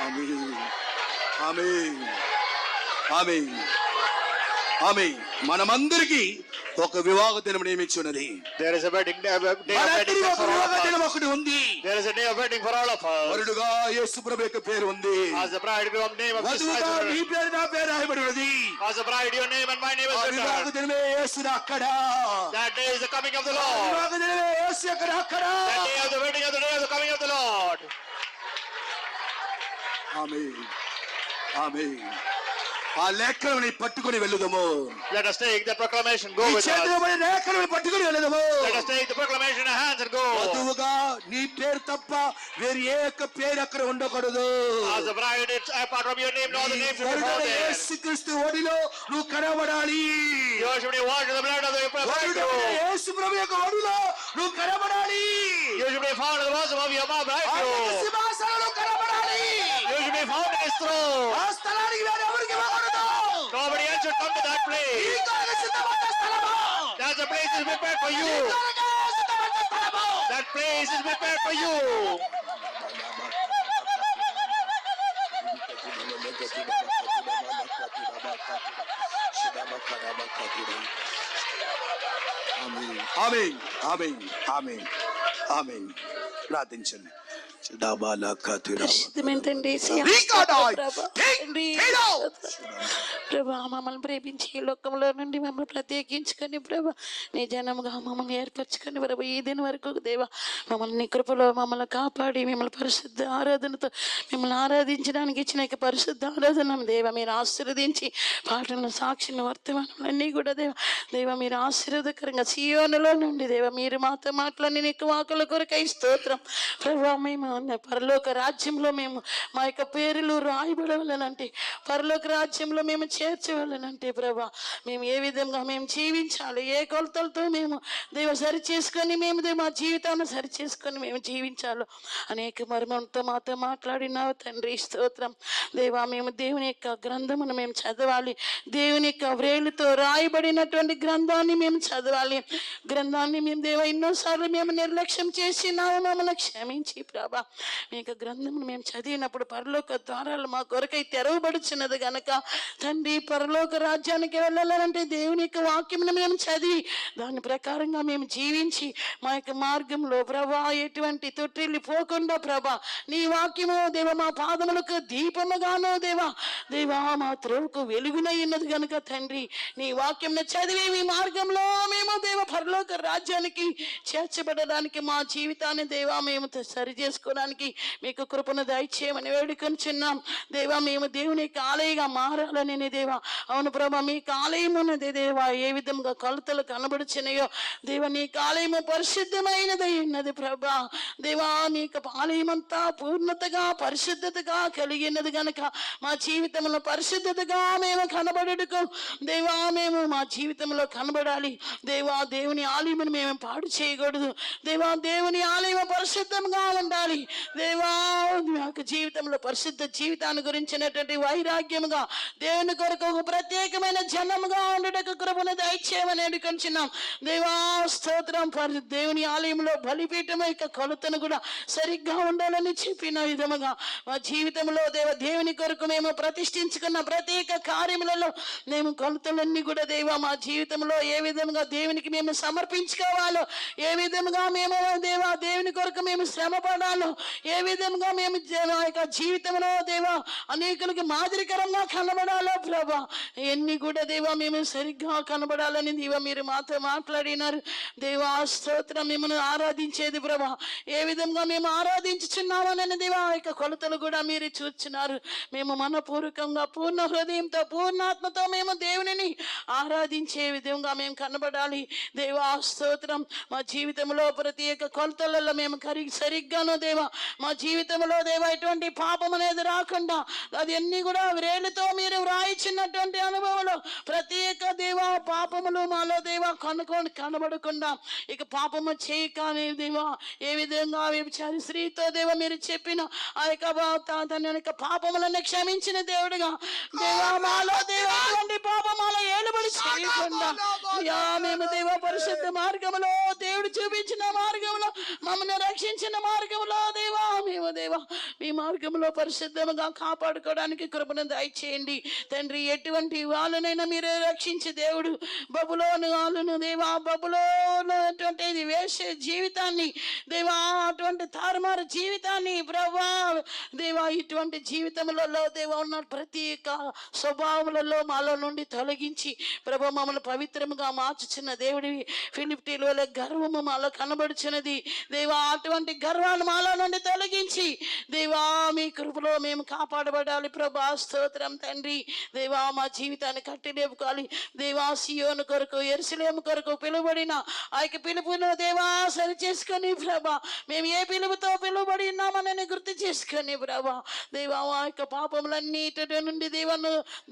ఆమేన్ ఆమేన్ ఆమేన్ ఆమేన్. మనమందరికీ ఒక వివాహ దినం నియమించున్నది. There is a wedding day of wedding మనందరికీ ఒక for all వివాహ of దినం us. ఒకటి ఉంది. There is a day of wedding for all of us. వరుడుగా యేసు ప్రభు యొక్క పేరు ఉంది. As the bridegroom name of Jesus వధువుగా నీ Christ. పేరు నా పేరు రాయబడి ఉన్నది. As the bride your name and my name ఆ is వివాహ written. దినమే యేసు అక్కడ. That day is the coming of the ఆ Lord. వివాహ దినమే యేసు అక్కడ. That day of the wedding of the day of the coming of the Lord. ఆమేన్ ఆమేన్. ఆ లేఖనాన్ని పట్టుకొని వెళ్ళుదము. Let us take that proclamation, go ఈ with చేతిలో us. పడిన లేఖనాన్ని పట్టుకొని వెళ్ళుదము. Let us take the proclamation in our hands and go. వధువుగా నీ పేరు తప్ప వేరు ఏ ఒక్క పేరు అక్కడ ఉండకూడదు. As the bride, it's apart from your name, no other name should be found there. యేసుక్రీస్తు ఒడిలో నువ్వు కనబడాలి. You should be washed in the blood of the వధువుడైన bridegroom. యేసు ప్రభు యొక్క ఒడిలో నువ్వు కనబడాలి. You should be found in the bosom of your ఆయన bridegroom. సింహాసనంలో కనబడాలి. You should be found in his throne. ఆ స్థలానికి వేరే ఎవరికి ఇవ్వకూడదు. Nobody else should come to that ఈ place. కొరకు సిద్ధపడ్డ స్థలము. That's the place is prepared for ఈ you. కొరకు సిద్ధపడ్డ స్థలము. That place is prepared for you. ఆమేన్ ఆమేన్ ఆమేన్ ఆమేన్. ప్రార్థించండి. పరిశుద్ధమైన తండ్రి యేసయ్య, రీకాడాయ్. ప్రభా, తండ్రి, ప్రభా మమ్మల్ని ప్రేమించి ఈ లోకంలో నుండి మమ్మల్ని ప్రత్యేకించుకొని ప్రభా నీ జనముగా మమ్మల్ని ఏర్పరచుకొని ప్రభా ఈ దిన వరకు దేవా మమ్మల్ని నీ కృపలో మమ్మల్ని కాపాడి మిమ్మల్ని పరిశుద్ధ ఆరాధనతో మిమ్మల్ని ఆరాధించడానికి ఇచ్చిన ఈ పరిశుద్ధ ఆరాధన దేవా మీరు ఆశీర్వదించి పాటలను సాక్షులను వర్తమానాలన్నీ కూడా దేవా మీరు ఆశీర్వదకరంగా సియోనులో నుండి దేవా మీరు మాతో మాట్లాడి నీకు వాకుల కొరకై స్తోత్రం ప్రభా. మేము పరలోక రాజ్యంలో మేము మా యొక్క పేర్లు రాయబడవలనంటే పరలోక రాజ్యంలో మేము చేర్చవలనంటే ప్రభా మేము ఏ విధంగా మేము జీవించాలి, ఏ కొలతలతో మేము సరి చేసుకొని మేము మా జీవితాన్ని సరి చేసుకొని మేము జీవించాలో అనేక మర్మంతో మాతో మాట్లాడినావు తండ్రి స్తోత్రం దేవా. మేము దేవుని యొక్క గ్రంథమును మేము చదవాలి, దేవుని యొక్క వ్రేలుతో రాయబడినటువంటి గ్రంథాన్ని మేము చదవాలి. గ్రంథాన్ని మేము దేవా ఎన్నోసార్లు మేము నిర్లక్ష్యం చేసినాము, మమ్మల్ని క్షమించి ప్రభా. మీ యొక్క గ్రంథమును మేము చదివినప్పుడు పరలోక ద్వారాలు మా కొరకై తెరవబడుచున్నది గనక తండ్రి పరలోక రాజ్యానికి వెళ్ళాలంటే దేవుని యొక్క వాక్యమును మేము చదివి దాని ప్రకారంగా మేము జీవించి మా యొక్క మార్గంలో ప్రభా ఎటువంటి తొట్టిల్లి పోకుండా ప్రభా నీ వాక్యము దేవ మా పాదములకు దీపముగానో దేవా మా త్రోవకు వెలుగునై ఉన్నది గనుక తండ్రి నీ వాక్యంను చదివి మీ మార్గంలో మేము పరలోక రాజ్యానికి చేర్చబడడానికి మా జీవితాన్ని దేవా మేము సరి చేసుకోవడానికి మీకు కృపను దయచేయమని వేడుకొంచున్నాం దేవా. మేము దేవుని యొక్క ఆలయంగా మారాలని దేవా. అవును ప్రభా మీ ఆలయం ఉన్నది దేవా, ఏ విధంగా కొలతలు కనబడుచున్నాయో దేవా నీ ఆలయము పరిశుద్ధమైనదై ఉన్నది ప్రభా దేవా. నీ ఆలయం అంతా పూర్ణతగా పరిశుద్ధతగా కలిగినది గనక మా జీవితంలో పరిశుద్ధతగా మేము కనబడుటకు దేవా మేము మా జీవితంలో కనబడాలి దేవా. దేవుని ఆలయమును మేము పాడు చేయకూడదు దేవా, దేవుని ఆలయం పరిశుద్ధంగా ఉండాలి దేవా. మాకు జీవితంలో పరిశుద్ధ జీవితాన్ని గురించినటువంటి వైరాగ్యముగా దేవుని కొరకు ఒక ప్రత్యేకమైన జనముగా ఉండటకు కృపను దయచేయమని అడుగుచున్నాం దేవా. స్తోత్రం. దేవుని ఆలయంలో బలిపీఠం యొక్క కొలతను కూడా సరిగ్గా ఉండాలని చెప్పిన విధముగా మా జీవితంలో దేవుని కొరకు మేము ప్రతిష్ఠించుకున్న ప్రత్యేక కార్యములలో మేము కొలతలన్నీ కూడా దేవా మా జీవితంలో ఏ విధంగా దేవునికి మేము సమర్పించుకోవాలో, ఏ విధంగా మేము దేవుని కొరకు మేము శ్రమ పడాలో, ఏ విధంగా మేము యొక్క జీవితంలో అనేకులకి మాదిరికరంగా కనబడాలో ప్రభా ఎన్ని కూడా మేము సరిగ్గా కనబడాలని మీరు మాతో మాట్లాడినారు దేవా. స్తోత్రం. మిమ్మల్ని ఆరాధించేది ప్రభా ఏ విధంగా మేము ఆరాధించుచున్నామని యొక్క కొలతలు కూడా మీరు చూస్తున్నారు. మేము మనపూర్వక పూర్వకంగా పూర్ణ హృదయంతో పూర్ణాత్మతో మేము దేవునిని ఆరాధించే విధంగా మేము కనబడాలి. దేవా స్తోత్రం. మా జీవితంలో ప్రతి ఒక్క కొలతలలో మేము సరిగ్గాను దేవా మా జీవితంలో దేవా ఎటువంటి పాపం అనేది రాకుండా అది అన్ని కూడా వ్రేలుతో మీరు వ్రాయిచినటువంటి అనుభవంలో ప్రతి ఒక్క దేవా పాపములు మాలో దేవా కనబడకుండా ఇక పాపము చేయకాని దేవా ఏ విధంగా వ్యభిచారి స్త్రీతో దేవా మీరు చెప్పిన ఆ యొక్క తన యొక్క పాపములను క్షమించిన దేవుడుగా దేవా మాలో దేవా అటువంటి పాపమాల ఏలుబడి చేయకుండా మేము దేవా పరిశుద్ధ మార్గంలో దేవుడు చూపించిన మార్గంలో మమ్మల్ని రక్షించిన మార్గంలో దేవా మేము దేవా మీ మార్గంలో పరిశుద్ధంగా కాపాడుకోవడానికి కృపను దయచేయండి తండ్రి. ఎటువంటి వాళ్ళనైనా మీరే రక్షించి దేవుడు బబులోను వాళ్ళను దేవా బబులోను అటువంటి వేష జీవితాన్ని దేవా అటువంటి తారుమారు జీవితాన్ని ప్రభా దేవా ఇటువంటి జీవితంలో దేవా ఉన్న ప్రతి స్వభావములలో మాలో నుండి తొలగించి ప్రభా మమ్మల్ని పవిత్రముగా మార్చుచున్న దేవుడివి. ఫిలిప్టీల వల్ల గర్వము మాలో కనబడుచున్నది దేవా అటువంటి గర్వాన్ని మాలో నుండి తొలగించి దేవా మీ కృపలో మేము కాపాడబడాలి ప్రభా స్తోత్రం తండ్రి. దేవా మా జీవితాన్ని కట్టిలేపుకోవాలి దేవా. సియోను కొరకు యెరూషలేము కొరకు పిలువబడిన ఆ యొక్క పిలుపును దేవా సరి చేసుకొని ప్రభా మేము ఏ పిలుపుతో పిలువబడి ఉన్నామని గుర్తు చేసుకొని ప్రభా దేవా ఆ యొక్క పాపములన్నిటి నుండి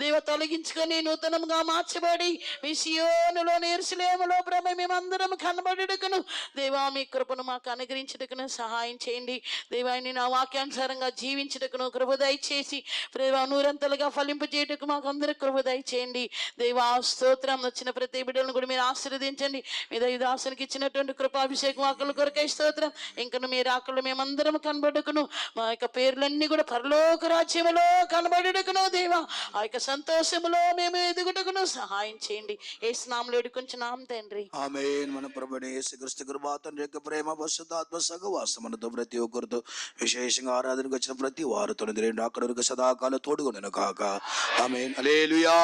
దేవ తొలగించుకొని నూతనంగా మార్చబడి మీ సియోనులో యెరూషలేములో ప్రభా మేమందరం కనబడుటకును దేవా మీ కృపను మాకు అనుగ్రహించుటకును సహాయం చేయండి దేవా. నా వాక్యానుసారంగా జీవించుటకును కృప దయచేసి దేవా నూరంతలుగా ఫలింపజేయటకు మాకు అందరూ కృప దయచేయండి దేవా స్తోత్రం. వచ్చిన ప్రతి బిడ్డలను కూడా మీరు ఆశీర్వదించండి. మీద ఈ దాసునికి ఇచ్చినటువంటి కృపాభిషేకం ఆకలి కొరకై స్తోత్రం. ఇంకను మీరు ఆకలి మేమందరం కనబడుకును మా యొక్క పేర్లన్నీ కూడా పరలోక రాజ్యములో కనబడుటకును దేవా ఆ యొక్క సంతోషములో మేము ఎదుగుటకును సహాయం చేయండి. యేసు నామములో వేడుకొంచున్నాం తండ్రి. ఆమేన్. మన ప్రభువైన యేసుక్రీస్తు కృప తండ్రి యొక్క ప్రేమ పరిశుద్ధాత్మ సహవాసం మనతో ప్రతి ఒక్కరితో విశేషంగా ఆరాధనకు వచ్చిన ప్రతి వారితో అక్కడ వరకు సదాకాలం తోడుగుండును కాక. ఆమేన్. హల్లెలూయా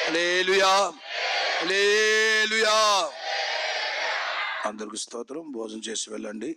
హల్లెలూయా హల్లెలూయా. అందరికి స్తోత్రం. భోజనం చేసి వెళ్ళండి.